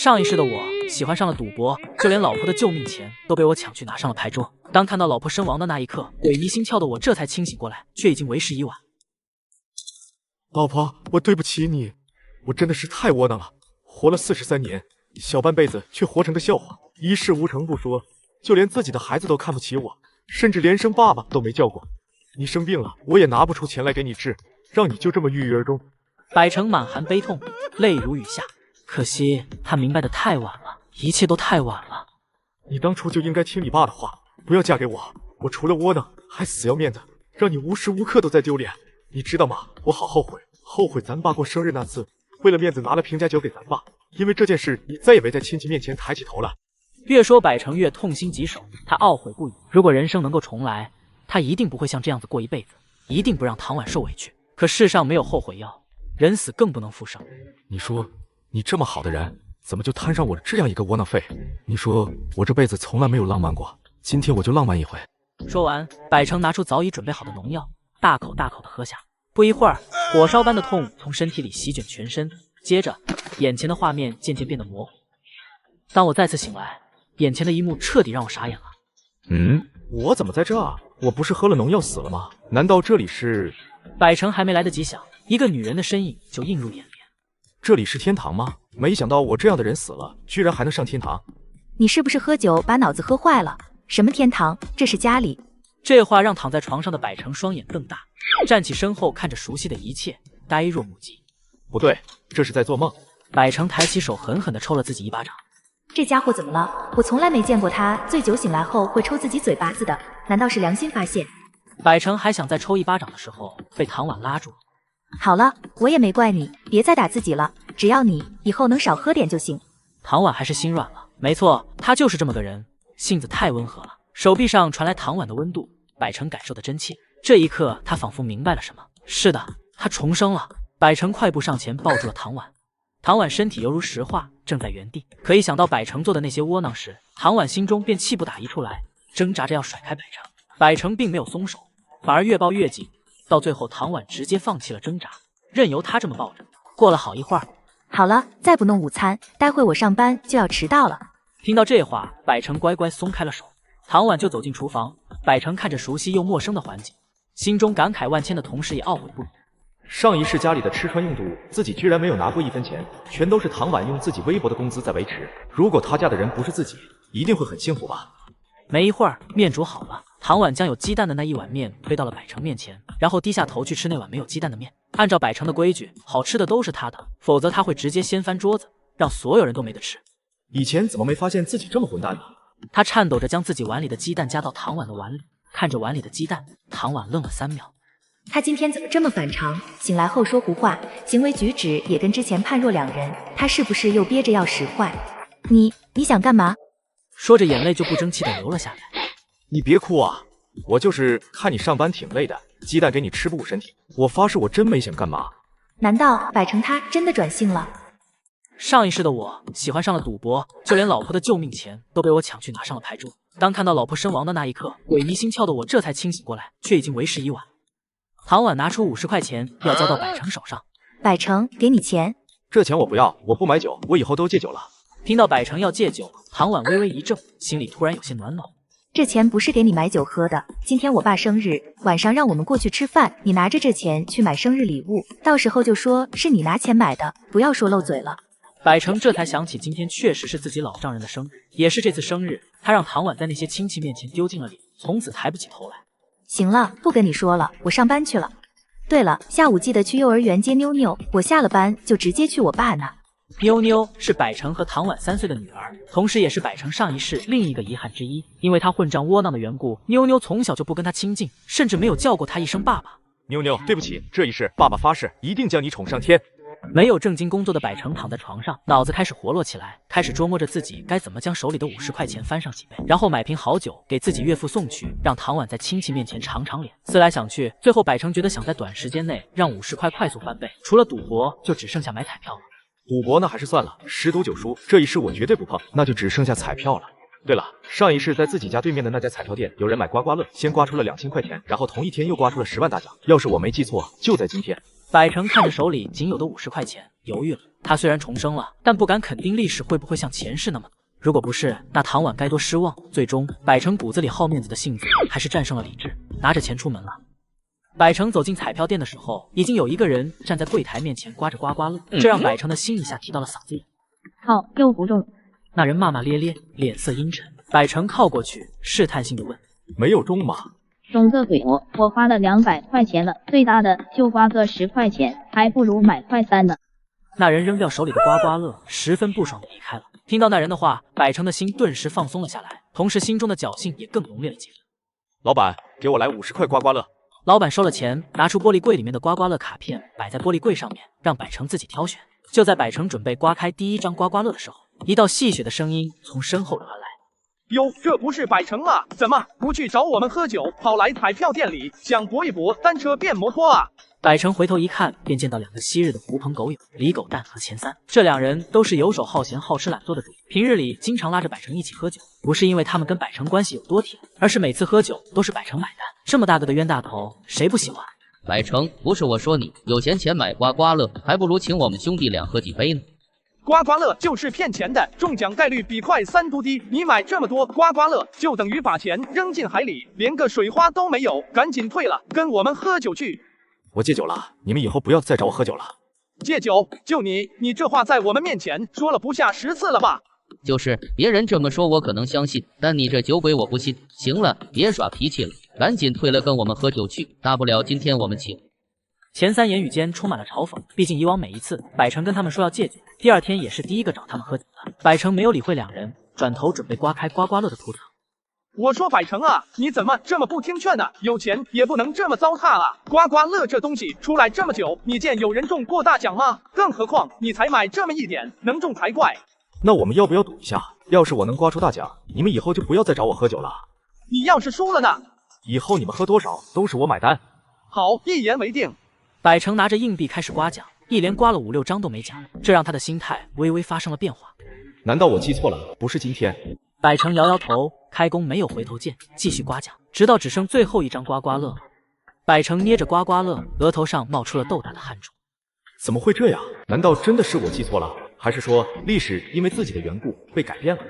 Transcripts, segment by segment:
上一世的我喜欢上了赌博，就连老婆的救命钱都被我抢去拿上了牌桌。当看到老婆身亡的那一刻，萎靡心窍的我这才清醒过来，却已经为时已晚。老婆，我对不起你，我真的是太窝囊了，活了43年，小半辈子却活成个笑话，一事无成不说，就连自己的孩子都看不起我，甚至连声爸爸都没叫过。你生病了，我也拿不出钱来给你治，让你就这么郁郁而终。百成满含悲痛，泪如雨下。可惜他明白的太晚了，一切都太晚了。你当初就应该听你爸的话，不要嫁给我。我除了窝囊，还死要面子，让你无时无刻都在丢脸。你知道吗？我好后悔，后悔咱爸过生日那次，为了面子拿了平家酒给咱爸。因为这件事，你再也没在亲戚面前抬起头了。越说百成越痛心疾首，他懊悔不已。如果人生能够重来，他一定不会像这样子过一辈子，一定不让唐婉受委屈。可世上没有后悔药，人死更不能复生。你说你这么好的人，怎么就摊上我这样一个窝囊废？你说我这辈子从来没有浪漫过，今天我就浪漫一回。说完，百成拿出早已准备好的农药，大口大口的喝下。不一会儿，火烧般的痛从身体里席卷全身，接着眼前的画面渐渐变得模糊。当我再次醒来，眼前的一幕彻底让我傻眼了。我怎么在这？我不是喝了农药死了吗？难道这里是……百成还没来得及想，一个女人的身影就映入眼帘。这里是天堂吗？没想到我这样的人死了，居然还能上天堂。你是不是喝酒把脑子喝坏了？什么天堂？这是家里。这话让躺在床上的百成双眼瞪大，站起身后看着熟悉的一切，呆若木鸡。不对，这是在做梦。百成抬起手狠狠地抽了自己一巴掌。这家伙怎么了？我从来没见过他醉酒醒来后会抽自己嘴巴子的，难道是良心发现？百成还想再抽一巴掌的时候，被唐婉拉住了。好了，我也没怪你，别再打自己了，只要你以后能少喝点就行。唐婉还是心软了，没错，他就是这么个人，性子太温和了。手臂上传来唐婉的温度，百成感受得真切。这一刻，他仿佛明白了什么。是的，他重生了。百成快步上前抱住了唐婉，唐婉身体犹如石化，正在原地。可一想到百成做的那些窝囊事，唐婉心中便气不打一处来，挣扎着要甩开百成。百成并没有松手，反而越抱越紧，到最后唐婉直接放弃了挣扎，任由他这么抱着。过了好一会儿，好了，再不弄午餐，待会我上班就要迟到了。听到这话，百成乖乖松开了手。唐婉就走进厨房，百成看着熟悉又陌生的环境，心中感慨万千的同时也懊悔不已。上一世家里的吃穿用度，自己居然没有拿过1分钱，全都是唐婉用自己微薄的工资在维持。如果她嫁的人不是自己，一定会很幸福吧。没一会儿，面煮好了，唐婉将有鸡蛋的那一碗面推到了百成面前，然后低下头去吃那碗没有鸡蛋的面。按照百成的规矩，好吃的都是他的，否则他会直接掀翻桌子，让所有人都没得吃。以前怎么没发现自己这么混蛋呢？他颤抖着将自己碗里的鸡蛋夹到唐婉的碗里，看着碗里的鸡蛋，唐婉愣了3秒。他今天怎么这么反常？醒来后说胡话，行为举止也跟之前判若两人，他是不是又憋着要使坏？你想干嘛？说着眼泪就不争气的流了下来。你别哭啊，我就是看你上班挺累的，鸡蛋给你吃不补身体。我发誓我真没想干嘛。难道百成他真的转性了？上一世的我喜欢上了赌博，就连老婆的救命钱都被我抢去拿上了牌桌。当看到老婆身亡的那一刻，萎靡心窍的我这才清醒过来，却已经为时已晚。唐婉拿出50块钱要交到百成手上。百成，给你钱。这钱我不要，我不买酒，我以后都戒酒了。听到百成要戒酒，唐婉微微一怔，心里突然有些暖暖。这钱不是给你买酒喝的，今天我爸生日，晚上让我们过去吃饭，你拿着这钱去买生日礼物，到时候就说是你拿钱买的，不要说漏嘴了。百成这才想起今天确实是自己老丈人的生日，也是这次生日，他让唐婉在那些亲戚面前丢尽了脸，从此抬不起头来。行了，不跟你说了，我上班去了。对了，下午记得去幼儿园接妞妞，我下了班就直接去我爸那。妞妞是百成和唐婉3岁的女儿，同时也是百成上一世另一个遗憾之一。因为他混账窝囊的缘故，妞妞从小就不跟他亲近，甚至没有叫过他一声爸爸。妞妞，对不起，这一世爸爸发誓一定将你宠上天。没有正经工作的百成躺在床上，脑子开始活络起来，开始琢磨着自己该怎么将手里的50块钱翻上几倍，然后买瓶好酒给自己岳父送去，让唐婉在亲戚面前长长脸。思来想去，最后百成觉得想在短时间内让50块快速翻倍，除了赌博，就只剩下买彩票了。赌博那还是算了，10赌9输，这一世我绝对不碰，那就只剩下彩票了。对了，上一世在自己家对面的那家彩票店，有人买刮刮乐，先刮出了2000块钱，然后同一天又刮出了10万大奖。要是我没记错，就在今天。百成看着手里仅有的50块钱，犹豫了。他虽然重生了，但不敢肯定历史会不会像前世那么。如果不是，那唐婉该多失望。最终，百成骨子里好面子的性子还是战胜了理智，拿着钱出门了。百成走进彩票店的时候，已经有一个人站在柜台面前刮着刮刮乐，这让百成的心一下提到了嗓子眼。靠，又不中。那人骂骂咧咧，脸色阴沉。百成靠过去，试探性的问：“没有中吗？”中个鬼！我花了200块钱了，最大的就刮个10块钱，还不如买块3呢。那人扔掉手里的刮刮乐，十分不爽的离开了。听到那人的话，百成的心顿时放松了下来，同时心中的侥幸也更浓烈了几分。老板，给我来50块刮刮乐。老板收了钱，拿出玻璃柜里面的刮刮乐卡片，摆在玻璃柜上面，让百成自己挑选。就在百成准备刮开第一张刮刮乐的时候，一道戏谑的声音从身后传来：“哟，这不是百成吗？怎么不去找我们喝酒，跑来彩票店里想搏一搏单车变摩托啊？”百成回头一看，便见到2个昔日的狐朋狗友李狗蛋和钱三。这2人都是游手好闲、好吃懒做的主，平日里经常拉着百成一起喝酒。不是因为他们跟百成关系有多铁，而是每次喝酒都是百成买单。这么大个的冤大头，谁不喜欢？百成，不是我说你，有钱买刮刮乐，还不如请我们兄弟俩喝几杯呢。刮刮乐就是骗钱的，中奖概率比快3都低。你买这么多刮刮乐，就等于把钱扔进海里，连个水花都没有。赶紧退了，跟我们喝酒去。我戒酒了，你们以后不要再找我喝酒了。戒酒？就你这话在我们面前说了不下10次了吧？就是别人这么说我可能相信，但你这酒鬼我不信。行了，别耍脾气了，赶紧退了，跟我们喝酒去，大不了今天我们请。钱三言语间充满了嘲讽，毕竟以往每一次百成跟他们说要戒酒，第二天也是第一个找他们喝酒的。百成没有理会2人，转头准备刮开刮刮乐的图层。我说百成啊，你怎么这么不听劝呢？有钱也不能这么糟蹋了。刮刮乐这东西出来这么久，你见有人中过大奖吗？更何况你才买这么一点，能中才怪。那我们要不要赌一下？要是我能刮出大奖，你们以后就不要再找我喝酒了。你要是输了呢？以后你们喝多少都是我买单。好，一言为定。百成拿着硬币开始刮奖，一连刮了5、6张都没奖，这让他的心态微微发生了变化。难道我记错了？不是今天？百成摇摇头，开弓没有回头箭，继续刮奖，直到只剩最后一张刮刮乐。百成捏着刮刮乐，额头上冒出了豆大的汗珠。怎么会这样？难道真的是我记错了？还是说历史因为自己的缘故被改变了？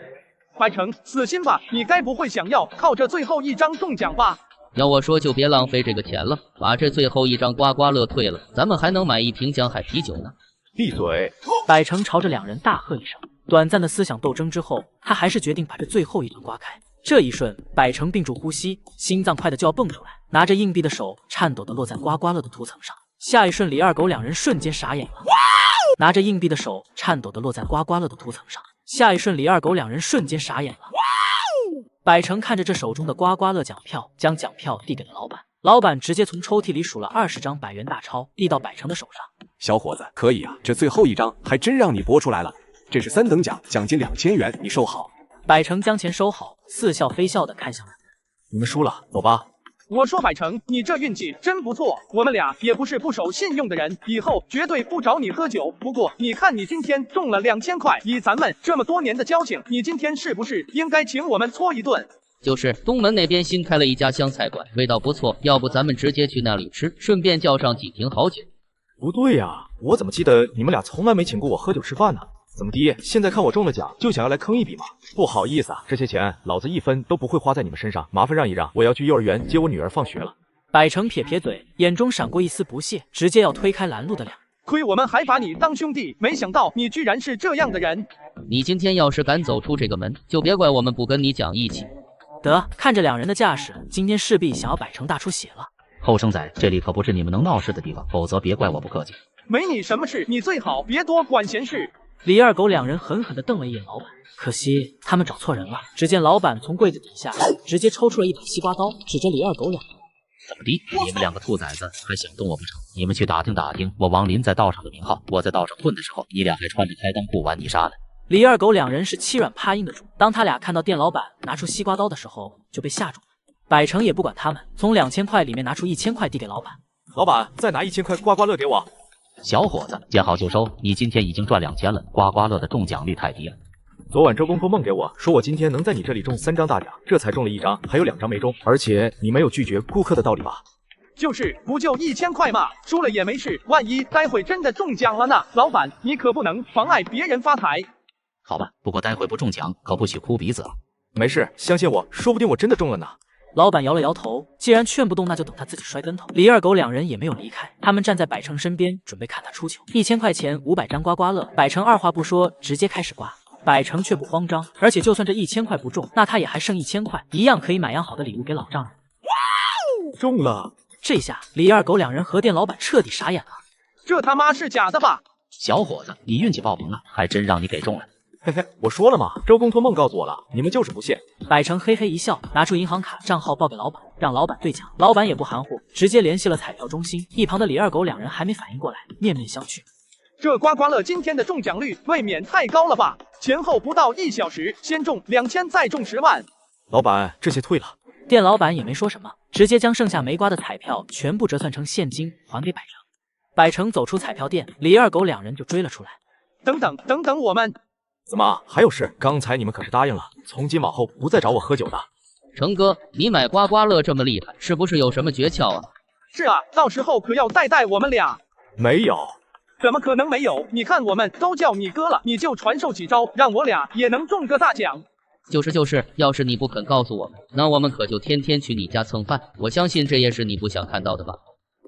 百成，死心吧，你该不会想要靠这最后一张中奖吧？要我说就别浪费这个钱了，把这最后一张刮刮乐退了，咱们还能买1瓶江海啤酒呢。闭嘴！百成朝着2人大喝一声。短暂的思想斗争之后，他还是决定把这最后一张刮开。这一瞬，百成屏住呼吸，心脏快的就要蹦出来，拿着硬币的手颤抖的落在刮刮乐的图层上。下一瞬，李二狗2人瞬间傻眼了。拿着硬币的手颤抖的落在刮刮乐的图层上。下一瞬，李二狗2人瞬间傻眼了。百成看着这手中的刮刮乐奖票，将奖票递给了老板。老板直接从抽屉里数了20张100元大钞，递到百成的手上。小伙子，可以啊，这最后一张还真让你拨出来了。这是3等奖，奖金2000元，你收好。百成将钱收好，似笑非笑的看向他。你们输了，走吧。我说百成，你这运气真不错，我们俩也不是不守信用的人，以后绝对不找你喝酒。不过你看你今天中了2000块，以咱们这么多年的交情，你今天是不是应该请我们搓一顿？就是东门那边新开了一家湘菜馆，味道不错，要不咱们直接去那里吃，顺便叫上几瓶好酒。不对呀，我怎么记得你们俩从来没请过我喝酒吃饭呢？怎么的？现在看我中了奖，就想要来坑一笔吗？不好意思啊，这些钱老子1分都不会花在你们身上，麻烦让一让，我要去幼儿园接我女儿放学了。百成撇撇嘴，眼中闪过一丝不屑，直接要推开拦路的2人。亏我们还把你当兄弟，没想到你居然是这样的人。你今天要是敢走出这个门，就别怪我们不跟你讲义气。得，看着2人的架势，今天势必想要百成大出血了。后生仔，这里可不是你们能闹事的地方，否则别怪我不客气。没你什么事，你最好别多管闲事。李二狗2人狠狠地瞪了一眼老板，可惜他们找错人了。只见老板从柜子底下直接抽出了一把西瓜刀，指着李二狗2人。怎么的？你们2个兔崽子还想动我不成？你们去打听打听我王林在道上的名号。我在道上混的时候，你俩还穿着开裆裤玩泥沙呢。李二狗2人是欺软怕硬的主，当他俩看到店老板拿出西瓜刀的时候，就被吓住了。百成也不管他们，从2000块里面拿出1000块递给老板。老板，再拿1000块刮刮乐给我。小伙子，见好就收，你今天已经赚2000了。刮刮乐的中奖率太低了。昨晚周公做梦给我说，我今天能在你这里中3张大奖，这才中了1张，还有2张没中，而且你没有拒绝顾客的道理吧？就是不就1000块嘛，输了也没事，万一待会真的中奖了呢？老板，你可不能妨碍别人发财。好吧，不过待会不中奖可不许哭鼻子啊。没事，相信我，说不定我真的中了呢。老板摇了摇头，既然劝不动，那就等他自己摔跟头。李二狗两人也没有离开，他们站在百成身边，准备看他出糗。1000块钱，500张刮刮乐，百成二话不说，直接开始刮。百成却不慌张，而且就算这1000块不中，那他也还剩1000块，一样可以买样好的礼物给老丈人。中了！这下李二狗两人和店老板彻底傻眼了。这他妈是假的吧？小伙子，你运气爆棚了，还真让你给中了。嘿嘿，我说了嘛，周公托梦告诉我了，你们就是不信。百成嘿嘿一笑，拿出银行卡账号报给老板，让老板兑奖。老板也不含糊，直接联系了彩票中心。一旁的李二狗两人还没反应过来，面面相觑。这刮刮乐今天的中奖率未免太高了吧？前后不到1小时，先中2000，再中10万。老板，这些退了。店老板也没说什么，直接将剩下没刮的彩票全部折算成现金还给百成。百成走出彩票店，李二狗两人就追了出来。等等我们！怎么还有事？刚才你们可是答应了，从今往后不再找我喝酒的。成哥，你买刮刮乐这么厉害，是不是有什么诀窍啊？是啊，到时候可要带我们俩。没有。怎么可能没有？你看我们都叫你哥了，你就传授几招，让我俩也能中个大奖。就是，要是你不肯告诉我们，那我们可就天天去你家蹭饭。我相信这也是你不想看到的吧？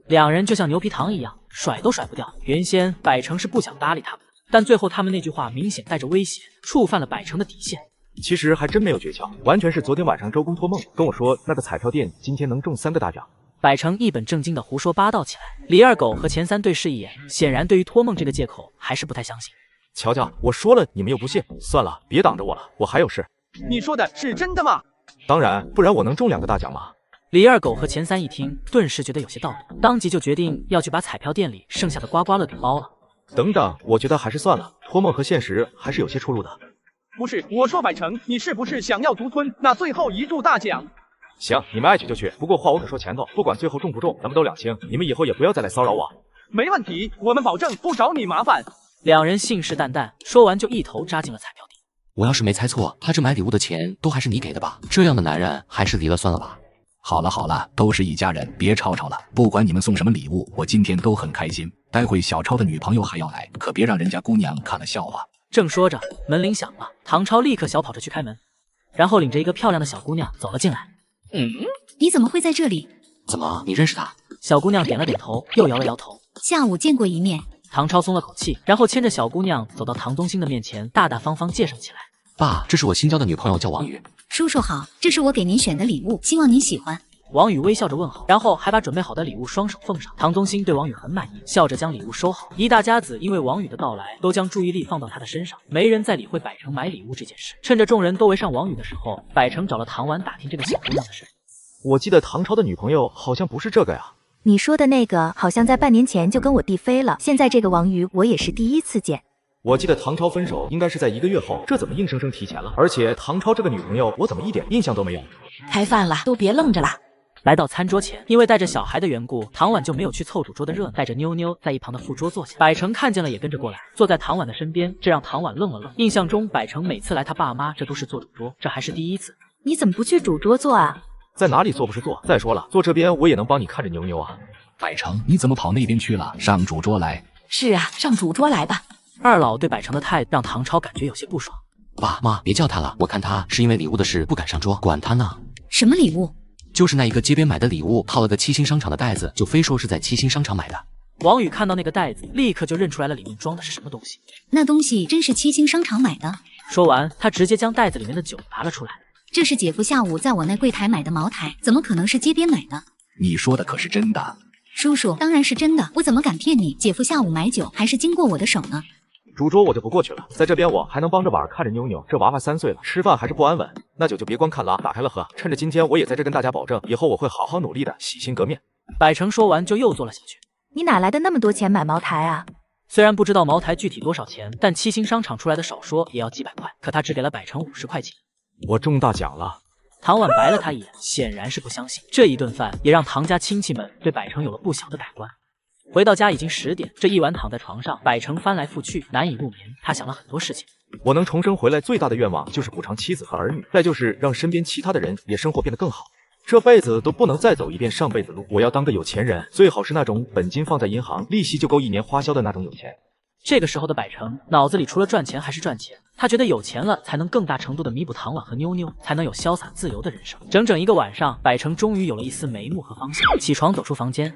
两人就像牛皮糖一样，甩都甩不掉。原先百成是不想搭理他们的，但最后他们那句话明显带着威胁，触犯了百成的底线。其实还真没有诀窍，完全是昨天晚上周公托梦跟我说，那个彩票店今天能中3个大奖。百成一本正经的胡说八道起来。李二狗和钱三对视一眼，显然对于托梦这个借口还是不太相信。瞧瞧，我说了你们又不信，算了，别挡着我了，我还有事。你说的是真的吗？当然，不然我能中2个大奖吗？李二狗和钱三一听，顿时觉得有些道理，当即就决定要去把彩票店里剩下的刮刮乐给包了。等等，我觉得还是算了，托梦和现实还是有些出入的。不是，我说百成，你是不是想要独吞那最后一注大奖？行，你们爱去就去，不过话我可说前头，不管最后中不中，咱们都两清。你们以后也不要再来骚扰我。没问题，我们保证不找你麻烦。两人信誓旦旦，说完就一头扎进了彩票店。我要是没猜错，他这买礼物的钱都还是你给的吧？这样的男人还是离了算了吧。好了，都是一家人，别吵吵了。不管你们送什么礼物，我今天都很开心。待会小超的女朋友还要来，可别让人家姑娘看了笑话。正说着，门铃响了，唐超立刻小跑着去开门，然后领着一个漂亮的小姑娘走了进来。你怎么会在这里？怎么，你认识他？小姑娘点了点头，又摇了摇头。下午见过一面。唐超松了口气，然后牵着小姑娘走到唐宗兴的面前，大大方方介绍起来。爸，这是我新交的女朋友，叫王宇。叔叔好，这是我给您选的礼物，希望您喜欢。王宇微笑着问好，然后还把准备好的礼物双手奉上。唐宗兴对王宇很满意，笑着将礼物收好。一大家子因为王宇的到来，都将注意力放到他的身上，没人再理会百成买礼物这件事。趁着众人都围上王宇的时候，百成找了唐婉打听这个小姑娘的事。我记得唐朝的女朋友好像不是这个呀。你说的那个好像在半年前就跟我弟飞了，现在这个王宇我也是第一次见。我记得唐朝分手应该是在1个月后，这怎么硬生生提前了？而且唐朝这个女朋友我怎么一点印象都没有？开饭了，都别愣着了。来到餐桌前，因为带着小孩的缘故，唐婉就没有去凑主桌的热闹，带着妞妞在一旁的副桌坐下。百成看见了也跟着过来，坐在唐婉的身边，这让唐婉愣了愣。印象中百成每次来他爸妈这都是坐主桌，这还是第一次。你怎么不去主桌坐啊？在哪里坐不是坐？再说了，坐这边我也能帮你看着妞妞啊。百成，你怎么跑那边去了？上主桌来。是啊，上主桌来吧。二老对百成的态度让唐超感觉有些不爽。爸妈，别叫他了，我看他是因为礼物的事不敢上桌，管他呢。什么礼物？就是那一个街边买的礼物，套了个七星商场的袋子，就非说是在七星商场买的。王宇看到那个袋子，立刻就认出来了里面装的是什么东西。那东西真是七星商场买的？说完，他直接将袋子里面的酒拿了出来。这是姐夫下午在我那柜台买的茅台，怎么可能是街边买的？你说的可是真的？叔叔，当然是真的，我怎么敢骗你？姐夫下午买酒还是经过我的手呢。主桌我就不过去了，在这边我还能帮着碗看着妞妞，这娃娃3岁了，吃饭还是不安稳，那酒就别光看了，打开了喝。趁着今天我也在这跟大家保证，以后我会好好努力的，洗心革面。百成说完就又坐了下去。你哪来的那么多钱买茅台啊？虽然不知道茅台具体多少钱，但七星商场出来的少说也要几百块，可他只给了百成50块钱。我中大奖了。唐婉白了他一眼，显然是不相信。这一顿饭也让唐家亲戚们对百成有了不小的改观。回到家已经10点，这一晚躺在床上，百成翻来覆去，难以入眠。他想了很多事情。我能重生回来，最大的愿望就是补偿妻子和儿女，再就是让身边其他的人也生活变得更好。这辈子都不能再走一遍上辈子路。我要当个有钱人，最好是那种本金放在银行，利息就够1年花销的那种有钱。这个时候的百成脑子里除了赚钱还是赚钱，他觉得有钱了才能更大程度的弥补唐婉和妞妞，才能有潇洒自由的人生。整整1个晚上，百成终于有了一丝眉目和方向。起床走出房间，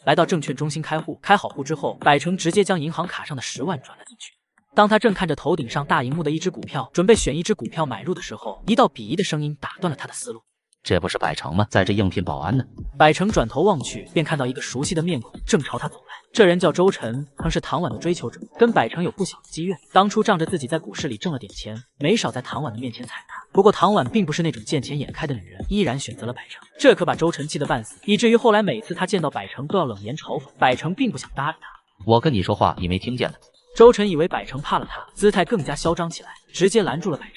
来到证券中心开户。开好户之后，百成直接将银行卡上的10万转了进去。当他正看着头顶上大荧幕的一只股票，准备选一只股票买入的时候，一道鄙夷的声音打断了他的思路。这不是百成吗？在这应聘保安呢。百成转头望去，便看到一个熟悉的面孔正朝他走来。这人叫周晨，曾是唐婉的追求者，跟百成有不小的积怨。当初仗着自己在股市里挣了点钱，没少在唐婉的面前踩他。不过唐婉并不是那种见钱眼开的女人，依然选择了百成。这可把周晨气得半死，以至于后来每次他见到百成都要冷言嘲讽。百成并不想搭理他。我跟你说话，你没听见呢？周晨以为百成怕了他，姿态更加嚣张起来，直接拦住了百成。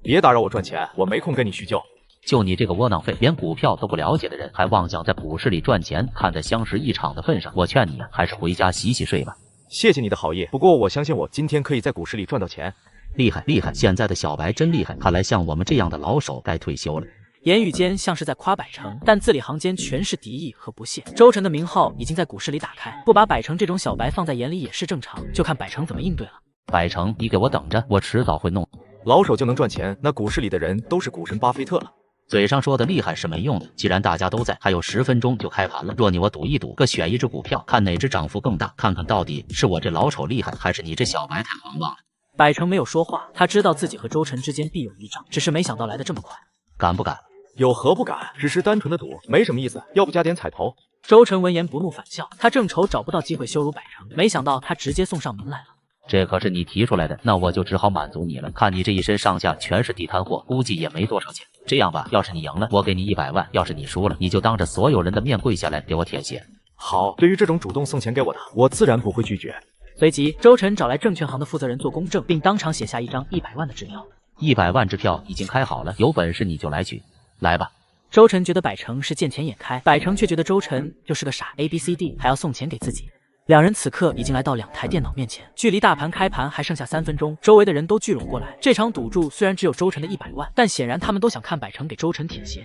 别打扰我赚钱，我没空跟你叙旧。就你这个窝囊废，连股票都不了解的人，还妄想在股市里赚钱，看在相识一场的份上，我劝你还是回家洗洗睡吧。谢谢你的好意，不过我相信我今天可以在股市里赚到钱。厉害厉害，现在的小白真厉害，看来像我们这样的老手该退休了。言语间像是在夸百成，但字里行间全是敌意和不屑。周晨的名号已经在股市里打开，不把百成这种小白放在眼里也是正常，就看百成怎么应对了。百成，你给我等着，我迟早会弄。老手就能赚钱，那股市里的人都是股神巴菲特了。嘴上说的厉害是没用的，既然大家都在，还有10分钟就开盘了。若你我赌一赌，各选一只股票，看哪只涨幅更大，看看到底是我这老手厉害，还是你这小白太狂妄了。百成没有说话，他知道自己和周晨之间必有一仗，只是没想到来得这么快。敢不敢？有何不敢？只是单纯的赌，没什么意思，要不加点彩头。周晨闻言不怒反笑，他正愁找不到机会羞辱百成，没想到他直接送上门来了。这可是你提出来的，那我就只好满足你了。看你这一身上下全是地摊货，估计也没多少钱。这样吧，要是你赢了，我给你100万；要是你输了，你就当着所有人的面跪下来给我舔鞋。好，对于这种主动送钱给我的，我自然不会拒绝。随即，周晨找来证券行的负责人做公证，并当场写下一张100万的支票。100万支票已经开好了，有本事你就来取，来吧。周晨觉得百成是见钱眼开，百成却觉得周晨就是个傻 ABCD， 还要送钱给自己。两人此刻已经来到2台电脑面前，距离大盘开盘还剩下3分钟，周围的人都聚拢过来。这场赌注虽然只有周晨的100万，但显然他们都想看百成给周晨舔鞋。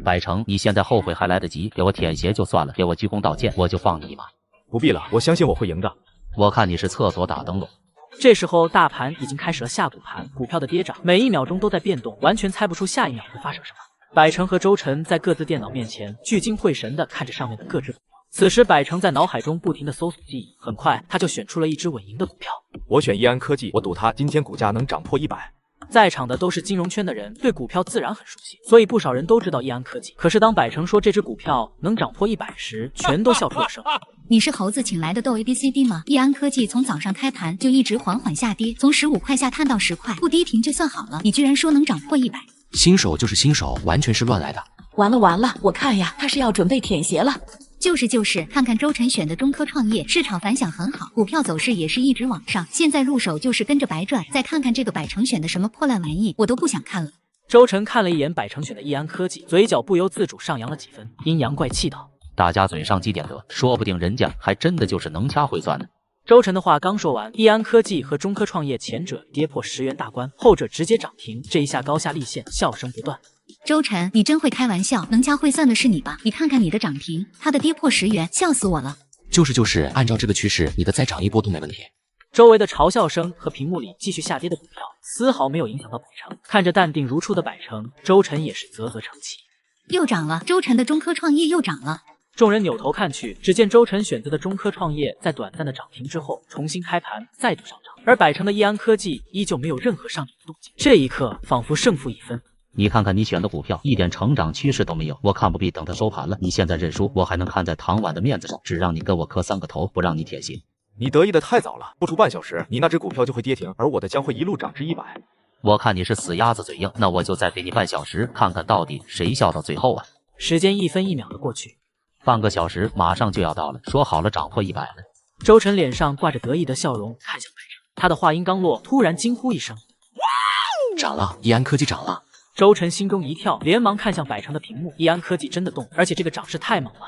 百成，你现在后悔还来得及，给我舔鞋就算了，给我鞠躬道歉，我就放你一马。不必了，我相信我会赢的。我看你是厕所打灯笼。这时候大盘已经开始了下赌盘，股票的跌涨每1秒钟都在变动，完全猜不出下一秒会发生什么。百成和周晨在各自电脑面前聚精会神地看着上面的各只股票。此时百成在脑海中不停地搜索记忆，很快他就选出了一只稳赢的股票。我选易安科技，我赌它今天股价能涨破100。在场的都是金融圈的人，对股票自然很熟悉，所以不少人都知道易安科技。可是当百成说这只股票能涨破100时，全都笑出了声。你是猴子请来的斗 ABCD 吗？易安科技从早上开盘就一直缓缓下跌，从15块下探到10块，不跌停就算好了，你居然说能涨破100。新手就是新手，完全是乱来的。完了完了，我看呀，他是要准备舔鞋了。就是，看看周晨选的中科创业，市场反响很好，股票走势也是一直往上，现在入手就是跟着白赚。再看看这个百成选的什么破烂玩意，我都不想看了。周晨看了一眼百成选的易安科技，嘴角不由自主上扬了几分，阴阳怪气道：大家嘴上积点德，说不定人家还真的就是能掐会算呢。周晨的话刚说完，易安科技和中科创业前者跌破10元大关，后者直接涨停，这一下高下立现，笑声不断。周晨，你真会开玩笑，能掐会算的是你吧？你看看你的涨停，它的跌破10元，笑死我了。就是，按照这个趋势，你的再涨一波都没问题。周围的嘲笑声和屏幕里继续下跌的股票，丝毫没有影响到百成。看着淡定如初的百成，周晨也是啧啧称奇。又涨了，周晨的中科创业又涨了。众人扭头看去，只见周晨选择的中科创业在短暂的涨停之后重新开盘，再度上涨，而百成的易安科技依旧没有任何上涨的动静。这一刻，仿佛胜负已分。你看看你选的股票，一点成长趋势都没有，我看不必等它收盘了。你现在认输，我还能看在唐婉的面子上，只让你跟我磕3个头，不让你舔鞋。你得意的太早了，不出半小时，你那只股票就会跌停，而我的将会一路涨至100。我看你是死鸭子嘴硬，那我就再给你半小时，看看到底谁笑到最后啊！时间1分1秒的过去，半个小时马上就要到了，说好了涨破100了。周晨脸上挂着得意的笑容，看向百成。他的话音刚落，突然惊呼一声：涨了！易安科技涨了！周晨心中一跳，连忙看向百成的屏幕，易安科技真的动，而且这个涨势太猛了。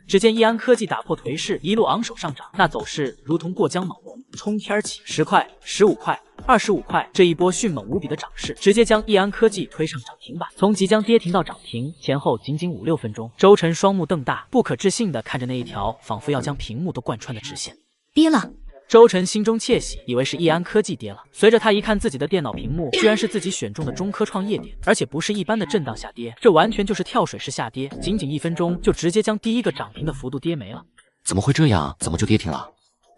只见易安科技打破颓势，一路昂首上涨，那走势如同过江猛龙，冲天起，10块、15块、25块，这一波迅猛无比的涨势，直接将易安科技推上涨停板。从即将跌停到涨停前后仅仅5、6分钟，周晨双目瞪大，不可置信地看着那一条仿佛要将屏幕都贯穿的直线。跌了。周晨心中窃喜，以为是易安科技跌了。随着他一看自己的电脑屏幕，居然是自己选中的中科创业点，而且不是一般的震荡下跌，这完全就是跳水式下跌，仅仅1分钟就直接将第一个涨停的幅度跌没了。怎么会这样？怎么就跌停了？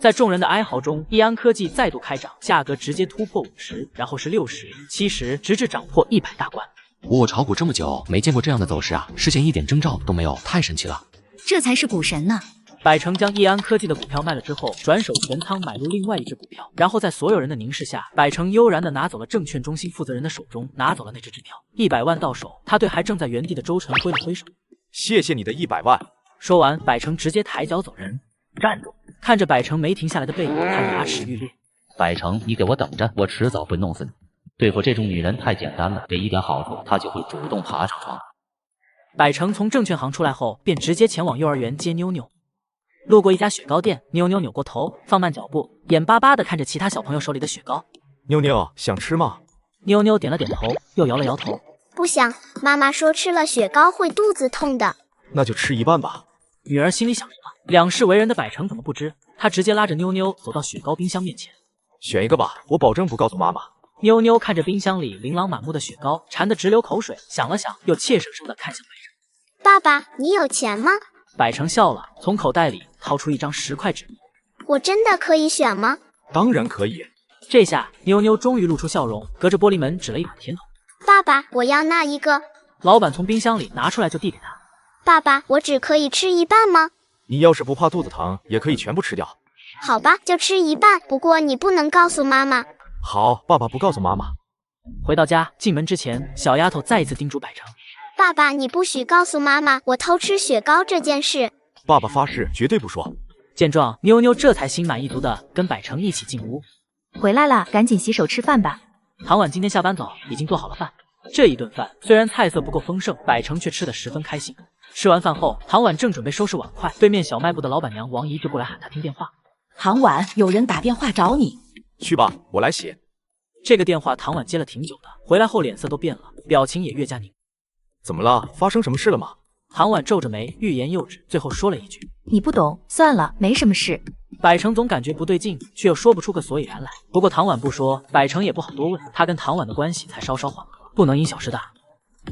在众人的哀嚎中，易安科技再度开涨，价格直接突破50，然后是60、70，直至涨破100大关。我炒股这么久，没见过这样的走势啊！事前一点征兆都没有，太神奇了。这才是股神呢。百成将易安科技的股票卖了之后，转手全仓买入另外一只股票，然后在所有人的凝视下，百成悠然地拿走了证券中心负责人的手中拿走了那只支票，100万到手。他对还正在原地的周晨挥了挥手，谢谢你的100万。说完，百成直接抬脚走人。站住！看着百成没停下来的背影，他牙齿欲裂。百成，你给我等着，我迟早会弄死你。对付这种女人太简单了，给一点好处，她就会主动爬上床。百成从证券行出来后，便直接前往幼儿园接妞妞。路过一家雪糕店，妞妞扭过头，放慢脚步，眼巴巴地看着其他小朋友手里的雪糕。妞妞，想吃吗？妞妞点了点头，又摇了摇头。不想，妈妈说吃了雪糕会肚子痛的。那就吃一半吧。女儿心里想什么？两世为人的百成怎么不知？他直接拉着妞妞走到雪糕冰箱面前。选一个吧，我保证不告诉妈妈。妞妞看着冰箱里琳琅满目的雪糕，馋得直流口水，想了想，又怯生生地看向百成。爸爸，你有钱吗？百成笑了，从口袋里掏出一张10块纸。我真的可以选吗？当然可以。这下妞妞终于露出笑容，隔着玻璃门指了一把甜筒。爸爸，我要那一个。老板从冰箱里拿出来就递给他。爸爸，我只可以吃一半吗？你要是不怕肚子疼，也可以全部吃掉。好吧，就吃一半，不过你不能告诉妈妈。好，爸爸不告诉妈妈。回到家，进门之前，小丫头再一次叮嘱百成。爸爸，你不许告诉妈妈我偷吃雪糕这件事。爸爸发誓绝对不说。见状，妞妞这才心满意足的跟百成一起进屋。回来了，赶紧洗手吃饭吧。唐婉今天下班早，已经做好了饭。这一顿饭虽然菜色不够丰盛，百成却吃得十分开心。吃完饭后，唐婉正准备收拾碗筷，对面小卖部的老板娘王姨就过来喊她听电话。唐婉，有人打电话找你。去吧，我来洗。这个电话唐婉接了挺久的，回来后脸色都变了，表情也越加凝。怎么了？发生什么事了吗？唐婉皱着眉，欲言又止，最后说了一句：“你不懂，算了，没什么事。”百成总感觉不对劲，却又说不出个所以然来。不过唐婉不说，百成也不好多问，他跟唐婉的关系才稍稍缓和，不能因小失大。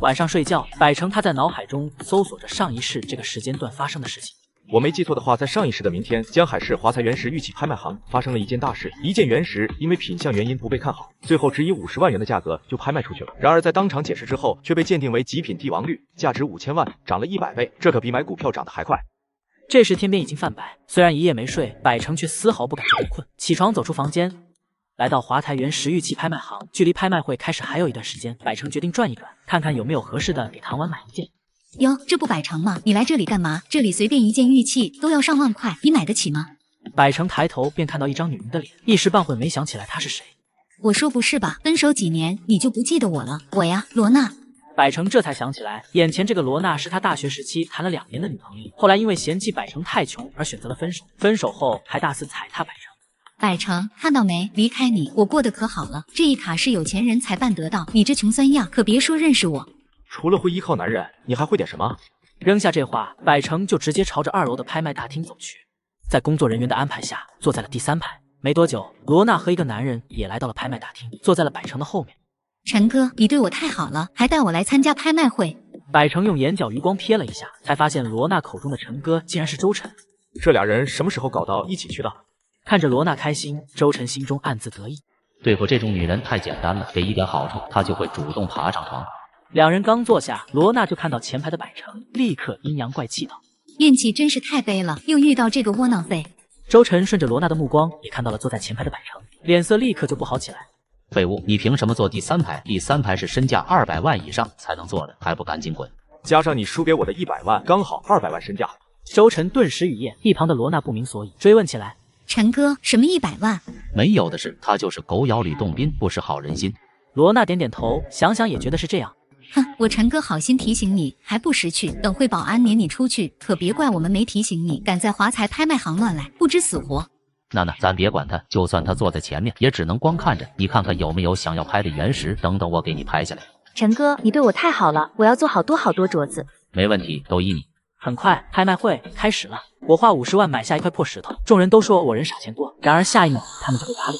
晚上睡觉，百成他在脑海中搜索着上一世这个时间段发生的事情。我没记错的话，在上一世的明天，江海市华财原石玉器拍卖行发生了一件大事，一件原石因为品相原因不被看好，最后只以50万元的价格就拍卖出去了。然而在当场解释之后，却被鉴定为极品帝王绿，价值5000万，涨了100倍，这可比买股票涨得还快。这时天边已经泛白，虽然一夜没睡，百成却丝毫不感觉困。起床走出房间，来到华财原石玉器拍卖行，距离拍卖会开始还有一段时间，百成决定转一转，看看有没有合适的给唐婉买一件。哟，这不百成吗？你来这里干嘛？这里随便一件玉器都要上万块，你买得起吗？百成抬头便看到一张女人的脸，一时半会没想起来她是谁。我说不是吧，分手几年你就不记得我了？我呀，罗娜。百成这才想起来，眼前这个罗娜是他大学时期谈了2年的女朋友，后来因为嫌弃百成太穷而选择了分手，分手后还大肆踩踏百成。百成，看到没？离开你，我过得可好了。这一卡是有钱人才办得到，你这穷酸样，可别说认识我。除了会依靠男人，你还会点什么？扔下这话，百成就直接朝着2楼的拍卖大厅走去。在工作人员的安排下，坐在了第3排。没多久，罗娜和一个男人也来到了拍卖大厅，坐在了百成的后面。陈哥，你对我太好了，还带我来参加拍卖会。百成用眼角余光瞥了一下，才发现罗娜口中的陈哥竟然是周晨。这俩人什么时候搞到一起去的？看着罗娜开心，周晨心中暗自得意。对付这种女人太简单了，给一点好处，她就会主动爬上床。两人刚坐下，罗娜就看到前排的百成，立刻阴阳怪气道：“运气真是太悲了，又遇到这个窝囊废。”周晨顺着罗娜的目光，也看到了坐在前排的百成，脸色立刻就不好起来。废物，你凭什么坐第3排？第3排是身价200万以上才能坐的，还不赶紧滚！加上你输给我的100万，刚好200万身价。周晨顿时语噎，一旁的罗娜不明所以，追问起来：“陈哥，什么100万？没有的事，他就是狗咬吕洞宾，不识好人心。”罗娜点点头，想想也觉得是这样。哼，我陈哥好心提醒你，还不识趣，等会保安撵你出去，可别怪我们没提醒你，敢在华财拍卖行乱来，不知死活。娜娜，咱别管他，就算他坐在前面，也只能光看着。你看看有没有想要拍的原石，等等我给你拍下来。陈哥，你对我太好了，我要做好多镯子。没问题，都依你。很快，拍卖会开始了。我花50万买下一块破石头，众人都说我人傻钱多。然而下一秒，他们就被打脸。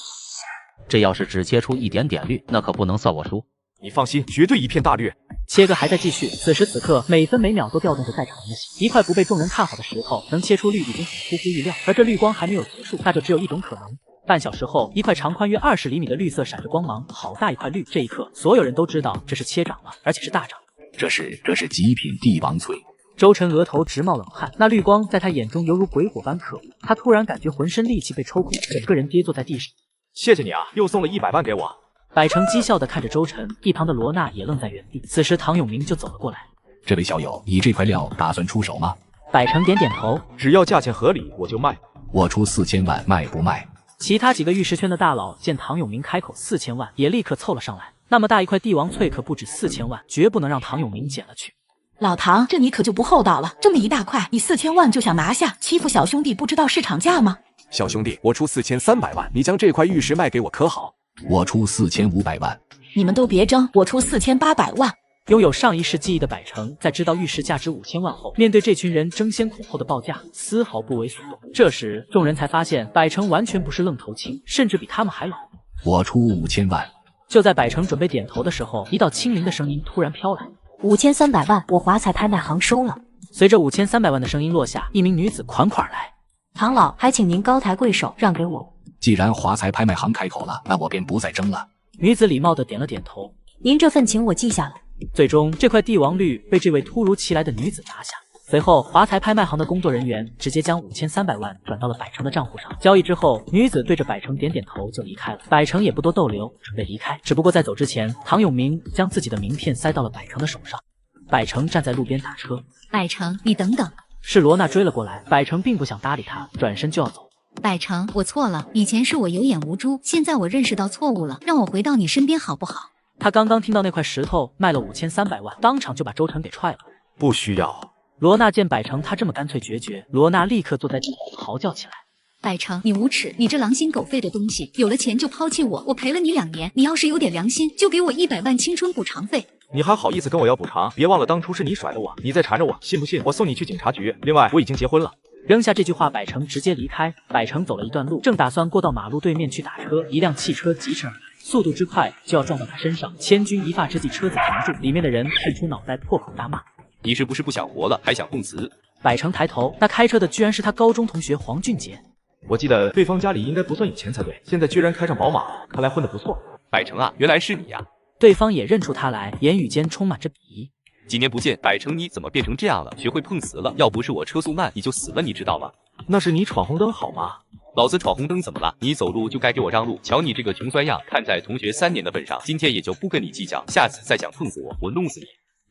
这要是只切出一点点绿，那可不能算我输。你放心，绝对一片大绿。切割还在继续，此时此刻，每分每秒都调动着在场人的心。一块不被众人看好的石头能切出绿，已经很出乎意料。而这绿光还没有结束，那就只有一种可能。半小时后，一块长宽约20厘米的绿色闪着光芒，好大一块绿！这一刻，所有人都知道这是切涨了，而且是大涨。这是极品帝王翠。周晨额头直冒冷汗，那绿光在他眼中犹如鬼火般可恶。他突然感觉浑身力气被抽空，整个人跌坐在地上。谢谢你啊，又送了100万给我。百成讥笑地看着周晨，一旁的罗娜也愣在原地。此时唐永明就走了过来。这位小友，你这块料打算出手吗？百成点点头，只要价钱合理，我就卖。我出4000万，卖不卖？其他几个玉石圈的大佬见唐永明开口4000万，也立刻凑了上来。那么大一块帝王翠可不止4000万，绝不能让唐永明捡了去。老唐，这你可就不厚道了，这么一大块，你4000万就想拿下，欺负小兄弟不知道市场价吗？小兄弟，我出4300万，你将这块玉石卖给我可好？我出4500万。你们都别争，我出4800万。拥有上一世记忆的百成，在知道玉石价值5000万后，面对这群人争先恐后的报价，丝毫不为所动。这时，众人才发现百成完全不是愣头青，甚至比他们还老。我出5000万。就在百成准备点头的时候，一道清灵的声音突然飘来：5300万，我华彩拍卖行收了。随着5300万的声音落下，一名女子款款来：“唐老，还请您高抬贵手，让给我。”既然华彩拍卖行开口了，那我便不再争了。女子礼貌地点了点头：“您这份情我记下了。”最终，这块帝王绿被这位突如其来的女子拿下。随后，华财拍卖行的工作人员直接将5300万转到了百成的账户上。交易之后，女子对着百成点点头就离开了。百成也不多逗留，准备离开。只不过在走之前，唐永明将自己的名片塞到了百成的手上。百成站在路边打车。百成，你等等。是罗娜追了过来，百成并不想搭理他，转身就要走。百成，我错了，以前是我有眼无珠，现在我认识到错误了，让我回到你身边好不好？他刚刚听到那块石头卖了5300万，当场就把周晨给踹了。不需要。罗娜见百成他这么干脆决绝，罗娜立刻坐在地上嚎叫起来。百成，你无耻！你这狼心狗肺的东西，有了钱就抛弃我，我陪了你2年，你要是有点良心，就给我100万青春补偿费。你还好意思跟我要补偿？别忘了当初是你甩了我，你再缠着我，信不信我送你去警察局？另外，我已经结婚了。扔下这句话，百成直接离开。百成走了一段路，正打算过到马路对面去打车，一辆汽车疾驰而来，速度之快就要撞到他身上。千钧一发之际，车子停住，里面的人探出脑袋，破口大骂：“你是不是不想活了，还想碰瓷？”百成抬头，那开车的居然是他高中同学黄俊杰。我记得对方家里应该不算有钱才对，现在居然开上宝马，看来混得不错。百成啊，原来是你呀！对方也认出他来，言语间充满着鄙夷。几年不见，百成你怎么变成这样了？学会碰瓷了？要不是我车速慢，你就死了，你知道吗？那是你闯红灯好吗？老子闯红灯怎么了？你走路就该给我让路。瞧你这个穷酸样，看在同学3年的份上，今天也就不跟你计较。下次再想碰死我，我弄死你！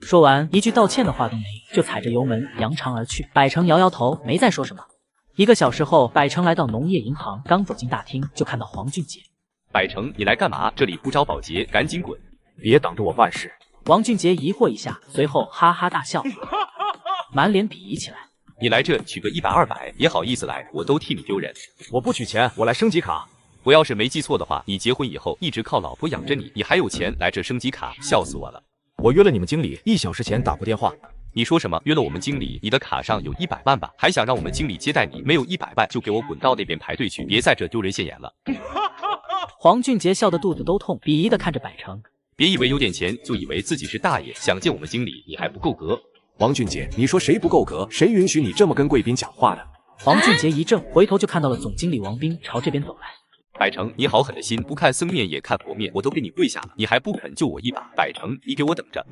说完，一句道歉的话都没，就踩着油门扬长而去。百成摇摇头，没再说什么。1个小时后，百成来到农业银行，刚走进大厅，就看到黄俊杰。百成，你来干嘛？这里不招保洁，赶紧滚！别挡着我办事！王俊杰疑惑一下，随后哈哈大笑，满脸鄙夷起来。你来这取个100、200也好意思来，我都替你丢人。我不取钱，我来升级卡。我要是没记错的话，你结婚以后一直靠老婆养着你，你还有钱来这升级卡，笑死我了。我约了你们经理1小时前打过电话。你说什么？约了我们经理？你的卡上有100万吧？还想让我们经理接待你？没有100万就给我滚到那边排队去，别在这丢人现眼了。黄俊杰笑得肚子都痛，鄙夷地看着百成。别以为有点钱就以为自己是大爷，想见我们经理你还不够格。王俊杰，你说谁不够格？谁允许你这么跟贵宾讲话的？黄俊杰一怔，回头就看到了总经理王斌朝这边走来。百成，你好狠的心，不看僧面也看佛面，我都给你跪下了，你还不肯救我一把？百成，你给我等着！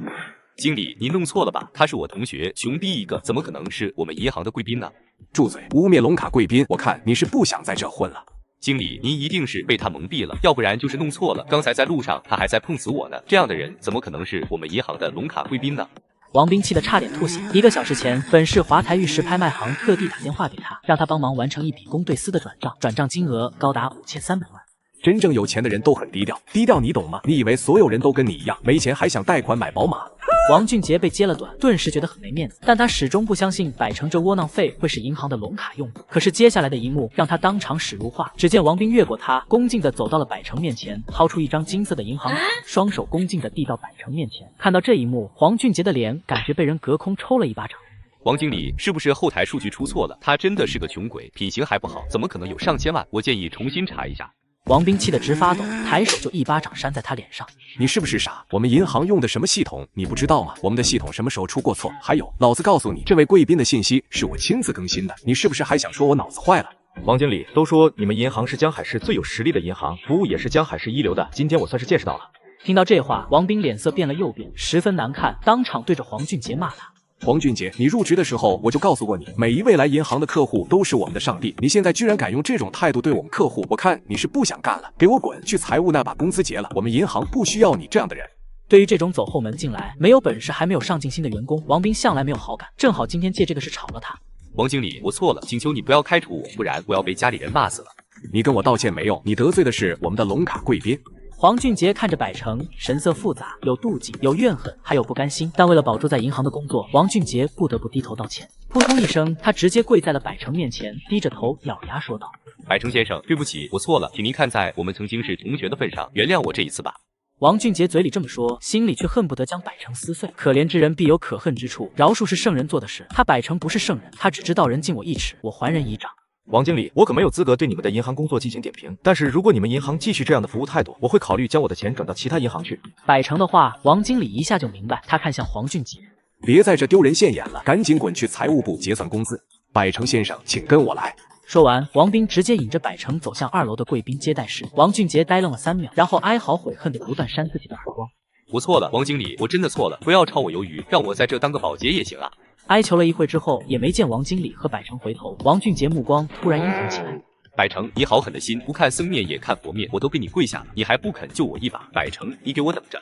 经理，您弄错了吧？他是我同学，穷逼一个，怎么可能是我们银行的贵宾呢？住嘴！污蔑龙卡贵宾，我看你是不想在这混了。经理，您一定是被他蒙蔽了，要不然就是弄错了。刚才在路上他还在碰死我呢，这样的人怎么可能是我们银行的龙卡贵宾呢？王斌气得差点吐血。1个小时前，本市华台玉石拍卖行特地打电话给他，让他帮忙完成一笔公对私的转账，转账金额高达5300万。真正有钱的人都很低调，低调你懂吗？你以为所有人都跟你一样，没钱还想贷款买宝马？王俊杰被接了短，顿时觉得很没面子，但他始终不相信百成这窝囊废会是银行的龙卡用户。可是接下来的一幕让他当场史如画，只见王斌越过他，恭敬地走到了百成面前，掏出一张金色的银行卡，双手恭敬地递到百成面前。看到这一幕，黄俊杰的脸感觉被人隔空抽了一巴掌。王经理，是不是后台数据出错了？他真的是个穷鬼，品行还不好，怎么可能有上千万？我建议重新查一下。王斌气得直发抖，抬手就一巴掌扇在他脸上。你是不是傻？我们银行用的什么系统你不知道吗？我们的系统什么时候出过错？还有，老子告诉你，这位贵宾的信息是我亲自更新的，你是不是还想说我脑子坏了？王经理，都说你们银行是江海市最有实力的银行，服务也是江海市一流的，今天我算是见识到了。听到这话，王斌脸色变了又变，十分难看，当场对着黄俊杰骂他。黄俊杰，你入职的时候我就告诉过你，每一位来银行的客户都是我们的上帝，你现在居然敢用这种态度对我们客户，我看你是不想干了，给我滚，去财务那把工资结了，我们银行不需要你这样的人。对于这种走后门进来、没有本事还没有上进心的员工，王斌向来没有好感，正好今天借这个事炒了他。王经理，我错了，请求你不要开除我，不然我要被家里人骂死了。你跟我道歉没用，你得罪的是我们的龙卡贵宾。黄俊杰看着百成，神色复杂，有妒忌，有怨恨，还有不甘心。但为了保住在银行的工作，王俊杰不得不低头道歉。扑通一声，他直接跪在了百成面前，低着头咬牙说道：“百成先生，对不起，我错了，请您看在我们曾经是同学的份上，原谅我这一次吧。”王俊杰嘴里这么说，心里却恨不得将百成撕碎。可怜之人必有可恨之处，饶恕是圣人做的事。他百成不是圣人，他只知道人敬我一尺，我还人一丈。王经理，我可没有资格对你们的银行工作进行点评，但是如果你们银行继续这样的服务态度，我会考虑将我的钱转到其他银行去。百成的话，王经理一下就明白，他看向黄俊杰，别在这丢人现眼了，赶紧滚去财务部结算工资。百成先生，请跟我来。说完，王斌直接引着百成走向2楼的贵宾接待室。王俊杰呆愣了3秒，然后哀嚎悔恨地不断扇自己的耳光。我错了，王经理，我真的错了，不要炒我鱿鱼，让我在这当个保洁也行啊。哀求了一会之后，也没见王经理和百成回头。王俊杰目光突然阴狠起来。百成，你好狠的心，不看僧面也看佛面，我都给你跪下了，你还不肯救我一把？百成，你给我等着。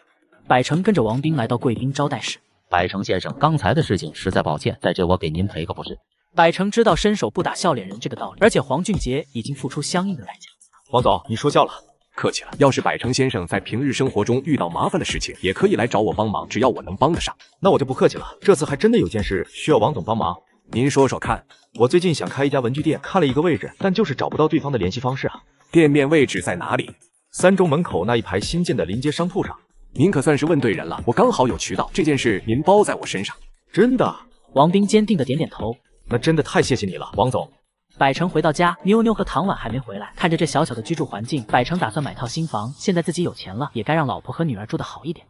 百成跟着王斌来到贵宾招待室。百成先生，刚才的事情实在抱歉，在这我给您赔个不是。百成知道伸手不打笑脸人这个道理，而且黄俊杰已经付出相应的代价。王总，你说笑了。客气了，要是百成先生在平日生活中遇到麻烦的事情，也可以来找我帮忙，只要我能帮得上。那我就不客气了，这次还真的有件事需要王总帮忙。您说说看。我最近想开一家文具店，看了一个位置，但就是找不到对方的联系方式啊。店面位置在哪里？3中门口那一排新建的临街商铺上。您可算是问对人了，我刚好有渠道，这件事您包在我身上。真的？王斌坚定的点点头。那真的太谢谢你了，王总。百成回到家，妞妞和唐婉还没回来。看着这小小的居住环境，百成打算买套新房。现在自己有钱了，也该让老婆和女儿住得好一点。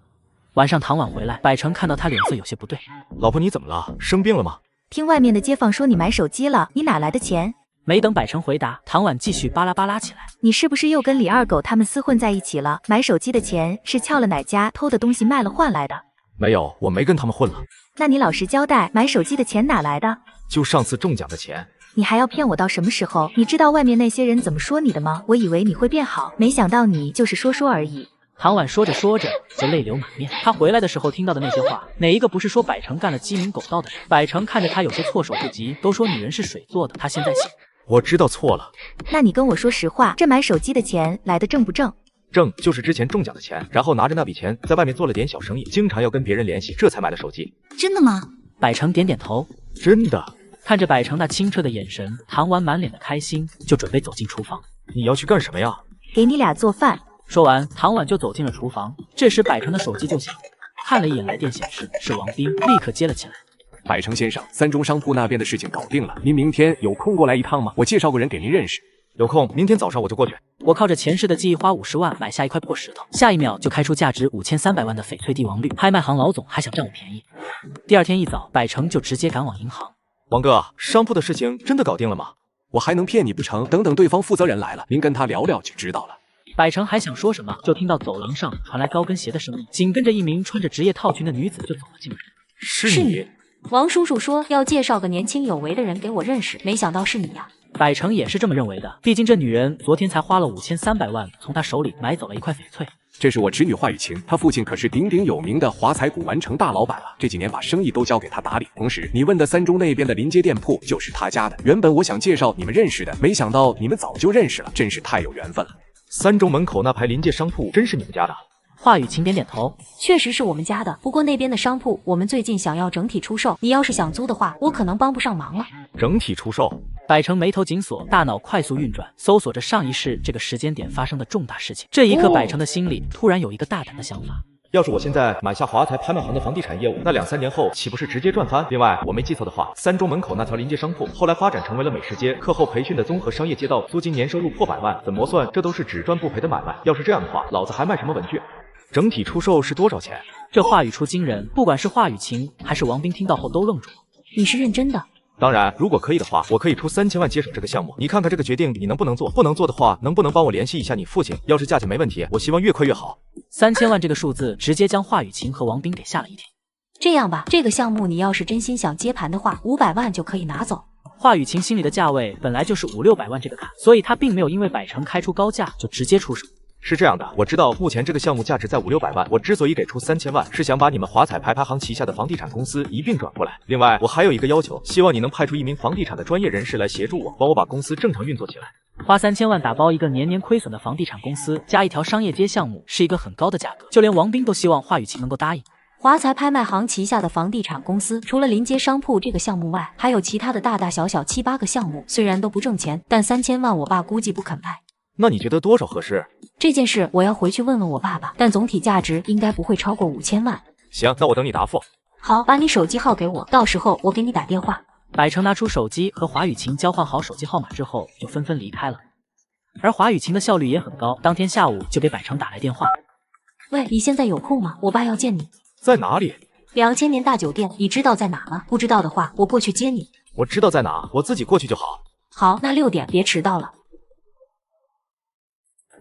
晚上唐婉回来，百成看到她脸色有些不对。老婆你怎么了？生病了吗？听外面的街坊说你买手机了，你哪来的钱？没等百成回答，唐婉继续巴拉巴拉起来。你是不是又跟李二狗他们厮混在一起了？买手机的钱是撬了哪家偷的东西卖了换来的？没有，我没跟他们混了。那你老实交代，买手机的钱哪来的？就上次中奖的钱。你还要骗我到什么时候？你知道外面那些人怎么说你的吗？我以为你会变好，没想到你就是说说而已。唐婉说着说着就泪流满面。她回来的时候听到的那些话，哪一个不是说百成干了鸡鸣狗盗的事？百成看着她有些措手不及，都说女人是水做的，她现在信。我知道错了。那你跟我说实话，这买手机的钱来的正不正？正，就是之前中奖的钱，然后拿着那笔钱在外面做了点小生意，经常要跟别人联系，这才买了手机。真的吗？百成点点头。真的。看着百成那清澈的眼神，唐婉满脸的开心，就准备走进厨房。你要去干什么呀？给你俩做饭。说完，唐婉就走进了厨房。这时百成的手机就响，看了一眼来电显示是王斌，立刻接了起来。百成先生，3中商铺那边的事情搞定了，您明天有空过来一趟吗？我介绍个人给您认识。有空，明天早上我就过去。我靠着前世的记忆花50万买下一块破石头，下一秒就开出价值5300万的翡翠帝王绿。拍卖行老总还想占我便宜。第二天一早，百成就直接赶往银行。王哥，商铺的事情真的搞定了吗？我还能骗你不成？等等对方负责人来了，您跟他聊聊就知道了。百成还想说什么，就听到走廊上传来高跟鞋的声音，紧跟着一名穿着职业套裙的女子就走了进来。是你？王叔叔说要介绍个年轻有为的人给我认识，没想到是你呀。百成也是这么认为的，毕竟这女人昨天才花了5300万从他手里买走了一块翡翠。这是我侄女华雨晴，她父亲可是鼎鼎有名的华彩古玩城大老板了，这几年把生意都交给他打理。同时，你问的3中那边的临街店铺就是他家的。原本我想介绍你们认识的，没想到你们早就认识了，真是太有缘分了。3中门口那排临街商铺真是你们家的？华雨晴点点头，确实是我们家的，不过那边的商铺我们最近想要整体出售，你要是想租的话，我可能帮不上忙了。整体出售？百成眉头紧锁，大脑快速运转，搜索着上一世这个时间点发生的重大事情。这一刻，百成的心里突然有一个大胆的想法。要是我现在买下华财拍卖行的房地产业务，那2、3年后岂不是直接赚翻？另外，我没记错的话，3中门口那条临街商铺后来发展成为了美食街、课后培训的综合商业街道，租金年收入破100万，怎么算这都是只赚不赔的买卖。要是这样的话，老子还卖什么文具？整体出售是多少钱？这话语出惊人，不管是华雨晴还是王斌听到后都愣住了。你是认真的？当然，如果可以的话，我可以出3000万接手这个项目。你看看这个决定你能不能做？不能做的话，能不能帮我联系一下你父亲？要是价钱没问题，我希望越快越好。3000万这个数字直接将华雨晴和王斌给吓了一跳。这样吧，这个项目你要是真心想接盘的话，500万就可以拿走。华雨晴心里的价位本来就是500、600万这个坎，所以他并没有因为百成开出高价就直接出手。是这样的，我知道目前这个项目价值在5、600万，我之所以给出3000万，是想把你们华彩拍卖行旗下的房地产公司一并转过来。另外，我还有一个要求，希望你能派出一名房地产的专业人士来协助我，帮我把公司正常运作起来。花3000万打包一个年年亏损的房地产公司，加一条商业街项目，是一个很高的价格，就连王斌都希望华雨晴能够答应。华财拍卖行旗下的房地产公司，除了临街商铺这个项目外，还有其他的大大小小7、8个项目，虽然都不挣钱，但3000万我爸估计不肯卖。那你觉得多少合适？这件事我要回去问问我爸爸，但总体价值应该不会超过5000万。行，那我等你答复。好，把你手机号给我，到时候我给你打电话。百成拿出手机和华雨晴交换好手机号码之后，就纷纷离开了。而华雨晴的效率也很高，当天下午就给百成打来电话。喂，你现在有空吗？我爸要见你。在哪里？2000年大酒店，你知道在哪吗？不知道的话，我过去接你。我知道在哪，我自己过去就好。好，那6点别迟到了。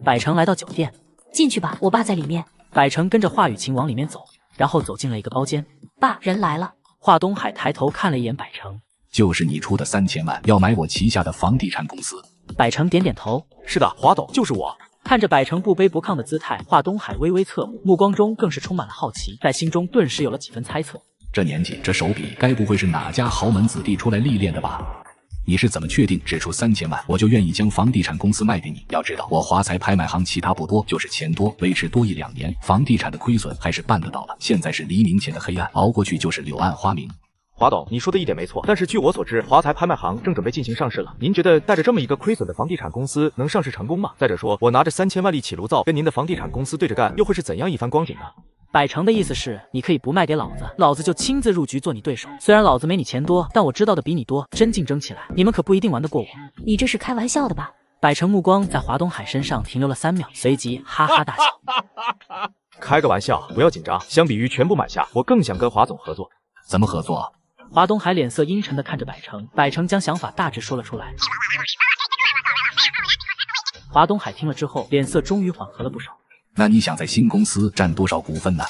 百成来到酒店，进去吧，我爸在里面。百成跟着华雨晴往里面走，然后走进了一个包间。爸，人来了。华东海抬头看了一眼百成，就是你出的3000万要买我旗下的房地产公司。百成点点头，是的，华董，就是我。看着百成不卑不亢的姿态，华东海微微侧目，目光中更是充满了好奇，在心中顿时有了几分猜测。这年纪，这手笔，该不会是哪家豪门子弟出来历练的吧？你是怎么确定只出3000万我就愿意将房地产公司卖给你？要知道我华财拍卖行其他不多，就是钱多，维持多1、2年，房地产的亏损还是办得到了。现在是黎明前的黑暗，熬过去就是柳暗花明。华董，你说的一点没错，但是据我所知，华财拍卖行正准备进行上市了。您觉得带着这么一个亏损的房地产公司能上市成功吗？再者说，我拿着3000万力起炉灶，跟您的房地产公司对着干，又会是怎样一番光景呢？百成的意思是，你可以不卖给老子，老子就亲自入局做你对手。虽然老子没你钱多，但我知道的比你多，真竞争起来，你们可不一定玩得过我。你这是开玩笑的吧？百成目光在华东海身上停留了3秒，随即哈哈大笑。开个玩笑，不要紧张。相比于全部买下，我更想跟华总合作。怎么合作？华东海脸色阴沉地看着百成，百成将想法大致说了出来。华东海听了之后，脸色终于缓和了不少。那你想在新公司占多少股份呢？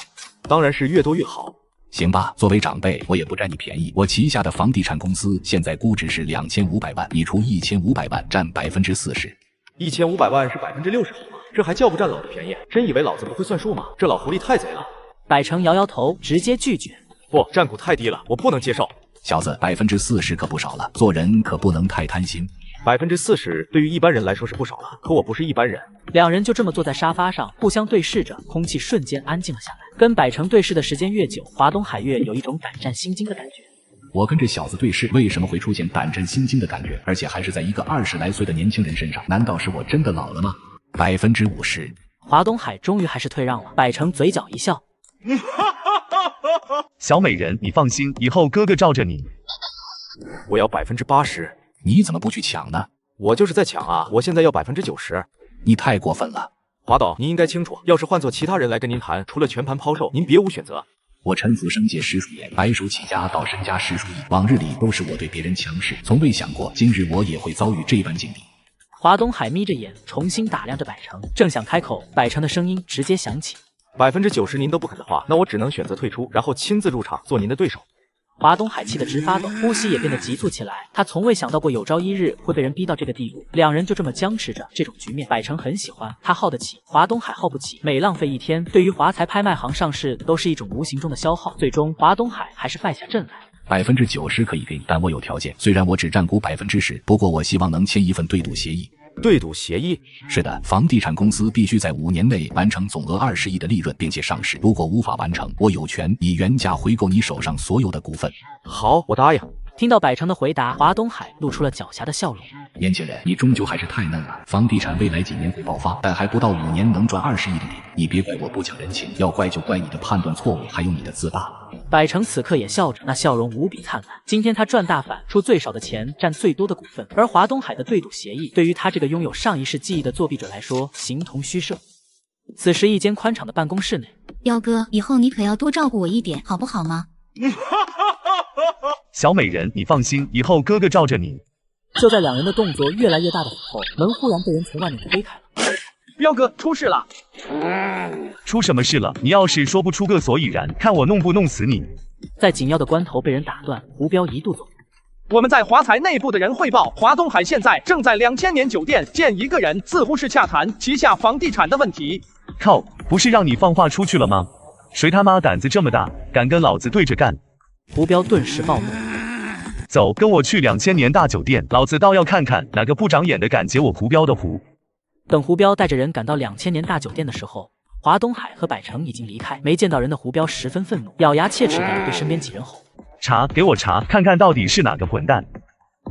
当然是越多越好。行吧，作为长辈，我也不占你便宜。我旗下的房地产公司现在估值是2500万，你出1500万，占40%。1500万是60%好吗？这还叫不占老子便宜？真以为老子不会算数吗？这老狐狸太贼了。百成摇摇头，直接拒绝。不，占股太低了，我不能接受。小子，40%可不少了，做人可不能太贪心。40%对于一般人来说是不少了，可我不是一般人。两人就这么坐在沙发上，互相对视着，空气瞬间安静了下来。跟百成对视的时间越久，华东海越有一种胆战心惊的感觉。我跟这小子对视，为什么会出现胆战心惊的感觉？而且还是在一个20来岁的年轻人身上？难道是我真的老了吗？50%。华东海终于还是退让了。百成嘴角一笑，小美人，你放心，以后哥哥罩着你。我要80%。你怎么不去抢呢？我就是在抢啊！我现在要90%。你太过分了，华董，您应该清楚，要是换做其他人来跟您谈，除了全盘抛售，您别无选择。我沉浮生界10数年，白手起家到身家10数亿，往日里都是我对别人强势，从未想过今日我也会遭遇这般境地。华东海眯着眼，重新打量着百成，正想开口，百成的声音直接响起：90%您都不肯的话，那我只能选择退出，然后亲自入场做您的对手。华东海气得直发抖，呼吸也变得急促起来。他从未想到过有朝一日会被人逼到这个地步，两人就这么僵持着。这种局面，百成很喜欢，他耗得起，华东海耗不起。每浪费一天，对于华财拍卖行上市都是一种无形中的消耗。最终，华东海还是败下阵来。90%可以给你，但我有条件。虽然我只占股10%，不过我希望能签一份对赌协议。对赌协议？是的，房地产公司必须在5年内完成总额20亿的利润，并且上市。如果无法完成，我有权以原价回购你手上所有的股份。好，我答应。听到百成的回答，华东海露出了狡黠的笑容。年轻人，你终究还是太嫩了。房地产未来几年会爆发，但还不到5年能赚20亿的你别怪我不讲人情，要怪就怪你的判断错误，还有你的自大。百成此刻也笑着，那笑容无比灿烂。今天他赚大发，出最少的钱占最多的股份，而华东海的对赌协议对于他这个拥有上一世记忆的作弊者来说形同虚设。此时一间宽敞的办公室内，彪哥，以后你可要多照顾我一点，好不好吗？小美人，你放心，以后哥哥罩着你。就在两人的动作越来越大的时候，门忽然被人从外面推开了。彪哥，出事了！出什么事了？你要是说不出个所以然，看我弄不弄死你！在紧要的关头被人打断，胡彪一度走。我们在华财内部的人汇报，华东海现在正在2000年酒店见一个人，似乎是洽谈旗下房地产的问题。靠，不是让你放话出去了吗？谁他妈胆子这么大，敢跟老子对着干？胡彪顿时暴怒。走，跟我去2000年大酒店，老子倒要看看哪个不长眼的敢截我胡彪的胡。等胡彪带着人赶到2000年大酒店的时候，华东海和百成已经离开。没见到人的胡彪十分愤怒，咬牙切齿地对身边几人吼：查，给我查，看看到底是哪个混蛋！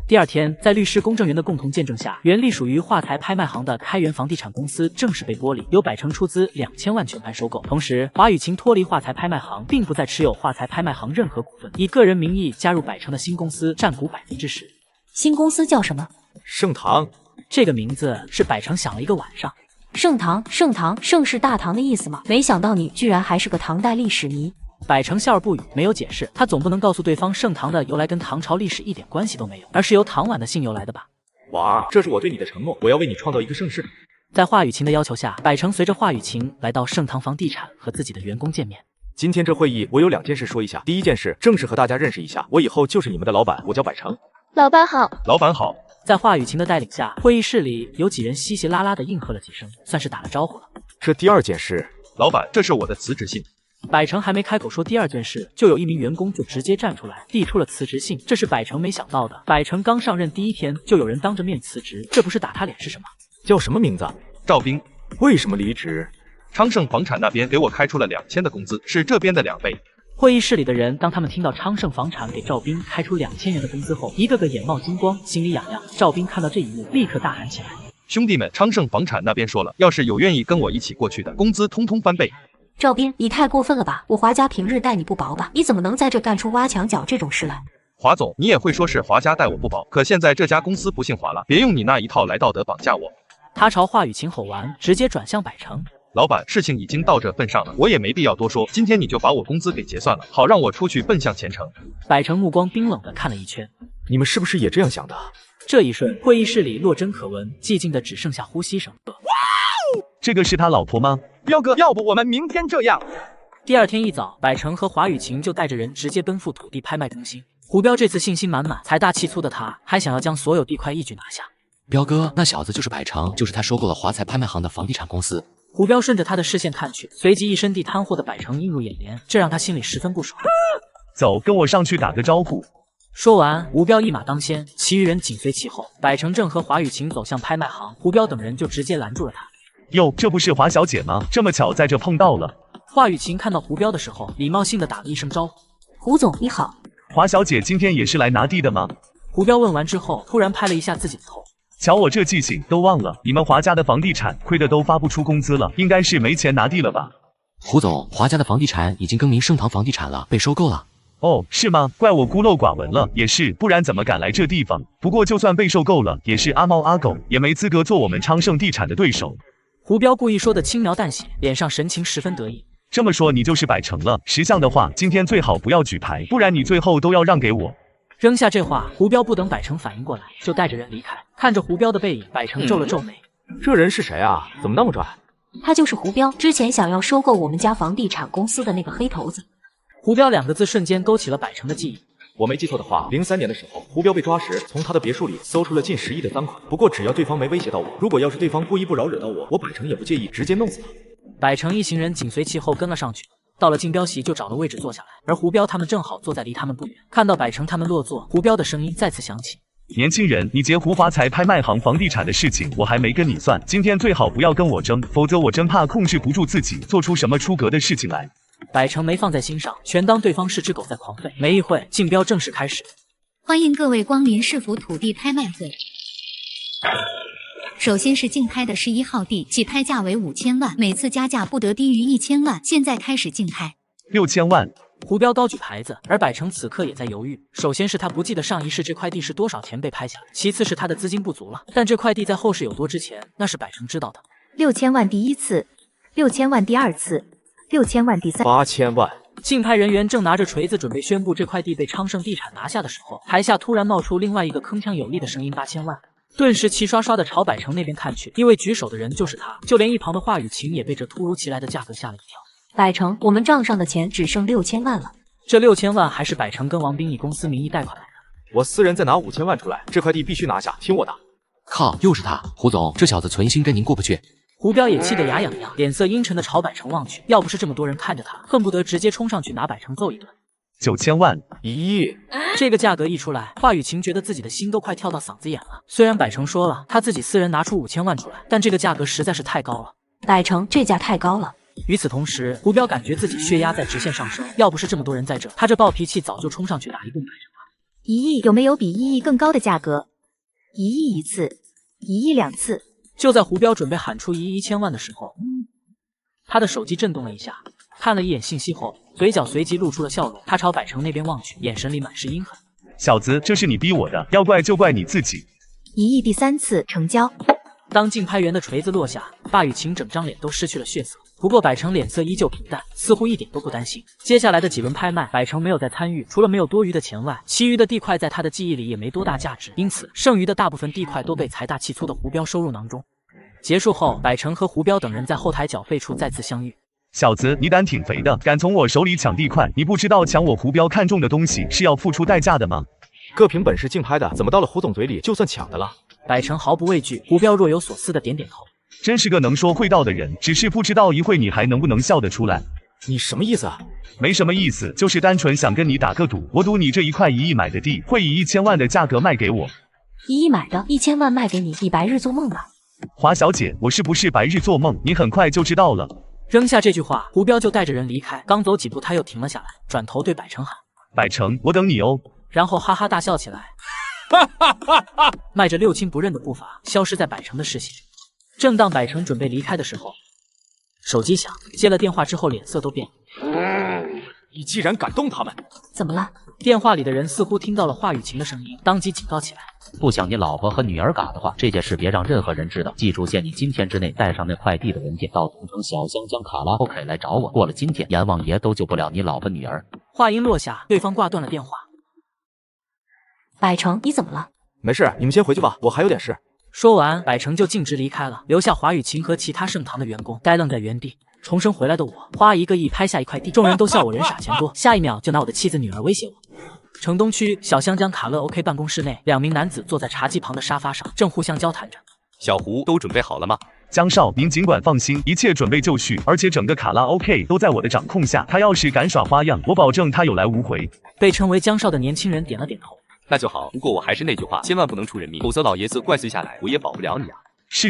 第二天，在律师公证员的共同见证下，原隶属于华财拍卖行的开元房地产公司正式被剥离，由百成出资2000万全盘收购。同时，华雨晴脱离华财拍卖行，并不再持有华财拍卖行任何股份，以个人名义加入百成的新公司，占股10%。新公司叫什么？盛唐。这个名字是百成想了一个晚上。盛唐，盛唐，盛世大唐的意思吗？没想到你居然还是个唐代历史迷。百成笑而不语，没有解释。他总不能告诉对方盛唐的由来跟唐朝历史一点关系都没有，而是由唐婉的姓由来的吧？娃，这是我对你的承诺，我要为你创造一个盛世。在华雨晴的要求下，百成随着华雨晴来到盛唐房地产和自己的员工见面。今天这会议我有2件事说一下。第一件事，正式和大家认识一下，我以后就是你们的老板，我叫百成。老板好。老板好。在华雨晴的带领下，会议室里有几人稀稀拉拉的应和了几声，算是打了招呼了。这第二件事，老板，这是我的辞职信。百成还没开口说第二件事，就有一名员工就直接站出来递出了辞职信。这是百成没想到的。百成刚上任第1天，就有人当着面辞职，这不是打他脸是什么？叫什么名字？赵斌。为什么离职？昌盛房产那边给我开出了2000的工资，是这边的2倍。会议室里的人，当他们听到昌盛房产给赵斌开出2000元的工资后，一个个眼冒金光，心里痒痒。赵斌看到这一幕，立刻大喊起来：兄弟们，昌盛房产那边说了，要是有愿意跟我一起过去的，工资通通翻倍。赵斌，你太过分了吧！我华家平日待你不薄吧？你怎么能在这干出挖墙脚这种事来？华总，你也会说是华家待我不薄，可现在这家公司不姓华了，别用你那一套来道德绑架我。他朝华雨晴吼完，直接转向百成。老板，事情已经到这份上了，我也没必要多说，今天你就把我工资给结算了，好让我出去奔向前程。百成目光冰冷地看了一圈，你们是不是也这样想的？这一瞬，会议室里落针可闻，寂静的只剩下呼吸声。这个是他老婆吗？彪哥，要不我们明天这样？第二天一早，百成和华雨晴就带着人直接奔赴土地拍卖中心。胡彪这次信心满满，财大气粗的他，还想要将所有地块一举拿下。彪哥，那小子就是百成，就是他收购了华财拍卖行的房地产公司。胡彪顺着他的视线看去，随即一身地摊货的百成映入眼帘，这让他心里十分不爽。走，跟我上去打个招呼。说完，胡彪一马当先，其余人紧随其后。百成正和华雨晴走向拍卖行，胡彪等人就直接拦住了他。哟，这不是华小姐吗？这么巧在这碰到了。华雨晴看到胡彪的时候，礼貌性的打了一声招呼：胡总你好。华小姐今天也是来拿地的吗？胡彪问完之后，突然拍了一下自己的头。瞧我这记性都忘了，你们华家的房地产亏得都发不出工资了，应该是没钱拿地了吧？胡总，华家的房地产已经更名盛唐房地产了，被收购了。哦，是吗？怪我孤陋寡闻了，也是，不然怎么敢来这地方？不过就算被收购了，也是阿猫阿狗，也没资格做我们昌盛地产的对手。胡彪故意说的轻描淡写，脸上神情十分得意。这么说你就是百成了，识相的话，今天最好不要举牌，不然你最后都要让给我。扔下这话，胡彪不等百成反应过来，就带着人离开。看着胡彪的背影，百成皱了皱眉。这人是谁啊？怎么那么拽？他就是胡彪，之前想要收购我们家房地产公司的那个黑头子。胡彪2个字瞬间勾起了百成的记忆。我没记错的话，03年的时候，胡彪被抓时，从他的别墅里搜出了近10亿的赃款。不过只要对方没威胁到我，如果要是对方故意不扰惹到我，我百成也不介意直接弄死他。百成一行人紧随其后跟了上去。到了竞标席，就找了位置坐下来，而胡彪他们正好坐在离他们不远。看到百成他们落座，胡彪的声音再次响起：年轻人，你截胡发财拍卖行房地产的事情我还没跟你算，今天最好不要跟我争，否则我真怕控制不住自己，做出什么出格的事情来。百成没放在心上，全当对方是只狗在狂吠。没一会，竞标正式开始。欢迎各位光临市府土地拍卖会。首先是竞拍的11号地，起拍价为5000万，每次加价不得低于1000万。现在开始竞拍。6000万。胡彪高举牌子，而百成此刻也在犹豫。首先是他不记得上一世这块地是多少钱被拍下来，其次是他的资金不足了。但这块地在后世有多值钱，那是百成知道的。6000万第一次，6000万第二次，6000万第三，8000万。竞拍人员正拿着锤子准备宣布这块地被昌盛地产拿下的时候，台下突然冒出另外一个铿锵有力的声音：8000万。顿时齐刷刷的朝百成那边看去，因为举手的人就是他，就连一旁的华雨晴也被这突如其来的价格吓了一跳。百成，我们账上的钱只剩6000万了。这6000万还是百成跟王斌以公司名义贷款买的。我私人再拿5000万出来，这块地必须拿下，听我的。靠，又是他，胡总，这小子存心跟您过不去。胡彪也气得牙痒痒，脸色阴沉的朝百成望去，要不是这么多人看着他，恨不得直接冲上去拿百成揍一顿。9000万，1亿。这个价格一出来，华雨晴觉得自己的心都快跳到嗓子眼了。虽然百成说了他自己私人拿出5000万出来，但这个价格实在是太高了。百成，这价太高了。与此同时，胡彪感觉自己血压在直线上升，要不是这么多人在这，他这暴脾气早就冲上去打一顿百成了。1亿有没有比1亿更高的价格？1亿1次，1亿2次。就在胡彪准备喊出1亿1000万的时候，他的手机震动了一下，看了一眼信息后，嘴角随即露出了笑容。他朝百成那边望去，眼神里满是阴狠。小子，这是你逼我的，要怪就怪你自己。1亿第3次成交。当竞拍员的锤子落下，华雨晴整张脸都失去了血色。不过百成脸色依旧平淡，似乎一点都不担心。接下来的几轮拍卖，百成没有再参与，除了没有多余的钱外，其余的地块在他的记忆里也没多大价值，因此剩余的大部分地块都被财大气粗的胡彪收入囊中。结束后，百成和胡彪等人在后台缴费处再次相遇。小子，你胆挺肥的，敢从我手里抢地块，你不知道抢我胡彪看中的东西是要付出代价的吗？各凭本事竞拍的，怎么到了胡总嘴里就算抢的了？百成毫不畏惧，胡彪若有所思的点点头。真是个能说会道的人，只是不知道一会你还能不能笑得出来。你什么意思啊？没什么意思，就是单纯想跟你打个赌，我赌你这一块1亿买的地会以1000万的价格卖给我。1亿买的，1000万卖给你，你白日做梦吧。华小姐，我是不是白日做梦，你很快就知道了。扔下这句话，胡彪就带着人离开。刚走几步，他又停了下来，转头对百成喊：百成，我等你哦。然后哈哈大笑起来，迈着六亲不认的步伐消失在百成的视线。正当百成准备离开的时候，手机响，接了电话之后脸色都变了。你既然敢动他们，怎么了？电话里的人似乎听到了华雨晴的声音，当即警告起来：不想你老婆和女儿嘎的话，这件事别让任何人知道。记住，限你今天之内带上那块地的文件，到同城小香江卡拉 OK 来找我。过了今天，阎王爷都救不了你老婆女儿。话音落下，对方挂断了电话。百成，你怎么了？没事，你们先回去吧，我还有点事。说完，百成就径直离开了，留下华雨晴和其他盛唐的员工呆愣在原地。重生回来的我，花1个亿拍下一块地，众人都笑我人傻钱多，下一秒就拿我的妻子女儿威胁我。城东区小香江卡乐 OK 办公室内，2名男子坐在茶几旁的沙发上，正互相交谈着。小胡，都准备好了吗？江少，您尽管放心，一切准备就绪，而且整个卡拉 OK 都在我的掌控下。他要是敢耍花样，我保证他有来无回。被称为江少的年轻人点了点头。那就好，不过我还是那句话，千万不能出人命，否则老爷子怪罪下来，我也保不了你啊。是。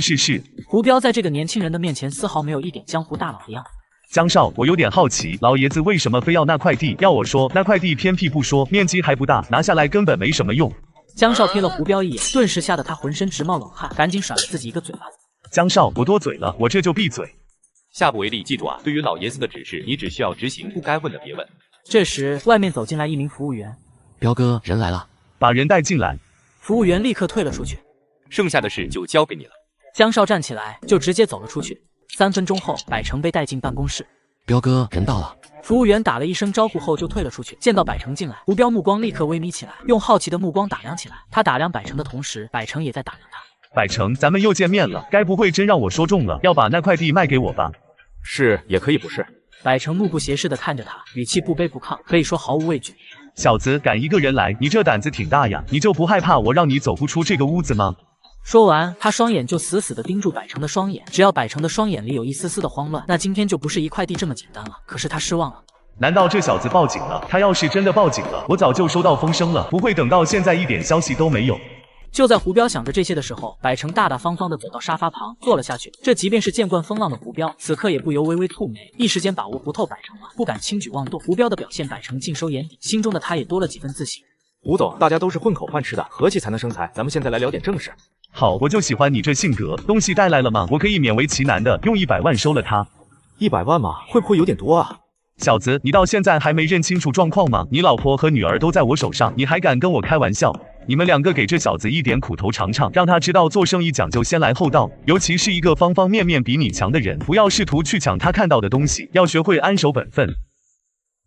胡彪在这个年轻人的面前丝毫没有一点江湖大佬的样子。江少，我有点好奇，老爷子为什么非要那块地？要我说，那块地偏僻不说，面积还不大，拿下来根本没什么用。江少瞥了胡彪一眼，顿时吓得他浑身直冒冷汗，赶紧甩了自己一个嘴巴子。江少，我多嘴了，我这就闭嘴。下不为例，记住啊，对于老爷子的指示，你只需要执行，不该问的别问。这时，外面走进来一名服务员。彪哥，人来了。把人带进来。服务员立刻退了出去。剩下的事就交给你了。江少站起来，就直接走了出去。3分钟后，百成被带进办公室。彪哥，人到了。服务员打了一声招呼后就退了出去。见到百成进来，胡彪目光立刻微眯起来，用好奇的目光打量起来。他打量百成的同时，百成也在打量他。百成，咱们又见面了，该不会真让我说中了，要把那块地卖给我吧？是，也可以不是。百成目不斜视地看着他，语气不卑不亢，可以说毫无畏惧。小子，敢一个人来，你这胆子挺大呀！你就不害怕我让你走不出这个屋子吗？说完，他双眼就死死地盯住百成的双眼。只要百成的双眼里有一丝丝的慌乱，那今天就不是一块地这么简单了。可是他失望了。难道这小子报警了？他要是真的报警了，我早就收到风声了，不会等到现在一点消息都没有。就在胡彪想着这些的时候，百成大大方方地走到沙发旁坐了下去。这即便是见惯风浪的胡彪，此刻也不由微微蹙眉，一时间把握不透百成了，不敢轻举妄动。胡彪的表现，百成尽收眼底，心中的他也多了几分自信。胡总，大家都是混口饭吃的，和气才能生财。咱们现在来聊点正事。好，我就喜欢你这性格。东西带来了吗？我可以勉为其难的用100万收了他。100万吗？会不会有点多啊？小子，你到现在还没认清楚状况吗？你老婆和女儿都在我手上，你还敢跟我开玩笑？你们2个给这小子一点苦头尝尝，让他知道做生意讲究先来后到，尤其是一个方方面面比你强的人，不要试图去抢他看到的东西，要学会安守本分。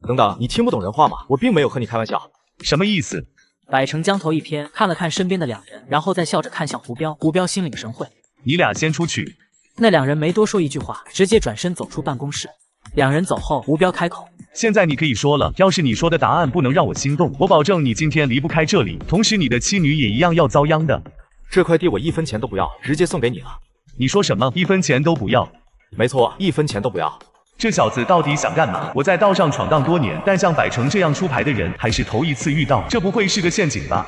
等等，你听不懂人话吗？我并没有和你开玩笑。什么意思？百成将头一偏，看了看身边的2人，然后再笑着看向胡彪。胡彪心领神会，你俩先出去。那2人没多说一句话，直接转身走出办公室。2人走后，胡彪开口：现在你可以说了，要是你说的答案不能让我心动，我保证你今天离不开这里，同时你的妻女也一样要遭殃的。这块地我1分钱都不要，直接送给你了。你说什么？1分钱都不要？没错，1分钱都不要。这小子到底想干嘛？我在道上闯荡多年，但像百成这样出牌的人还是头一次遇到，这不会是个陷阱吧？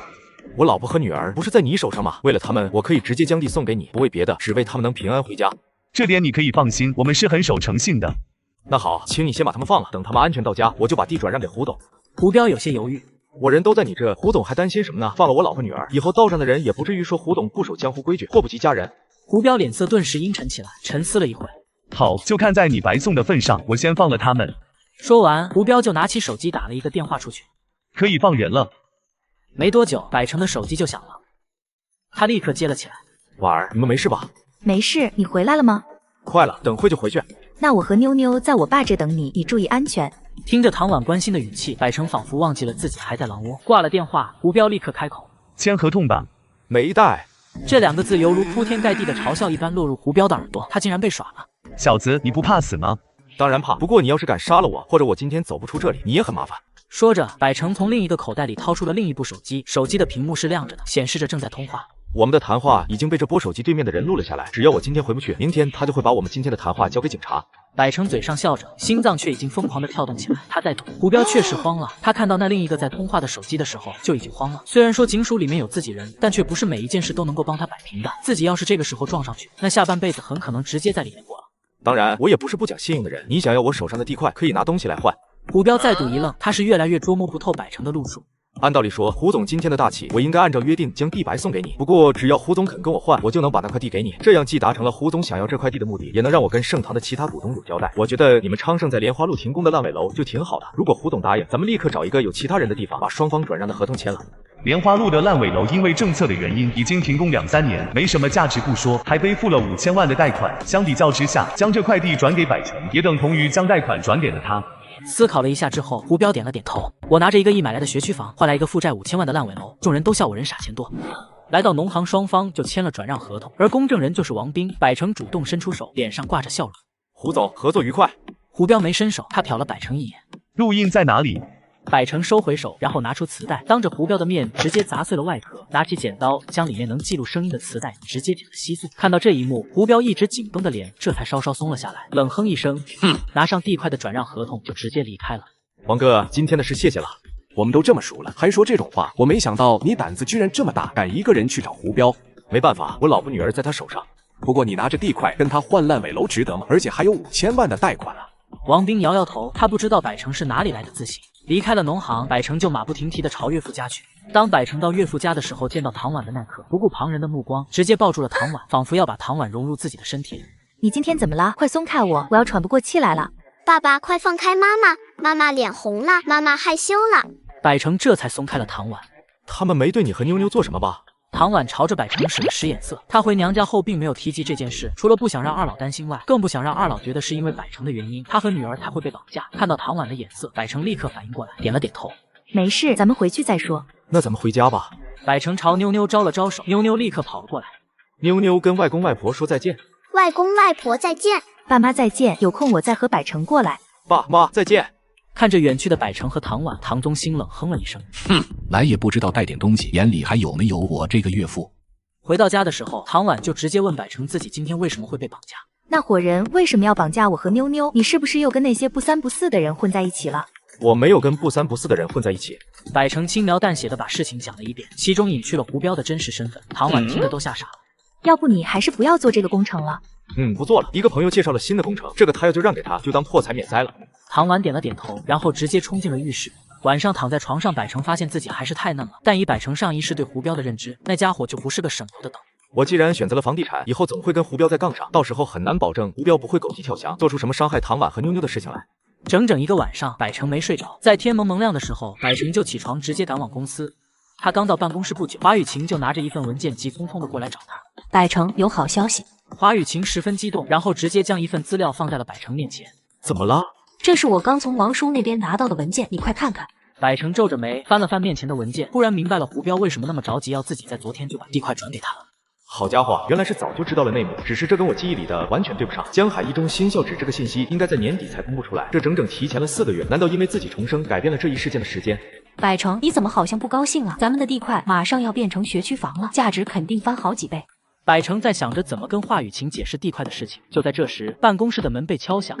我老婆和女儿不是在你手上吗？为了他们，我可以直接将地送给你，不为别的，只为他们能平安回家。这点你可以放心，我们是很守诚信的。那好，请你先把他们放了，等他们安全到家，我就把地转让给胡董。胡彪有些犹豫，我人都在你这，胡董还担心什么呢？放了我老婆女儿，以后道上的人也不至于说胡董不守江湖规矩，祸不及家人。胡彪脸色顿时阴沉起来，沉思了一会。好，就看在你白送的份上，我先放了他们。说完，胡彪就拿起手机打了一个电话出去。可以放人了。没多久，百成的手机就响了，他立刻接了起来。婉儿，你们没事吧？没事，你回来了吗？快了，等会就回去。那我和妞妞在我爸这等你，你注意安全。听着唐婉关心的语气，百成仿佛忘记了自己还在狼窝。挂了电话，胡彪立刻开口：签合同吧。没带。这2个字犹如铺天盖地的嘲笑一般落入胡彪的耳朵，他竟然被耍了。小子，你不怕死吗？当然怕，不过你要是敢杀了我，或者我今天走不出这里，你也很麻烦。说着，百成从另一个口袋里掏出了另一部手机，手机的屏幕是亮着的，显示着正在通话。我们的谈话已经被这拨手机对面的人录了下来，只要我今天回不去，明天他就会把我们今天的谈话交给警察。百成嘴上笑着，心脏却已经疯狂地跳动起来。他在赌。胡彪确实慌了，他看到那另一个在通话的手机的时候就已经慌了。虽然说警署里面有自己人，但却不是每一件事都能够帮他摆平的。自己要是这个时候撞上去，那下半辈子很可能直接在里面过了。当然，我也不是不讲信用的人，你想要我手上的地块，可以拿东西来换。胡彪再度一愣，他是越来越捉摸不透百成的路数。按道理说，胡总今天的大气，我应该按照约定将地白送给你。不过，只要胡总肯跟我换，我就能把那块地给你。这样既达成了胡总想要这块地的目的，也能让我跟盛唐的其他股东有交代。我觉得你们昌盛在莲花路停工的烂尾楼就挺好的。如果胡总答应，咱们立刻找一个有其他人的地方，把双方转让的合同签了。莲花路的烂尾楼因为政策的原因已经停工2-3年，没什么价值不说，还背负了5000万的贷款。相比较之下，将这块地转给百成，也等同于将贷款转给了他。思考了一下之后，胡彪点了点头。我拿着1个亿买来的学区房，换来一个负债5000万的烂尾楼，众人都笑我人傻钱多。来到农行，双方就签了转让合同，而公证人就是王斌。百成主动伸出手，脸上挂着笑容。胡总，合作愉快。胡彪没伸手，他瞟了百成一眼。录音在哪里？百成收回手，然后拿出磁带，当着胡彪的面直接砸碎了外壳，拿起剪刀将里面能记录声音的磁带直接给它吸碎。看到这一幕，胡彪一直紧绷的脸这才稍稍松了下来，冷哼一声，拿上地块的转让合同就直接离开了。王哥，今天的事谢谢了。我们都这么熟了，还说这种话，我没想到你胆子居然这么大，敢一个人去找胡彪。没办法，我老婆女儿在他手上。不过你拿着地块跟他换烂尾楼值得吗？而且还有5000万的贷款啊！王斌摇摇头，他不知道百成是哪里来的自信。离开了农行，百成就马不停蹄地朝岳父家去。当百成到岳父家的时候，见到唐婉的那刻，不顾旁人的目光，直接抱住了唐婉，仿佛要把唐婉融入自己的身体里。你今天怎么了？快松开我，我要喘不过气来了。爸爸，快放开妈妈！妈妈脸红了，妈妈害羞了。百成这才松开了唐婉。他们没对你和妞妞做什么吧？唐婉朝着百成使了使眼色。她回娘家后并没有提及这件事，除了不想让二老担心外，更不想让二老觉得是因为百成的原因，她和女儿才会被绑架。看到唐婉的眼色，百成立刻反应过来，点了点头。没事，咱们回去再说。那咱们回家吧。百成朝妞妞招了招手，妞妞立刻跑了过来。妞妞跟外公外婆说再见。外公外婆再见。爸妈再见，有空我再和百成过来。爸妈再见。看着远去的百成和唐婉，唐宗心冷哼了一声，来也不知道带点东西，眼里还有没有我这个岳父？回到家的时候，唐婉就直接问百成自己今天为什么会被绑架。那伙人为什么要绑架我和妞妞？你是不是又跟那些不三不四的人混在一起了？我没有跟不三不四的人混在一起。百成轻描淡写的把事情讲了一遍，其中隐去了胡彪的真实身份。唐婉听得都吓傻了。要不你还是不要做这个工程了。不做了。一个朋友介绍了新的工程，这个他要就让给他，就当破财免灾了。唐婉点了点头，然后直接冲进了浴室。晚上躺在床上，百成发现自己还是太嫩了，但以百成上一世对胡彪的认知，那家伙就不是个省油的灯。我既然选择了房地产，以后总会跟胡彪在杠上，到时候很难保证胡彪不会狗急跳墙，做出什么伤害唐婉和妞妞的事情来。整整一个晚上，百成没睡着。在天蒙蒙亮的时候，百成就起床，直接赶往公司。他刚到办公室不久，华雨晴就拿着一份文件急匆匆的过来找他。百成，有好消息。华雨晴十分激动，然后直接将一份资料放在了百成面前。怎么了？这是我刚从王叔那边拿到的文件，你快看看。百成皱着眉翻了翻面前的文件，突然明白了胡彪为什么那么着急要自己在昨天就把地块转给他了。好家伙，原来是早就知道了内幕，只是这跟我记忆里的完全对不上。江海一中新校址这个信息应该在年底才公布出来，这整整提前了4个月，难道因为自己重生改变了这一事件的时间？百成，你怎么好像不高兴啊？咱们的地块马上要变成学区房了，价值肯定翻好几倍。百成在想着怎么跟华雨晴解释地块的事情，就在这时，办公室的门被敲响，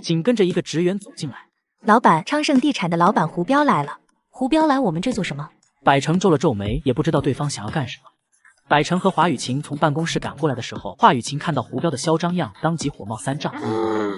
紧跟着一个职员走进来。老板，昌盛地产的老板胡彪来了。胡彪来我们这做什么？百成皱了皱眉，也不知道对方想要干什么。百成和华雨晴从办公室赶过来的时候，华雨晴看到胡彪的嚣张样，当即火冒三丈，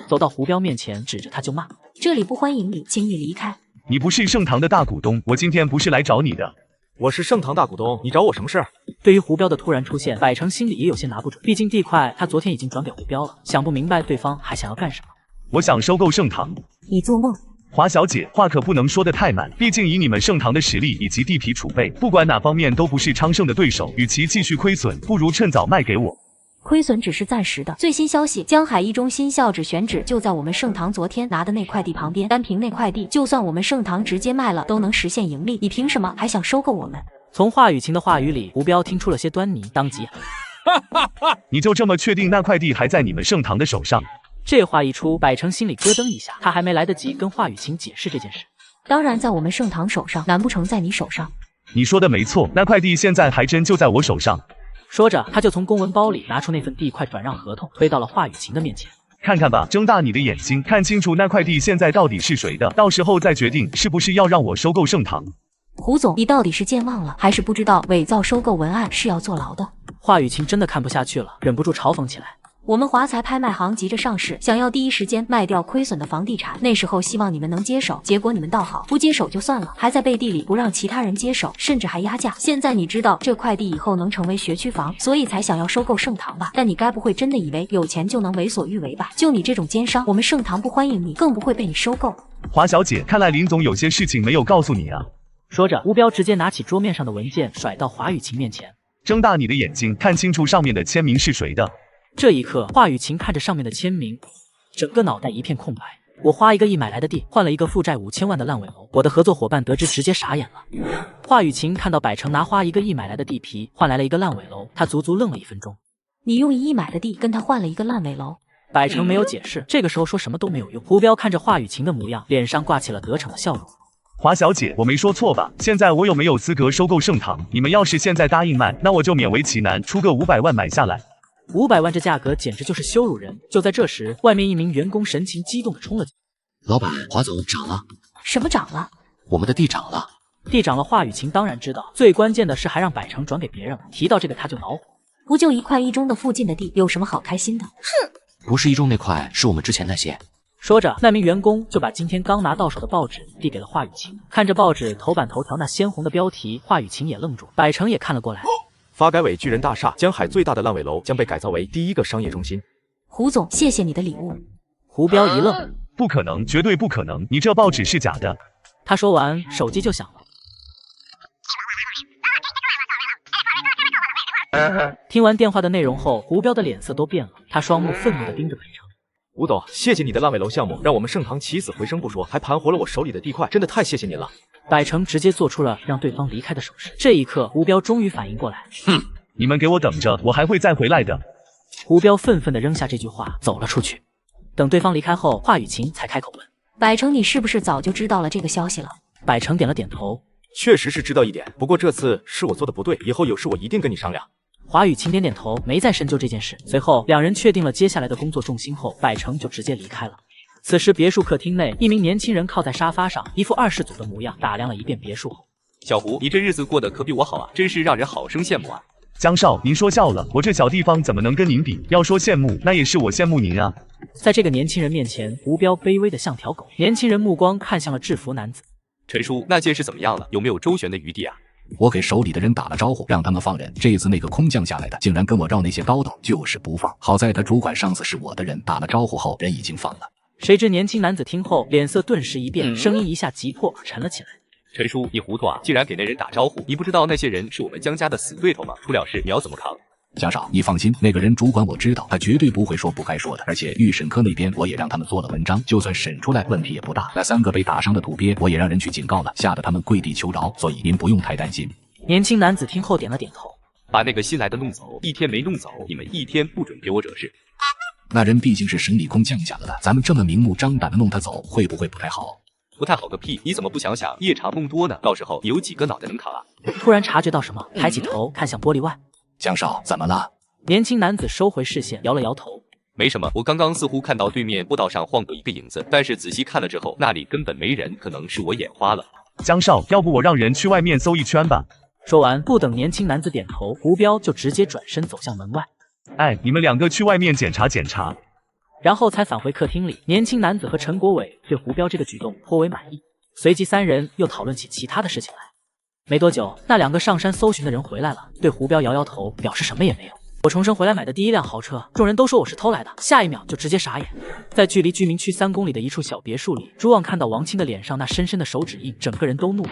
走到胡彪面前，指着他就骂：“这里不欢迎你，请你离开！你不是盛唐的大股东，我今天不是来找你的。我是盛唐大股东，你找我什么事？”对于胡彪的突然出现，百成心里也有些拿不准，毕竟地块他昨天已经转给胡彪了，想不明白对方还想要干什么。我想收购盛唐。你做梦！华小姐，话可不能说得太满，毕竟以你们盛唐的实力以及地皮储备，不管哪方面都不是昌盛的对手，与其继续亏损，不如趁早卖给我。亏损只是暂时的。最新消息，江海一中新校址选址就在我们盛唐昨天拿的那块地旁边，单凭那块地，就算我们盛唐直接卖了，都能实现盈利。你凭什么还想收购我们？从华雨晴的话语里，胡彪听出了些端倪，当即你就这么确定那块地还在你们盛唐的手上？这话一出，百成心里咯噔一下，他还没来得及跟华雨晴解释这件事。当然在我们盛唐手上，难不成在你手上？你说的没错，那块地现在还真就在我手上。说着，他就从公文包里拿出那份地块转让合同，推到了华雨晴的面前。看看吧，睁大你的眼睛，看清楚那块地现在到底是谁的，到时候再决定是不是要让我收购盛唐。胡总，你到底是健忘了，还是不知道伪造收购文案是要坐牢的？华雨晴真的看不下去了，忍不住嘲讽起来。我们华财拍卖行急着上市，想要第一时间卖掉亏损的房地产，那时候希望你们能接手，结果你们倒好，不接手就算了，还在背地里不让其他人接手，甚至还压价。现在你知道这块地以后能成为学区房，所以才想要收购盛唐吧？但你该不会真的以为有钱就能为所欲为吧？就你这种奸商，我们盛唐不欢迎你，更不会被你收购。华小姐，看来林总有些事情没有告诉你啊。说着，胡彪直接拿起桌面上的文件甩到华雨晴面前。睁大你的眼睛，看清楚上面的签名是谁的。这一刻，华雨晴看着上面的签名，整个脑袋一片空白。我花1个亿买来的地，换了一个负债5000万的烂尾楼。我的合作伙伴得知直接傻眼了。华雨晴看到百成拿花1个亿买来的地皮换来了一个烂尾楼，他足足愣了1分钟。你用1亿买的地跟他换了一个烂尾楼？百成没有解释，这个时候说什么都没有用。胡彪看着华雨晴的模样，脸上挂起了得逞的笑容。华小姐，我没说错吧？现在我有没有资格收购盛唐？你们要是现在答应卖，那我就勉为其难出个500万买下来。500万这价格简直就是羞辱人。就在这时，外面一名员工神情激动地冲了进来。老板，华总涨了。什么涨了？我们的地涨了。地涨了，华雨晴当然知道，最关键的是还让百成转给别人了。提到这个他就恼火。不就一块一中的附近的地，有什么好开心的？哼，不是一中那块，是我们之前那些。说着，那名员工就把今天刚拿到手的报纸递给了华雨晴。看着报纸头版头条那鲜红的标题，华雨晴也愣住，百成也看了过来。发改委巨人大厦，江海最大的烂尾楼将被改造为第1个商业中心。胡总，谢谢你的礼物。胡彪一愣，不可能，绝对不可能，你这报纸是假的。他说完，手机就响了。听完电话的内容后，胡彪的脸色都变了，他双目愤怒地盯着百成。吴总，谢谢你的烂尾楼项目，让我们盛唐起死回生不说，还盘活了我手里的地块，真的太谢谢您了。百成直接做出了让对方离开的手势。这一刻，胡彪终于反应过来，哼，你们给我等着，我还会再回来的。胡彪愤愤地扔下这句话，走了出去。等对方离开后，华雨晴才开口问：百成，你是不是早就知道了这个消息了？百成点了点头，确实是知道一点，不过这次是我做的不对，以后有事我一定跟你商量。华雨晴点点头，没再深究这件事。随后，两人确定了接下来的工作重心后，百成就直接离开了。此时别墅客厅内，一名年轻人靠在沙发上，一副二世祖的模样，打量了一遍别墅后，小胡，你这日子过得可比我好啊，真是让人好生羡慕啊。江少，您说笑了，我这小地方怎么能跟您比？要说羡慕，那也是我羡慕您啊。在这个年轻人面前，吴彪卑微的像条狗。年轻人目光看向了制服男子。陈叔，那件事怎么样了？有没有周旋的余地啊？我给手里的人打了招呼，让他们放人。这次那个空降下来的，竟然跟我绕那些叨叨，就是不放。好在他主管上司是我的人，打了招呼后，人已经放了。谁知年轻男子听后，脸色顿时一变，声音一下急迫而沉了起来。陈叔，你糊涂啊！竟然给那人打招呼，你不知道那些人是我们江家的死对头吗？出了事你要怎么扛？江少，你放心，那个人主管我知道，他绝对不会说不该说的。而且预审科那边我也让他们做了文章，就算审出来问题也不大。那3个被打伤的土鳖，我也让人去警告了，吓得他们跪地求饶，所以您不用太担心。年轻男子听后点了点头，把那个新来的弄走，1天没弄走，你们1天不准给我惹事。那人毕竟是省里空降下来的，咱们这么明目张胆的弄他走，会不会不太好？不太好个屁！你怎么不想想夜长梦多呢？到时候你有几个脑袋能扛啊？突然察觉到什么，抬起头看向玻璃外。江少，怎么了？年轻男子收回视线，摇了摇头。没什么，我刚刚似乎看到对面坡道上晃过一个影子，但是仔细看了之后，那里根本没人，可能是我眼花了。江少，要不我让人去外面搜一圈吧？说完，不等年轻男子点头，吴彪就直接转身走向门外。哎，你们2个去外面检查检查。然后才返回客厅里。年轻男子和陈国伟对胡彪这个举动颇为满意，随即3人又讨论起其他的事情来。没多久，那2个上山搜寻的人回来了，对胡彪摇摇头，表示什么也没有。我重生回来买的第1辆豪车，众人都说我是偷来的，下一秒就直接傻眼。在距离居民区3公里的一处小别墅里，朱旺看到王清的脸上那深深的手指印，整个人都怒了。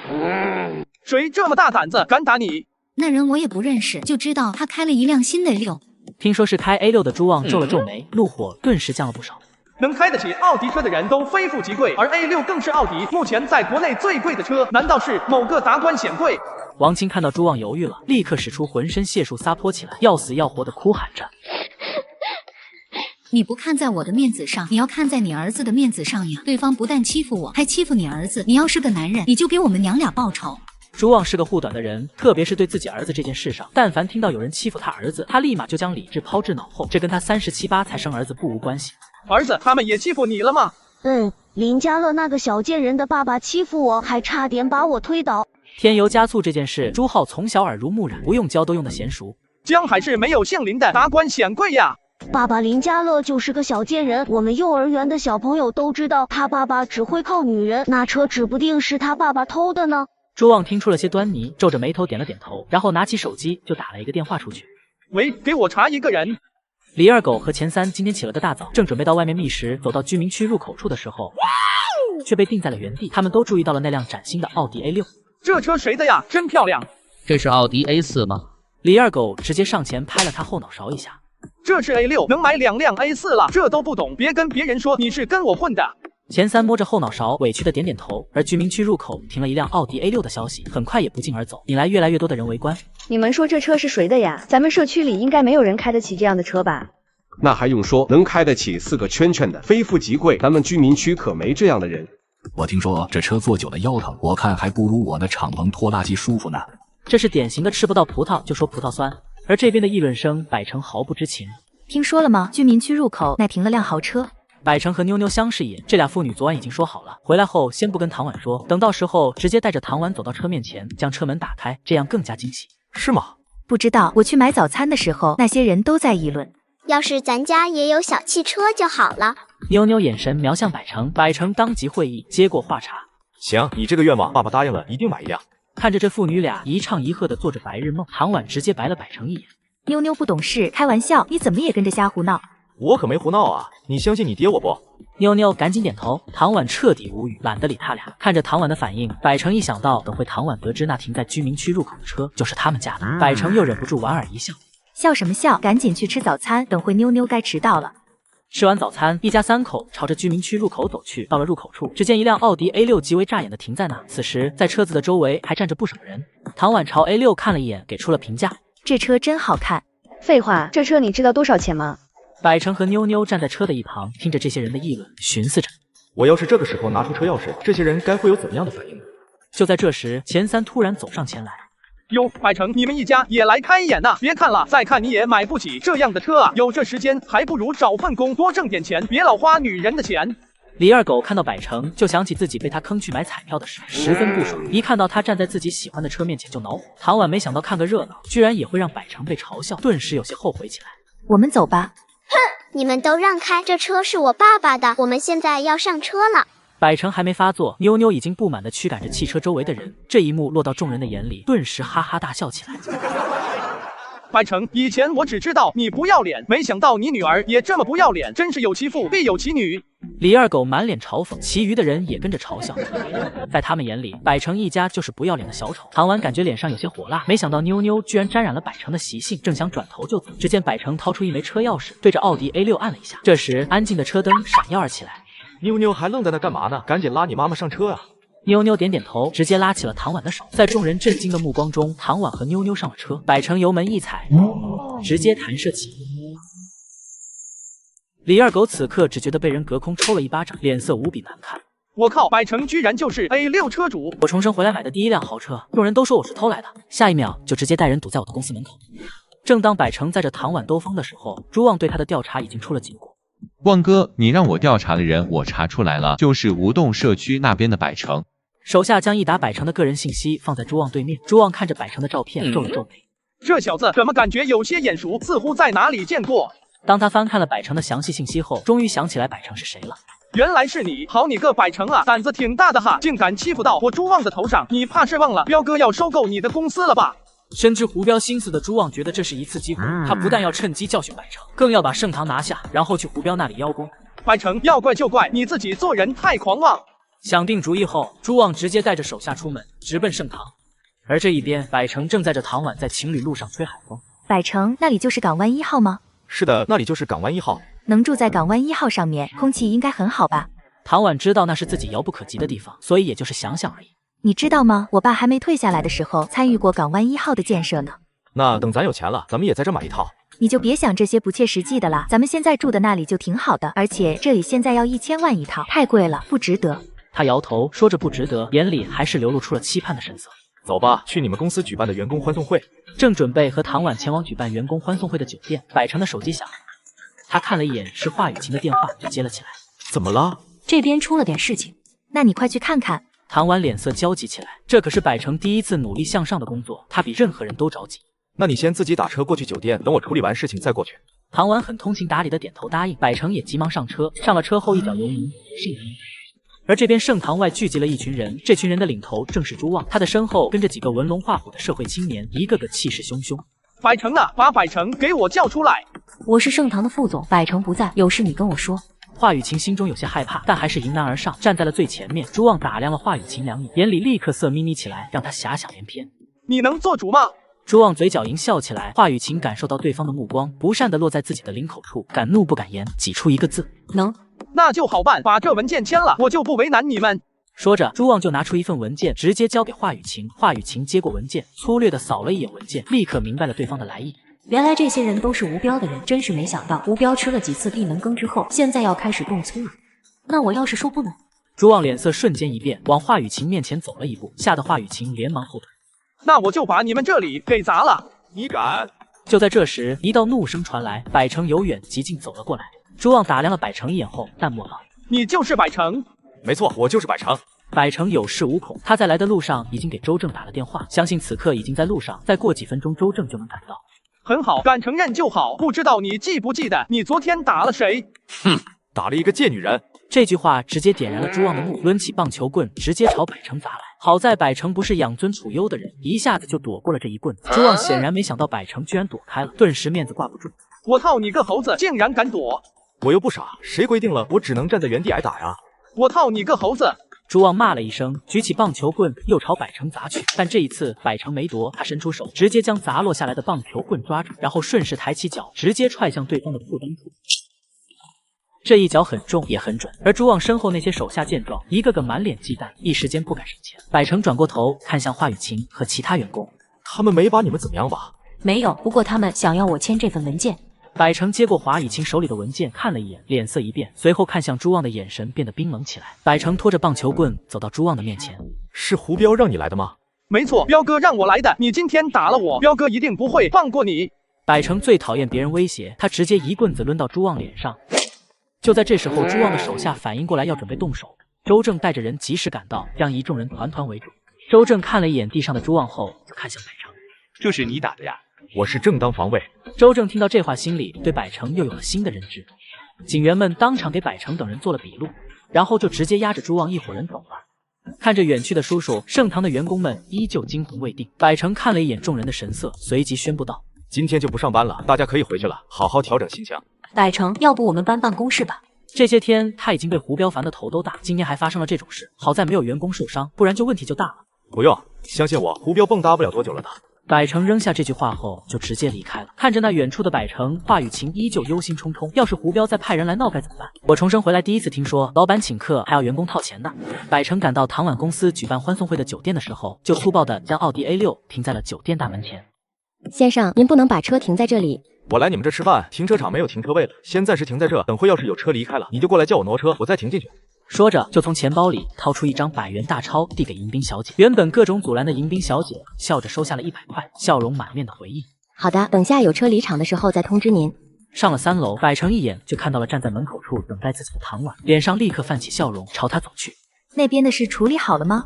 谁这么大胆子敢打你？那人我也不认识，就知道他开了一辆新的A6。听说是开 A6 的朱旺皱了皱眉，怒火顿时降了不少。能开得起奥迪车的人都非富即贵，而 A6 更是奥迪目前在国内最贵的车，难道是某个达官显贵？王清看到朱旺犹豫了，立刻使出浑身解数撒泼起来，要死要活的哭喊着。你不看在我的面子上，你要看在你儿子的面子上呀！对方不但欺负我，还欺负你儿子。你要是个男人，你就给我们娘俩报仇。朱旺是个护短的人，特别是对自己儿子这件事上，但凡听到有人欺负他儿子，他立马就将理智抛至脑后，这跟他37、8才生儿子不无关系。儿子，他们也欺负你了吗？林家乐那个小贱人的爸爸欺负我，还差点把我推倒。添油加醋这件事，朱浩从小耳濡目染，不用教都用的娴熟。姜还是没有姓林的达官显贵呀。爸爸林家乐就是个小贱人，我们幼儿园的小朋友都知道，他爸爸只会靠女人，那车指不定是他爸爸偷的呢。朱旺听出了些端倪，皱着眉头点了点头，然后拿起手机就打了一个电话出去。喂，给我查一个人。李二狗和钱3今天起了个大早，正准备到外面觅食，走到居民区入口处的时候，却被定在了原地。他们都注意到了那辆崭新的奥迪 A6。这车谁的呀？真漂亮。这是奥迪 A4 吗？李二狗直接上前拍了他后脑勺一下。这是 A6，能买2辆 A4 了，这都不懂，别跟别人说你是跟我混的。钱3摸着后脑勺，委屈的点点头。而居民区入口停了一辆奥迪 A6 的消息，很快也不胫而走，引来越来越多的人围观。你们说这车是谁的呀？咱们社区里应该没有人开得起这样的车吧？那还用说，能开得起4个圈圈的，非富即贵。咱们居民区可没这样的人。我听说这车坐久了腰疼，我看还不如我的敞篷拖拉机舒服呢。这是典型的吃不到葡萄就说葡萄酸，而这边的议论声，百成毫不知情。听说了吗？居民区入口那停了辆豪车。百成和妞妞相视一眼，这俩妇女昨晚已经说好了，回来后先不跟唐婉说，等到时候直接带着唐婉走到车面前，将车门打开，这样更加惊喜。是吗？不知道，我去买早餐的时候，那些人都在议论。要是咱家也有小汽车就好了。妞妞眼神瞄向百成，百成当即会意，接过话茬。行，你这个愿望爸爸答应了，一定买一辆。看着这父女俩一唱一和的做着白日梦，唐婉直接白了百成一眼。妞妞不懂事，开玩笑，你怎么也跟着瞎胡闹？我可没胡闹啊，你相信你爹我不？妞妞赶紧点头。唐婉彻底无语，懒得理他俩。看着唐婉的反应，百成一想到等会唐婉得知那停在居民区入口的车就是他们家的，百成又忍不住莞尔一笑。笑什么笑？赶紧去吃早餐，等会妞妞该迟到了。吃完早餐，一家3口朝着居民区入口走去。到了入口处，只见一辆奥迪 A6 极为扎眼的停在那。此时，在车子的周围还站着不少人。唐婉朝 A6 看了一眼，给出了评价：这车真好看。废话，这车你知道多少钱吗？百成和妞妞站在车的一旁，听着这些人的议论，寻思着：我要是这个时候拿出车钥匙，这些人该会有怎么样的反应呢？就在这时，钱3突然走上前来。哟，百成，你们一家也来开眼呐！别看了，再看你也买不起这样的车啊！有这时间，还不如找份工，多挣点钱，别老花女人的钱。李二狗看到百成，就想起自己被他坑去买彩票的事，十分不爽。一看到他站在自己喜欢的车面前就恼火。唐婉没想到看个热闹，居然也会让百成被嘲笑，顿时有些后悔起来。我们走吧。哼，你们都让开，这车是我爸爸的，我们现在要上车了。百成还没发作，妞妞已经不满地驱赶着汽车周围的人。这一幕落到众人的眼里，顿时哈哈大笑起来。百成，以前我只知道你不要脸，没想到你女儿也这么不要脸，真是有其父必有其女。李二狗满脸嘲讽，其余的人也跟着嘲笑。在他们眼里，百成一家就是不要脸的小丑。唐婉感觉脸上有些火辣，没想到妞妞居然沾染了百成的习性，正想转头就走，只见百成掏出一枚车钥匙，对着奥迪 A6 按了一下。这时，安静的车灯闪耀而起来。妞妞还愣在那干嘛呢？赶紧拉你妈妈上车啊！妞妞点点头，直接拉起了唐婉的手。在众人震惊的目光中，唐婉和妞妞上了车。百成油门一踩，直接弹射起。李二狗此刻只觉得被人隔空抽了一巴掌，脸色无比难看。我靠，百成居然就是 A6 车主！我重生回来买的第一辆豪车，众人都说我是偷来的，下一秒就直接带人堵在我的公司门口。正当百成载着唐婉兜风的时候，朱旺对他的调查已经出了结果。旺哥，你让我调查的人我查出来了，就是无洞社区那边的百成。手下将一沓百成的个人信息放在朱旺对面，朱旺看着百成的照片，皱了皱眉。这小子怎么感觉有些眼熟，似乎在哪里见过？当他翻看了百成的详细信息后，终于想起来百成是谁了。原来是你！好你个百成啊，胆子挺大的哈，竟敢欺负到我朱旺的头上！你怕是忘了彪哥要收购你的公司了吧？深知胡彪心思的朱旺觉得这是一次机会，他不但要趁机教训百成，更要把盛唐拿下，然后去胡彪那里邀功。百成，要怪就怪你自己做人太狂妄。想定主意后，朱旺直接带着手下出门，直奔盛唐。而这一边，百成正载着唐婉在情侣路上吹海风。百成，那里就是港湾1号吗？是的，那里就是港湾1号。能住在港湾1号上面，空气应该很好吧？唐婉知道那是自己遥不可及的地方，所以也就是想想而已。你知道吗？我爸还没退下来的时候，参与过港湾1号的建设呢。那等咱有钱了，咱们也在这买一套。你就别想这些不切实际的了，咱们现在住的那里就挺好的，而且这里现在要1000万一套，太贵了，不值得。他摇头，说着不值得，眼里还是流露出了期盼的神色。走吧，去你们公司举办的员工欢送会。正准备和唐婉前往举办员工欢送会的酒店，百成的手机响了。他看了一眼是华雨晴的电话，就接了起来。怎么了？这边出了点事情。那你快去看看。唐婉脸色焦急起来，这可是百成第一次努力向上的工作，他比任何人都着急。那你先自己打车过去酒店，等我处理完事情再过去。唐婉很通情达理的点头答应，百成也急忙上车，上了车后一脚油门，盛唐。而这边盛唐外聚集了一群人，这群人的领头正是朱旺，他的身后跟着几个文龙画虎的社会青年，一个个气势汹汹。百成啊，把百成给我叫出来！我是盛唐的副总，百成不在，有事你跟我说。华雨晴心中有些害怕，但还是迎难而上，站在了最前面。朱旺打量了华雨晴两眼，眼里立刻色眯眯起来，让他遐想连篇。你能做主吗？朱旺嘴角淫笑起来，华雨晴感受到对方的目光不善地落在自己的领口处，敢怒不敢言，挤出一个字：能。那就好办，把这文件签了，我就不为难你们。说着，朱旺就拿出一份文件，直接交给华雨晴。华雨晴接过文件，粗略地扫了一眼文件，立刻明白了对方的来意。原来这些人都是吴彪的人，真是没想到吴彪吃了几次闭门羹之后，现在要开始动粗了。那我要是说不呢？朱旺脸色瞬间一变，往华雨晴面前走了一步，吓得华雨晴连忙后退。那我就把你们这里给砸了！你敢？就在这时，一道怒声传来，百成由远及近走了过来。朱旺打量了百成一眼后，淡漠道：“你就是百成？”“没错，我就是百成。”百成有恃无恐，他在来的路上已经给周正打了电话，相信此刻已经在路上，再过几分钟周正就能赶到。很好，敢承认就好。不知道你记不记得你昨天打了谁？哼，打了一个贱女人。这句话直接点燃了朱旺的怒，抡起棒球棍直接朝百成砸来。好在百成不是养尊处优的人，一下子就躲过了这一棍子。朱旺显然没想到百成居然躲开了，顿时面子挂不住。我操你个猴子，竟然敢躲！我又不傻，谁规定了我只能站在原地挨打呀？我操你个猴子！朱旺骂了一声，举起棒球棍又朝百成砸去，但这一次百成没躲，他伸出手直接将砸落下来的棒球棍抓住，然后顺势抬起脚，直接踹向对方的裤裆处。这一脚很重也很准，而朱旺身后那些手下见状，一个个满脸忌惮，一时间不敢上前。百成转过头看向华雨晴和其他员工，他们没把你们怎么样吧？没有，不过他们想要我签这份文件。百成接过华雨晴手里的文件，看了一眼，脸色一变，随后看向朱旺的眼神变得冰冷起来。百成拖着棒球棍走到朱旺的面前：“是胡彪让你来的吗？”“没错，彪哥让我来的。你今天打了我，彪哥一定不会放过你。”百成最讨厌别人威胁，他直接一棍子抡到朱旺脸上。就在这时候，朱旺的手下反应过来要准备动手，周正带着人及时赶到，将一众人团团围住。周正看了一眼地上的朱旺后，就看向百成：“这是你打的呀？”“我是正当防卫。”周正听到这话，心里对百成又有了新的认知。警员们当场给百成等人做了笔录，然后就直接押着朱旺一伙人走了。看着远去的叔叔，盛唐的员工们依旧惊魂未定。百成看了一眼众人的神色，随即宣布道：“今天就不上班了，大家可以回去了，好好调整形象。”百成，要不我们搬办公室吧？这些天他已经被胡彪烦得头都大，今天还发生了这种事，好在没有员工受伤，不然就问题就大了。不用，相信我，胡彪蹦跶不了多久了的。百成扔下这句话后，就直接离开了。看着那远处的百成，华雨晴依旧忧心忡忡。要是胡彪再派人来闹该怎么办？我重生回来第一次听说，老板请客还要员工掏钱的。百成赶到唐婉公司举办欢送会的酒店的时候，就粗暴地将奥迪 A6停在了酒店大门前。先生，您不能把车停在这里。我来你们这吃饭，停车场没有停车位了，先暂时停在这，等会要是有车离开了，你就过来叫我挪车，我再停进去。说着，就从钱包里掏出一张100元大钞，递给迎宾小姐。原本各种阻拦的迎宾小姐笑着收下了100块，笑容满面的回应：“好的，等下有车离场的时候再通知您。”上了3楼，百成一眼就看到了站在门口处等待自己的唐婉，脸上立刻泛起笑容，朝他走去。那边的事处理好了吗？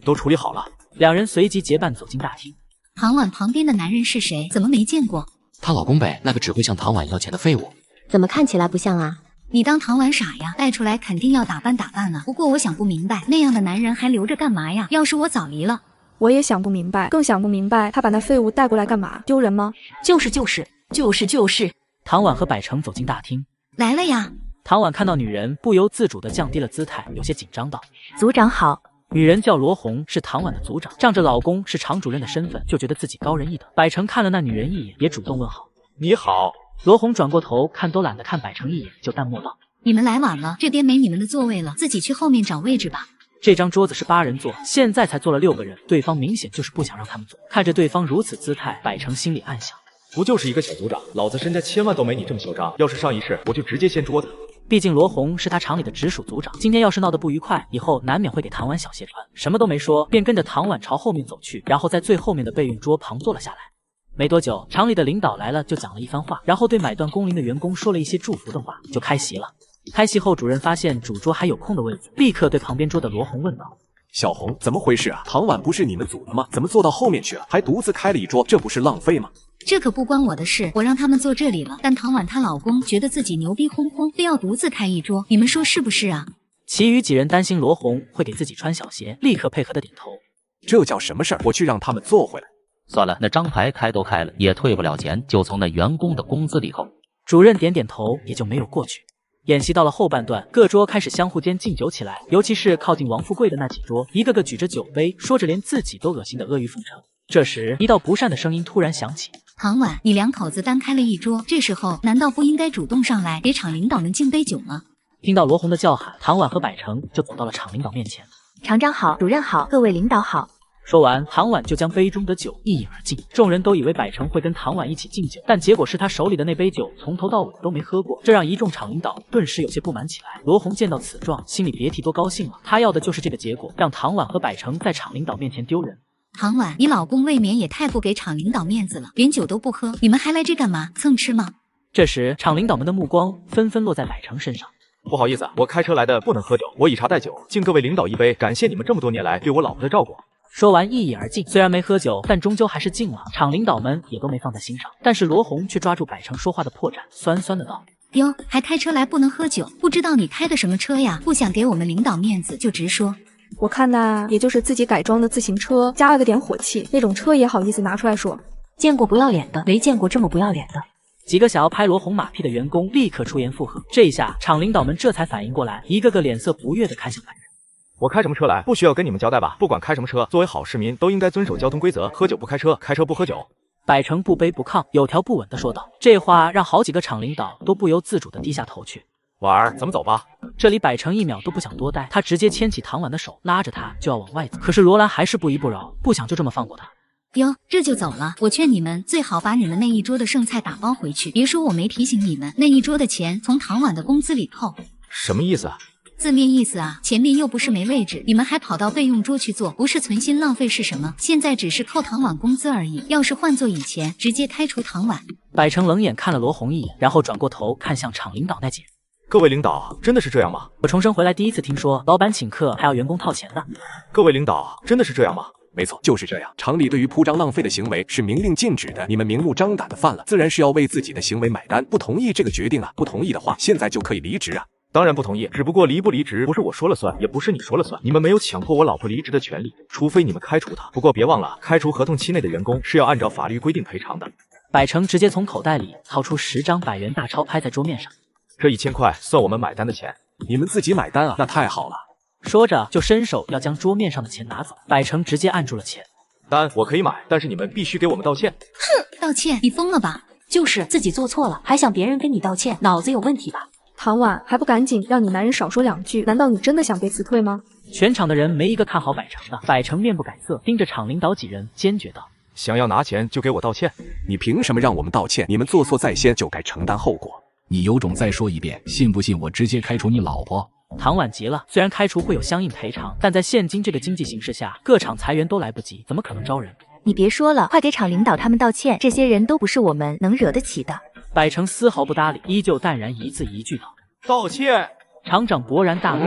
都处理好了。两人随即结伴走进大厅。唐婉旁边的男人是谁？怎么没见过？她老公呗，那个只会向唐婉要钱的废物。怎么看起来不像啊？你当唐婉傻呀？带出来肯定要打扮打扮了。不过我想不明白，那样的男人还留着干嘛呀？要是我早离了。我也想不明白，更想不明白他把那废物带过来干嘛？丢人吗？就是。唐婉和百成走进大厅。来了呀！唐婉看到女人，不由自主地降低了姿态，有些紧张道：“组长好。”女人叫罗红，是唐婉的组长，仗着老公是常主任的身份，就觉得自己高人一等。百成看了那女人一眼，也主动问好：“你好。”罗红转过头，看都懒得看百成一眼，就淡漠道：“你们来晚了，这边没你们的座位了，自己去后面找位置吧。”这张桌子是8人座，现在才坐了6个人，对方明显就是不想让他们坐。看着对方如此姿态，百成心里暗想：不就是一个小组长，老子身家千万都没你这么嚣张。要是上一世，我就直接掀桌子。毕竟罗红是他厂里的直属组长，今天要是闹得不愉快，以后难免会给唐婉小鞋穿。什么都没说，便跟着唐婉朝后面走去，然后在最后面的备用桌旁坐了下来。没多久，厂里的领导来了，就讲了一番话，然后对买断工龄的员工说了一些祝福的话，就开席了。开席后，主任发现主桌还有空的位子，立刻对旁边桌的罗红问道：“小红，怎么回事啊？唐婉不是你们组的吗？怎么坐到后面去了？还独自开了一桌，这不是浪费吗？”这可不关我的事，我让他们坐这里了，但唐婉她老公觉得自己牛逼哄哄，非要独自开一桌，你们说是不是啊？其余几人担心罗红会给自己穿小鞋，立刻配合的点头。这叫什么事儿？我去让他们坐回来。算了，那张牌开都开了，也退不了钱，就从那员工的工资里扣。主任点点头，也就没有过去。演习到了后半段，各桌开始相互间敬酒起来，尤其是靠近王富贵的那几桌，一个个举着酒杯，说着连自己都恶心的阿谀奉承。这时，一道不善的声音突然响起：“唐婉，你两口子单开了一桌，这时候难道不应该主动上来给厂领导们敬杯酒吗？”听到罗红的叫喊，唐婉和百成就走到了厂领导面前。厂长好，主任好，各位领导好。说完，唐婉就将杯中的酒一饮而尽。众人都以为百成会跟唐婉一起敬酒，但结果是他手里的那杯酒从头到尾都没喝过，这让一众厂领导顿时有些不满起来。罗红见到此状，心里别提多高兴了，他要的就是这个结果，让唐婉和百成在厂领导面前丢人。唐婉，你老公未免也太不给厂领导面子了，连酒都不喝，你们还来这干嘛？蹭吃吗？这时，厂领导们的目光纷纷落在百成身上。不好意思，我开车来的不能喝酒，我以茶代酒，敬各位领导一杯，感谢你们这么多年来对我老婆的照顾。说完一饮而尽，虽然没喝酒，但终究还是敬了。厂领导们也都没放在心上，但是罗红却抓住百成说话的破绽，酸酸的道：“哟，还开车来不能喝酒，不知道你开的什么车呀？不想给我们领导面子就直说。”我看那也就是自己改装的自行车，加了个点火气，那种车也好意思拿出来说？见过不要脸的，没见过这么不要脸的。几个想要拍罗红马屁的员工立刻出言附和。这一下，厂领导们这才反应过来，一个个脸色不悦的看向百人。我开什么车来，不需要跟你们交代吧？不管开什么车，作为好市民都应该遵守交通规则，喝酒不开车，开车不喝酒。百成不卑不亢，有条不紊地说道。这话让好几个厂领导都不由自主地低下头去。婉儿，咱们走吧。这里百成一秒都不想多待，他直接牵起唐婉的手，拉着她就要往外走。可是罗兰还是不依不饶，不想就这么放过他。哟，这就走了？我劝你们最好把你们那一桌的剩菜打包回去，别说我没提醒你们，那一桌的钱从唐婉的工资里扣。什么意思啊？字面意思啊，前面又不是没位置，你们还跑到备用桌去坐，不是存心浪费是什么？现在只是扣唐婉工资而已，要是换做以前，直接开除唐婉。百成冷眼看了罗红一眼，然后转过头看向厂领导那姐。各位领导，真的是这样吗？我重生回来第一次听说老板请客还要员工掏钱的。各位领导，真的是这样吗？没错，就是这样。厂里对于铺张浪费的行为是明令禁止的，你们明目张胆的犯了，自然是要为自己的行为买单。不同意这个决定啊？不同意的话，现在就可以离职啊！当然不同意，只不过离不离职不是我说了算，也不是你说了算，你们没有强迫我老婆离职的权利，除非你们开除她。不过别忘了，开除合同期内的员工是要按照法律规定赔偿的。百成直接从口袋里掏出10张100元大钞拍在桌面上，这1000块算我们买单的钱，你们自己买单啊？那太好了。说着就伸手要将桌面上的钱拿走，百成直接按住了钱。单我可以买，但是你们必须给我们道歉。哼，道歉？你疯了吧？就是自己做错了，还想别人跟你道歉，脑子有问题吧？唐婉，还不赶紧让你男人少说2句？难道你真的想被辞退吗？全场的人没一个看好百成的，百成面不改色，盯着厂领导几人，坚决道：想要拿钱就给我道歉。你凭什么让我们道歉？你们做错在先，就该承担后果。你有种再说一遍，信不信我直接开除你老婆？唐婉急了，虽然开除会有相应赔偿，但在现今这个经济形势下，各厂裁员都来不及，怎么可能招人？你别说了，快给厂领导他们道歉，这些人都不是我们能惹得起的。百成丝毫不搭理，依旧淡然一字一句道：道歉。厂长勃然大怒，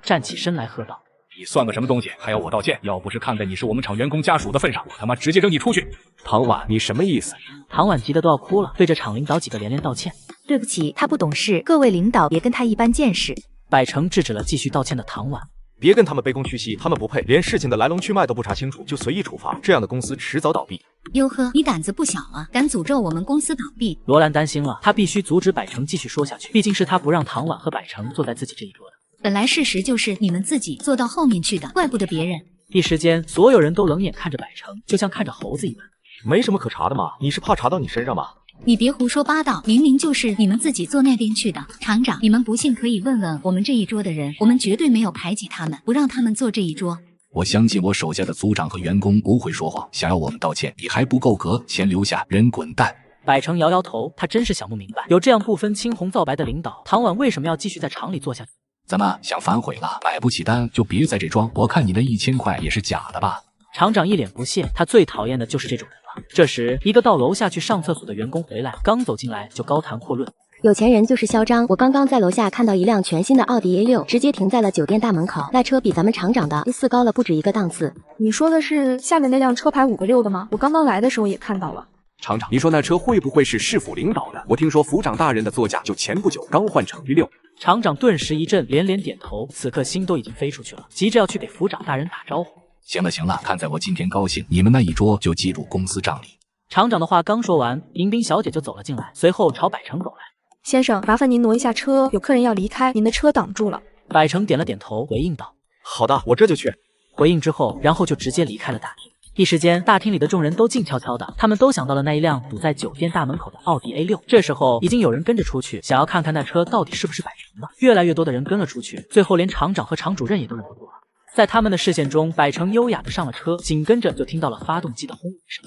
站起身来喝道：你算个什么东西，还要我道歉？要不是看在你是我们厂员工家属的份上，我他妈直接扔你出去！唐婉，你什么意思？唐婉急得都要哭了，对着厂领导几个连连道歉。对不起，他不懂事，各位领导别跟他一般见识。百成制止了继续道歉的唐婉。别跟他们卑躬屈膝，他们不配，连事情的来龙去脉都不查清楚就随意处罚，这样的公司迟早倒闭。哟呵，你胆子不小啊，敢诅咒我们公司倒闭？罗兰担心了，他必须阻止百成继续说下去，毕竟是他不让唐婉和百成坐在自己这一桌的。本来事实就是你们自己坐到后面去的，怪不得别人。一时间，所有人都冷眼看着百成，就像看着猴子一般。没什么可查的嘛，你是怕查到你身上吗？你别胡说八道，明明就是你们自己坐那边去的。厂长，你们不信可以问问我们这一桌的人，我们绝对没有排挤他们，不让他们坐这一桌。我相信我手下的组长和员工不会说谎，想要我们道歉，你还不够格，钱留下，人滚蛋。百成摇摇头，他真是想不明白，有这样不分青红皂白的领导，唐婉为什么要继续在厂里做下去？怎么想反悔了？买不起单就别在这装，我看你的1000块也是假的吧？厂长一脸不屑，他最讨厌的就是这种人了。这时，一个到楼下去上厕所的员工回来，刚走进来就高谈阔论。有钱人就是嚣张，我刚刚在楼下看到一辆全新的奥迪 A6，直接停在了酒店大门口，那车比咱们厂长的 A4 高了不止一个档次。你说的是下面那辆车牌5个6的吗？我刚刚来的时候也看到了。厂长，你说那车会不会是市府领导的？我听说府长大人的座驾就前不久刚换成 A6。厂长顿时一震，连连点头，此刻心都已经飞出去了，急着要去给府长大人打招呼。行了行了，看在我今天高兴，你们那一桌就记入公司账里。厂长的话刚说完，迎宾小姐就走了进来，随后朝百成走来。先生，麻烦您挪一下车，有客人要离开，您的车挡住了。百成点了点头，回应道：好的，我这就去。回应之后，然后就直接离开了大厅。一时间，大厅里的众人都静悄悄的，他们都想到了那一辆堵在酒店大门口的奥迪 A6。这时候，已经有人跟着出去，想要看看那车到底是不是百成的。越来越多的人跟了出去，最后连厂长和厂主任也都忍不住了。在他们的视线中，百成优雅的上了车，紧跟着就听到了发动机的轰鸣声。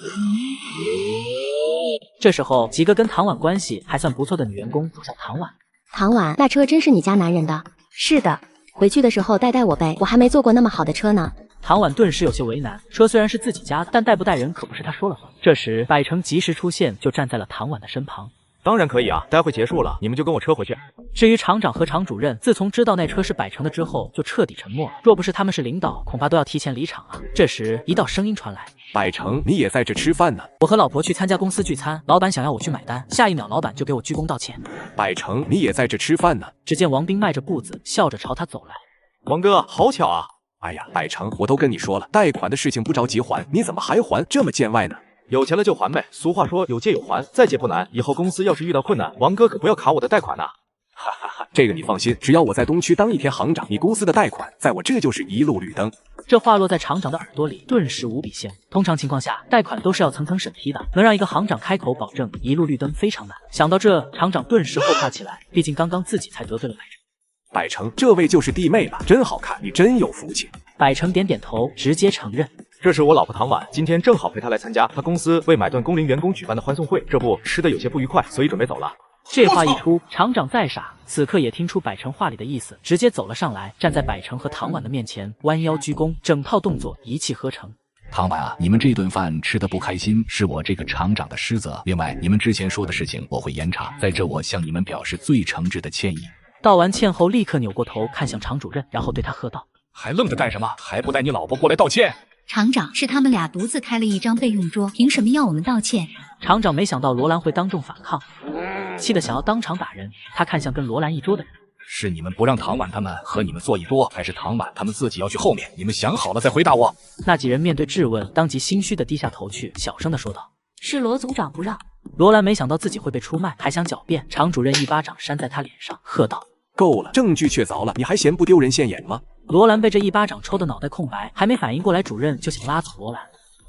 这时候，几个跟唐婉关系还算不错的女员工走向唐婉。唐婉，那车真是你家男人的？是的，回去的时候带我呗，我还没坐过那么好的车呢。唐婉顿时有些为难，车虽然是自己家的，但带不带人可不是他说了算。这时，百成及时出现，就站在了唐婉的身旁。当然可以啊，待会结束了，你们就跟我车回去。至于厂长和厂主任，自从知道那车是百成的之后，就彻底沉默了。若不是他们是领导，恐怕都要提前离场啊。这时，一道声音传来：百成，你也在这吃饭呢？我和老婆去参加公司聚餐，老板想要我去买单，下一秒老板就给我鞠躬道歉。百成，你也在这吃饭呢？只见王斌迈着步子，笑着朝他走来。王哥，好巧啊！哎呀，百成，我都跟你说了，贷款的事情不着急还，你怎么还还？这么见外呢？有钱了就还呗，俗话说有借有还，再借不难。以后公司要是遇到困难，王哥可不要卡我的贷款呐。哈哈哈，这个你放心，只要我在东区当一天行长，你公司的贷款在我这就是一路绿灯。这话落在厂长的耳朵里，顿时无比羡慕。通常情况下，贷款都是要层层审批的，能让一个行长开口保证一路绿灯非常难。想到这，厂长顿时后怕起来，毕竟刚刚自己才得罪了百成。百成，这位就是弟妹吧？真好看，你真有福气。百成点点头，直接承认。这是我老婆唐婉，今天正好陪她来参加她公司为买断工龄员工举办的欢送会，这不吃的有些不愉快，所以准备走了。这话一出，厂长再傻，此刻也听出百成话里的意思，直接走了上来，站在百成和唐婉的面前，弯腰鞠躬，整套动作一气呵成。唐婉啊，你们这顿饭吃得不开心，是我这个厂长的失责。另外，你们之前说的事情我会严查，在这我向你们表示最诚挚的歉意。道完歉后，立刻扭过头看向常主任，然后对他喝道：“还愣着干什么？还不带你老婆过来道歉？”厂长，是他们俩独自开了一张备用桌，凭什么要我们道歉？厂长没想到罗兰会当众反抗，气得想要当场打人。他看向跟罗兰一桌的人：“是你们不让唐婉他们和你们坐一桌，还是唐婉他们自己要去后面？你们想好了再回答我。”那几人面对质问，当即心虚的低下头去，小声的说道：“是罗组长不让。”罗兰没想到自己会被出卖，还想狡辩。常主任一巴掌扇在他脸上，喝道：“够了，证据确凿了，你还嫌不丢人现眼吗？”罗兰被这一巴掌抽得脑袋空白，还没反应过来，主任就想拉走罗兰。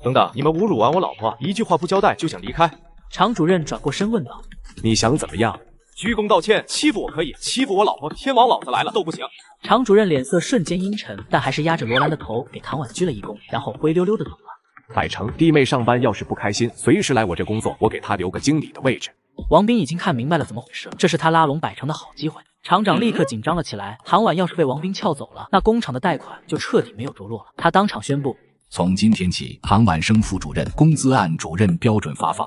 等等，你们侮辱完我老婆，一句话不交代就想离开？常主任转过身问道：“你想怎么样？”鞠躬道歉，欺负我可以，欺负我老婆，天王老子来了都不行。常主任脸色瞬间阴沉，但还是压着罗兰的头给唐婉鞠了一躬，然后灰溜溜的走了。百成，弟妹上班要是不开心，随时来我这工作，我给她留个经理的位置。王斌已经看明白了怎么回事，这是他拉拢百成的好机会。厂长立刻紧张了起来，唐婉要是被王斌撬走了，那工厂的贷款就彻底没有着落了。他当场宣布，从今天起，唐婉升副主任，工资按主任标准发放。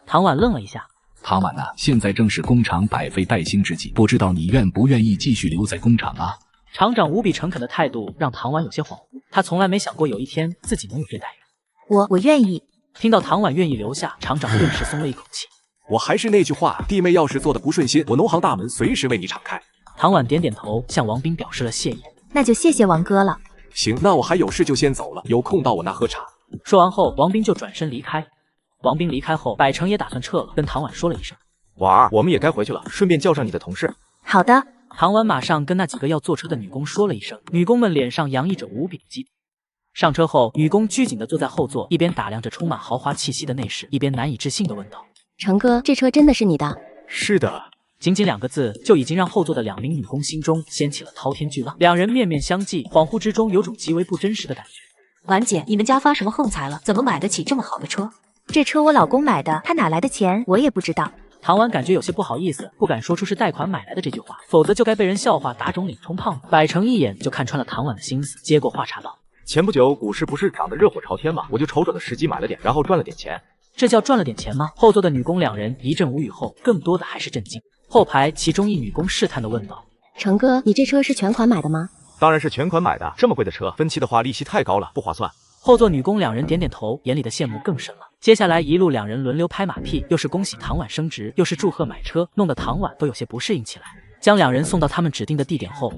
唐婉愣了一下，唐婉啊，现在正是工厂百废待兴之际，不知道你愿不愿意继续留在工厂啊？厂长无比诚恳的态度让唐婉有些恍惚，他从来没想过有一天自己能有这待遇。我愿意。听到唐婉愿意留下，厂长顿时松了一口气。我还是那句话，弟妹要是做的不顺心，我农行大门随时为你敞开。唐婉点点头，向王斌表示了谢意。那就谢谢王哥了。行，那我还有事就先走了，有空到我那喝茶。说完后，王斌就转身离开。王斌离开后，百成也打算撤了，跟唐婉说了一声：“婉儿，我们也该回去了，顺便叫上你的同事。”好的。唐婉马上跟那几个要坐车的女工说了一声，女工们脸上洋溢着无比的激动。上车后，女工拘谨地坐在后座，一边打量着充满豪华气息的内饰，一边难以置信地问道：“成哥，这车真的是你的？”“是的。”仅仅2个字，就已经让后座的2名女工心中掀起了滔天巨浪。2人面面相觑，恍惚之中有种极为不真实的感觉。婉姐，你们家发什么横财了？怎么买得起这么好的车？这车我老公买的，他哪来的钱我也不知道。唐婉感觉有些不好意思，不敢说出是贷款买来的这句话，否则就该被人笑话打肿脸充胖子。百成一眼就看穿了唐婉的心思，接过话茬道：“前不久股市不是涨得热火朝天吗？我就瞅准了时机买了点，然后赚了点钱。”这叫赚了点钱吗？后座的女工2人一阵无语后，更多的还是震惊。后排其中一女工试探地问道：“成哥，你这车是全款买的吗？”“当然是全款买的，这么贵的车，分期的话利息太高了，不划算。”后座女工2人点点头，眼里的羡慕更深了。接下来一路2人轮流拍马屁，又是恭喜唐婉升职，又是祝贺买车，弄得唐婉都有些不适应起来。将2人送到他们指定的地点后，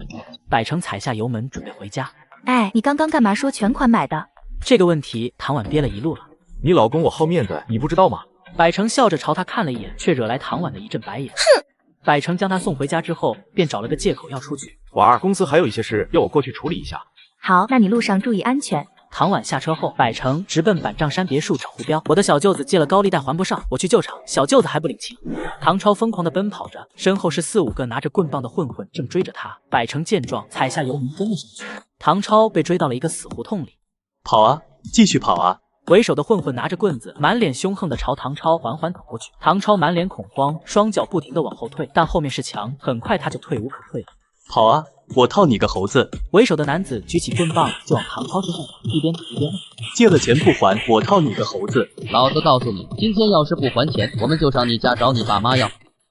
百成踩下油门准备回家。“哎，你刚刚干嘛说全款买的？”这个问题唐婉憋了一路了。“你老公我好面子，你不知道吗？”百成笑着朝他看了一眼，却惹来唐婉的一阵白眼。哼！百成将他送回家之后，便找了个借口要出去。“婉儿，公司还有一些事要我过去处理一下。”“好，那你路上注意安全。”唐婉下车后，百成直奔板丈山别墅找胡彪。“我的小舅子借了高利贷还不上，我去救场，小舅子还不领情。”唐超疯狂地奔跑着，身后是4、5个拿着棍棒的混混正追着他。百成见状，踩下油门跟了上去。唐超被追到了一个死胡同里。“跑啊，继续跑啊！”为首的混混拿着棍子，满脸凶横地朝唐超缓缓走过去。唐超满脸恐慌，双脚不停地往后退，但后面是墙，很快他就退无可退了。“跑啊，我套你个猴子！”为首的男子举起棍棒就往唐超身上打，一边打一边：“借了钱不还，我套你个猴子！”老子告诉你，今天要是不还钱，我们就上你家找你爸妈要。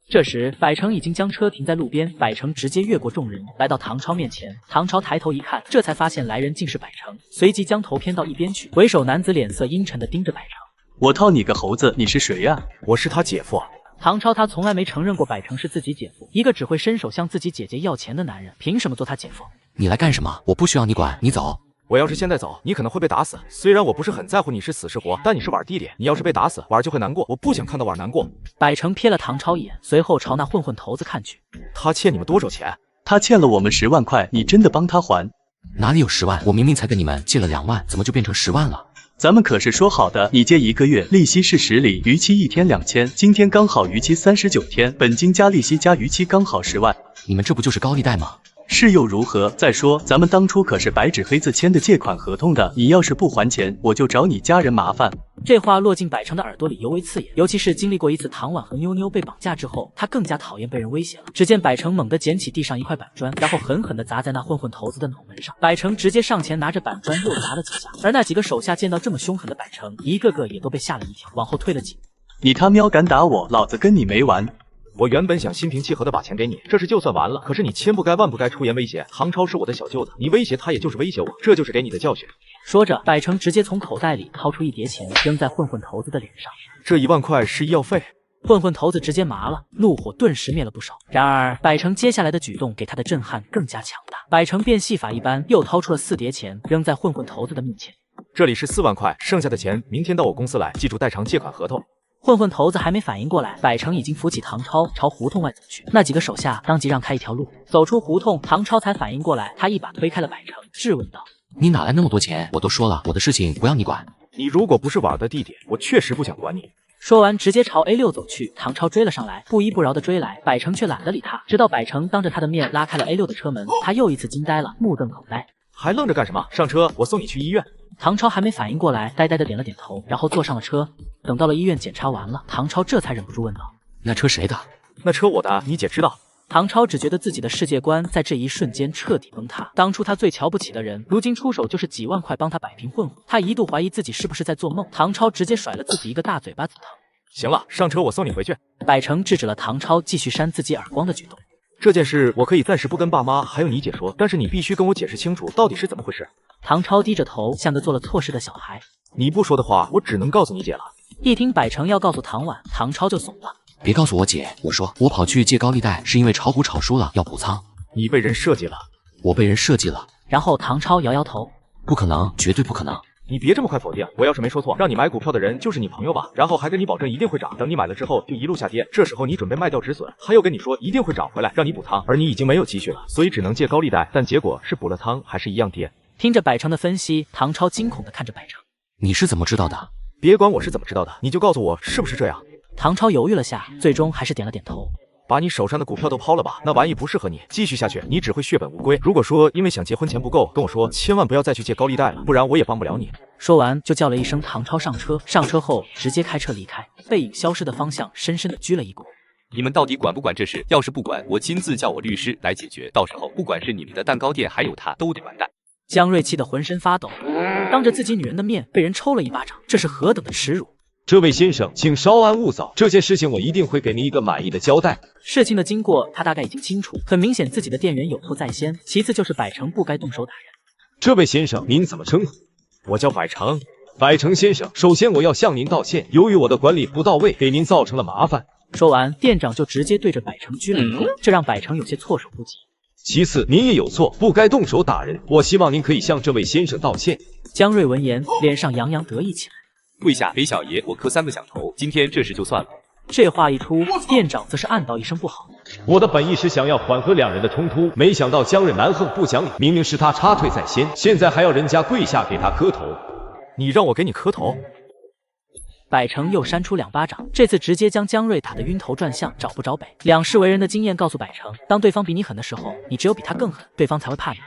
这时，百成已经将车停在路边，百成直接越过众人，来到唐超面前。唐超抬头一看，这才发现来人竟是百成，随即将头偏到一边去。为首男子脸色阴沉地盯着百成：“我套你个猴子，你是谁呀？”“我是他姐夫。”唐超他从来没承认过百成是自己姐夫，一个只会伸手向自己姐姐要钱的男人，凭什么做他姐夫？“你来干什么？我不需要你管，你走。”“我要是现在走，你可能会被打死。虽然我不是很在乎你是死是活，但你是婉弟弟，你要是被打死，婉就会难过。我不想看到婉难过。”百成瞥了唐超一眼，随后朝那混混头子看去：“他欠你们多少钱？”“他欠了我们10万块，你真的帮他还？”“哪里有10万？我明明才跟你们借了2万，怎么就变成10万了？”“咱们可是说好的，你借1个月，利息是10厘，逾期1天2000，今天刚好逾期39天，本金加利息加逾期刚好10万。你们这不就是高利贷吗？”“是又如何？再说咱们当初可是白纸黑字签的借款合同的，你要是不还钱，我就找你家人麻烦。”这话落进百成的耳朵里尤为刺眼，尤其是经历过一次唐婉和妞妞被绑架之后，他更加讨厌被人威胁了。只见百成猛地捡起地上一块板砖，然后狠狠地砸在那混混头子的脑门上。百成直接上前拿着板砖又砸了几下，而那几个手下见到这么凶狠的百成，一个个也都被吓了一跳，往后退了几步。“你他喵敢打我，老子跟你没完！”我原本想心平气和的把钱给你，这事就算完了。可是你千不该万不该出言威胁。唐超是我的小舅子，你威胁他也就是威胁我，这就是给你的教训。说着，百成直接从口袋里掏出一叠钱，扔在混混头子的脸上。这1万块是医药费。混混头子直接麻了，怒火顿时灭了不少。然而，百成接下来的举动给他的震撼更加强大。百成变戏法一般，又掏出了4叠钱，扔在混混头子的面前。这里是4万块，剩下的钱明天到我公司来，记住代偿借款合同。混混头子还没反应过来，百成已经扶起唐超朝胡同外走去。那几个手下当即让开一条路。走出胡同，唐超才反应过来，他一把推开了百成，质问道：“你哪来那么多钱？我都说了，我的事情不让你管。你如果不是婉儿的弟弟，我确实不想管你。”说完，直接朝 A6 走去。唐超追了上来，不依不饶的追来，百成却懒得理他。直到百成当着他的面拉开了 A6 的车门，他又一次惊呆了，目瞪口呆。还愣着干什么？上车，我送你去医院。唐超还没反应过来，呆呆的点了点头，然后坐上了车。等到了医院检查完了，唐超这才忍不住问道：“那车谁的？”“那车我的，你姐知道。”唐超只觉得自己的世界观在这一瞬间彻底崩塌。当初他最瞧不起的人，如今出手就是几万块帮他摆平混混。他一度怀疑自己是不是在做梦。唐超直接甩了自己一个大嘴巴子疼。行了，上车，我送你回去。百成制止了唐超继续扇自己耳光的举动。这件事我可以暂时不跟爸妈还有你姐说，但是你必须跟我解释清楚到底是怎么回事。唐超低着头，像个做了错事的小孩。你不说的话，我只能告诉你姐了。一听百成要告诉唐婉，唐超就怂了。别告诉我姐，我说我跑去借高利贷是因为炒股炒输了要补仓。你被人设计了。我被人设计了。然后唐超摇摇头，不可能，绝对不可能。你别这么快否定，我要是没说错，让你买股票的人就是你朋友吧？然后还跟你保证一定会涨，等你买了之后就一路下跌，这时候你准备卖掉止损，他又跟你说一定会涨回来，让你补仓，而你已经没有积蓄了，所以只能借高利贷，但结果是补了仓还是一样跌。听着百成的分析，唐超惊恐地看着百成，你是怎么知道的？别管我是怎么知道的，你就告诉我是不是这样。唐超犹豫了下，最终还是点了点头。把你手上的股票都抛了吧，那玩意不适合你，继续下去你只会血本无归。如果说因为想结婚钱不够，跟我说，千万不要再去借高利贷了，不然我也帮不了你。说完就叫了一声唐超上车，上车后直接开车离开，背影消失的方向深深的鞠了一躬。你们到底管不管这事？要是不管，我亲自叫我律师来解决，到时候不管是你们的蛋糕店还有他都得完蛋。江瑞气得浑身发抖，当着自己女人的面被人抽了一巴掌，这是何等的耻辱！这位先生，请稍安勿躁，这件事情我一定会给您一个满意的交代。事情的经过他大概已经清楚，很明显自己的店员有错在先，其次就是百成不该动手打人。这位先生，您怎么称呼？我叫百成。百成先生，首先我要向您道歉，由于我的管理不到位，给您造成了麻烦。说完，店长就直接对着百成鞠了一躬，这让百成有些措手不及。其次，您也有错，不该动手打人，我希望您可以向这位先生道歉。江瑞闻言，脸上洋洋得意起来。跪下给小爷我磕3个响头，今天这事就算了。这话一出，店长则是暗道一声不好。我的本意是想要缓和两人的冲突，没想到江瑞蛮横不讲理，明明是他插腿在先，现在还要人家跪下给他磕头。你让我给你磕头？百成又扇出2巴掌，这次直接将江瑞打得晕头转向，找不着北。两世为人的经验告诉百成，当对方比你狠的时候，你只有比他更狠，对方才会怕你。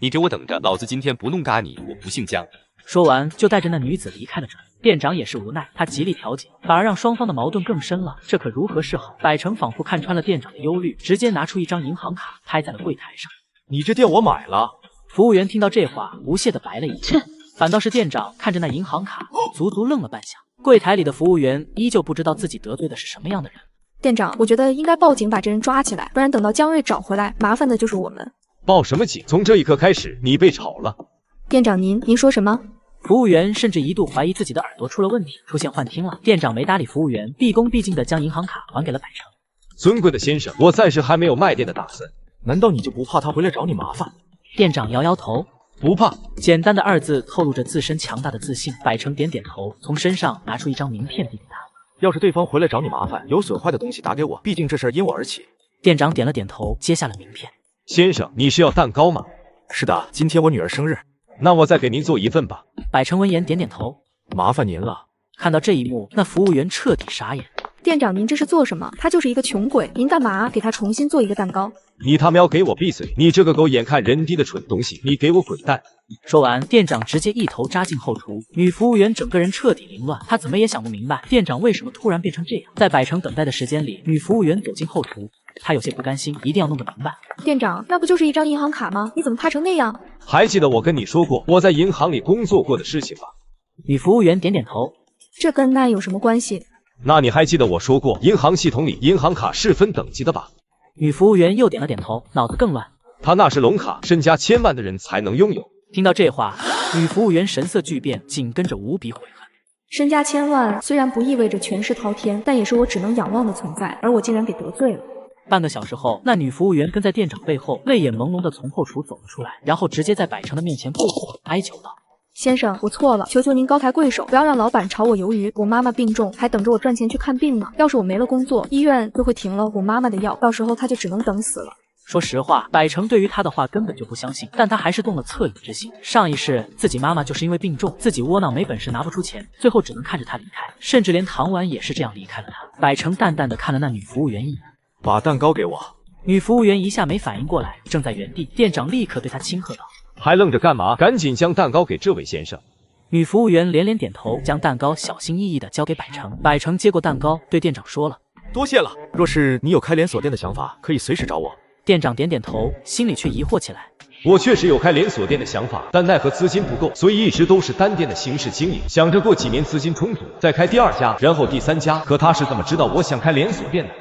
你给我等着，老子今天不弄嘎你，我不姓江。说完就带着那女子离开了这里。店长也是无奈，他极力调解，反而让双方的矛盾更深了，这可如何是好？百成仿佛看穿了店长的忧虑，直接拿出一张银行卡拍在了柜台上。你这店我买了。服务员听到这话，无屑的白了一眼，反倒是店长看着那银行卡，足足愣了半晌。柜台里的服务员依旧不知道自己得罪的是什么样的人。店长，我觉得应该报警把这人抓起来，不然等到江瑞找回来，麻烦的就是我们。报什么警？从这一刻开始，你被炒了。店长您说什么？服务员甚至一度怀疑自己的耳朵出了问题，出现幻听了。店长没搭理服务员，毕恭毕敬的将银行卡还给了百成。尊贵的先生，我暂时还没有卖店的打算。难道你就不怕他回来找你麻烦？店长摇摇头，不怕。简单的2字透露着自身强大的自信。百成点点头，从身上拿出一张名片递给他。要是对方回来找你麻烦，有损坏的东西打给我，毕竟这事儿因我而起。店长点了点头，接下了名片。先生，你是要蛋糕吗？是的，今天我女儿生日。那我再给您做一份吧。百成闻言点点头，麻烦您了。看到这一幕，那服务员彻底傻眼。店长，您这是做什么？他就是一个穷鬼，您干嘛给他重新做一个蛋糕？你他喵给我闭嘴！你这个狗眼看人低的蠢东西，你给我滚蛋！说完，店长直接一头扎进后厨。女服务员整个人彻底凌乱，她怎么也想不明白店长为什么突然变成这样。在百成等待的时间里，女服务员走进后厨，她有些不甘心，一定要弄个明白。店长，那不就是一张银行卡吗？你怎么怕成那样？还记得我跟你说过我在银行里工作过的事情吧？女服务员点点头。这跟那有什么关系？那你还记得我说过，银行系统里银行卡是分等级的吧？女服务员又点了点头，脑子更乱。他那是龙卡，身家千万的人才能拥有。听到这话，女服务员神色巨变，紧跟着无比悔恨。身家千万虽然不意味着权势滔天，但也是我只能仰望的存在，而我竟然给得罪了。半个小时后，那女服务员跟在店长背后，泪眼朦胧的从后厨走了出来，然后直接在百成的面前跪地哀求道：“先生，我错了，求求您高抬贵手，不要让老板炒我鱿鱼。我妈妈病重，还等着我赚钱去看病呢。要是我没了工作，医院就会停了我妈妈的药，到时候她就只能等死了。”说实话，百成对于他的话根本就不相信，但他还是动了恻隐之心。上一世自己妈妈就是因为病重，自己窝囊没本事拿不出钱，最后只能看着他离开，甚至连唐婉也是这样离开了他。百成淡淡的看了那女服务员一眼，把蛋糕给我。女服务员一下没反应过来，正在原地，店长立刻对他轻喝道：“还愣着干嘛？赶紧将蛋糕给这位先生。”女服务员连连点头，将蛋糕小心翼翼的交给百成。百成接过蛋糕，对店长说了：“多谢了，若是你有开连锁店的想法，可以随时找我。”店长点点头，心里却疑惑起来。我确实有开连锁店的想法，但奈何资金不够，所以一直都是单店的形式经营，想着过几年资金充足，再开第二家，然后第三家。可他是怎么知道我想开连锁店的？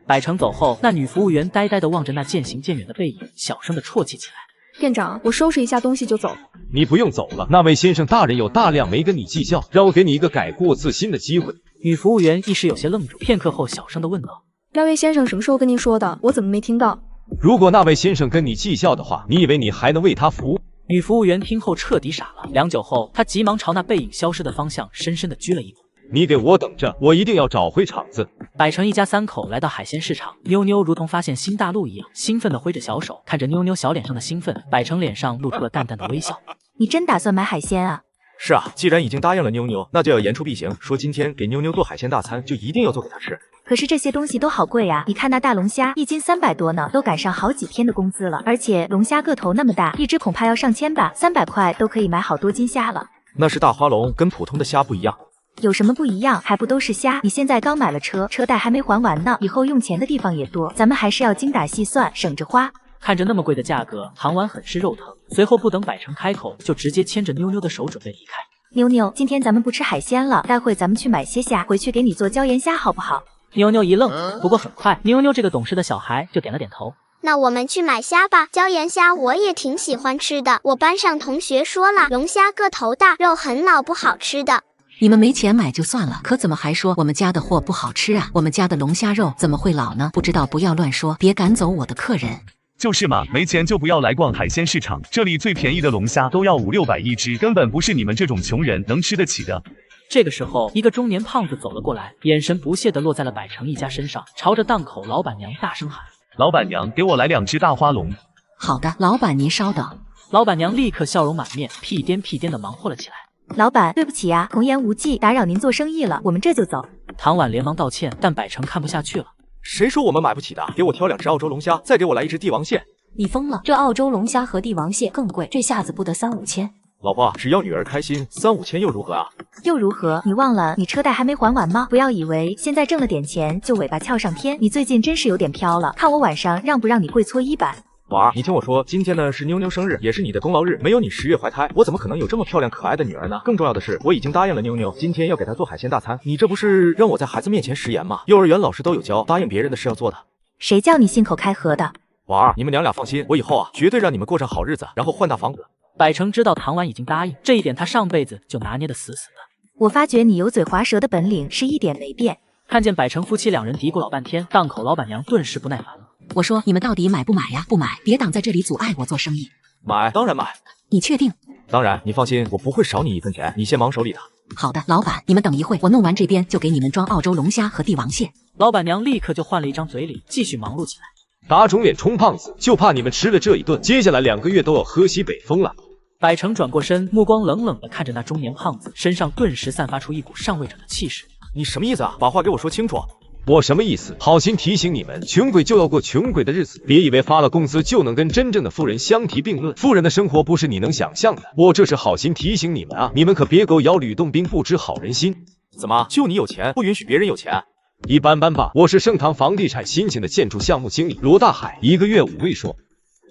百成走后，那女服务员呆呆地望着那渐行渐远的背影，小声地啜泣起来。店长，我收拾一下东西就走。你不用走了，那位先生大人有大量没跟你计较，让我给你一个改过自新的机会。女服务员一时有些愣住，片刻后小声地问道：“那位先生什么时候跟您说的？我怎么没听到？”如果那位先生跟你计较的话，你以为你还能为他服务？女服务员听后彻底傻了。良久后，她急忙朝那背影消失的方向深深的鞠了一躬。你给我等着，我一定要找回场子。百成一家三口来到海鲜市场，妞妞如同发现新大陆一样，兴奋地挥着小手。看着妞妞小脸上的兴奋，百成脸上露出了淡淡的微笑。你真打算买海鲜啊？是啊，既然已经答应了妞妞，那就要言出必行，说今天给妞妞做海鲜大餐，就一定要做给她吃。可是这些东西都好贵呀，你看那大龙虾一斤300多呢，都赶上好几天的工资了。而且龙虾个头那么大，一只恐怕要上千吧，300块都可以买好多斤虾了。那是大花龙，跟普通的虾不一样。有什么不一样？还不都是虾？你现在刚买了车，车贷还没还完呢，以后用钱的地方也多，咱们还是要精打细算，省着花。看着那么贵的价格，唐婉很是肉疼。随后不等百成开口，就直接牵着妞妞的手准备离开。妞妞，今天咱们不吃海鲜了，待会咱们去买些虾，回去给你做椒盐虾好不好？妞妞一愣，不过很快，妞妞这个懂事的小孩就点了点头。那我们去买虾吧，椒盐虾我也挺喜欢吃的。我班上同学说了，龙虾个头大，肉很老，不好吃的。你们没钱买就算了，可怎么还说我们家的货不好吃啊？我们家的龙虾肉怎么会老呢？不知道不要乱说，别赶走我的客人。就是嘛，没钱就不要来逛海鲜市场，这里最便宜的龙虾都要500-600一只，根本不是你们这种穷人能吃得起的。这个时候，一个中年胖子走了过来，眼神不屑地落在了百成一家身上，朝着档口老板娘大声喊：“老板娘，给我来2只大花龙。”好的，老板您稍等。老板娘立刻笑容满面，屁颠屁颠地忙活了起来。老板，对不起呀，童言无忌，打扰您做生意了，我们这就走。唐婉连忙道歉，但百成看不下去了。谁说我们买不起的？给我挑2只澳洲龙虾，再给我来1只帝王蟹。你疯了？这澳洲龙虾和帝王蟹更贵，这下子不得3-5千。老婆，只要女儿开心，3-5千又如何啊？又如何？你忘了你车贷还没还完吗？不要以为现在挣了点钱就尾巴翘上天，你最近真是有点飘了。看我晚上让不让你跪搓衣板？婉儿，你听我说，今天呢是妞妞生日，也是你的功劳日。没有你10月怀胎，我怎么可能有这么漂亮可爱的女儿呢？更重要的是，我已经答应了妞妞，今天要给她做海鲜大餐。你这不是让我在孩子面前食言吗？幼儿园老师都有教，答应别人的是要做的。谁叫你信口开河的？婉儿，你们娘俩放心，我以后啊绝对让你们过上好日子，然后换大房子。百成知道唐婉已经答应，这一点他上辈子就拿捏得死死的。我发觉你油嘴滑舌的本领是一点没变。看见百成夫妻2人嘀咕老半天，档口老板娘顿时不耐烦了。我说你们到底买不买呀？不买，别挡在这里阻碍我做生意。买，当然买。你确定？当然，你放心，我不会少你1分钱。你先忙手里的。好的，老板，你们等一会，我弄完这边就给你们装澳洲龙虾和帝王蟹。老板娘立刻就换了一张嘴脸，继续忙碌起来。打肿脸充胖子，就怕你们吃了这一顿，接下来2个月都要喝西北风了。百成转过身，目光冷冷地看着那中年胖子，身上顿时散发出一股上位者的气势。你什么意思啊？把话给我说清楚。我什么意思？好心提醒你们，穷鬼就要过穷鬼的日子，别以为发了工资就能跟真正的富人相提并论。富人的生活不是你能想象的。我这是好心提醒你们啊，你们可别狗咬吕洞宾，不知好人心。怎么，就你有钱，不允许别人有钱？一般般吧。我是盛唐房地产新型的建筑项目经理罗大海，1个月5位数。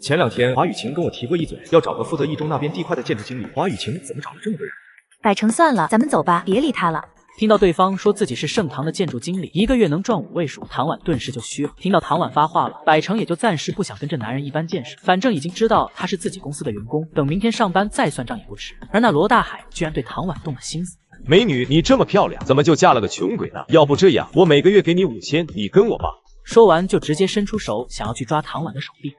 前2天华雨晴跟我提过一嘴，要找个负责1中那边地块的建筑经理。华雨晴怎么找了这么个人？百成，算了，咱们走吧，别理他了。听到对方说自己是盛唐的建筑经理，1个月能赚5位数，唐婉顿时就虚了。听到唐婉发话了，百成也就暂时不想跟这男人一般见识，反正已经知道他是自己公司的员工，等明天上班再算账也不迟。而那罗大海居然对唐婉动了心思。美女，你这么漂亮，怎么就嫁了个穷鬼呢？要不这样，我每个月给你5000，你跟我吧。说完就直接伸出手想要去抓唐婉的手臂。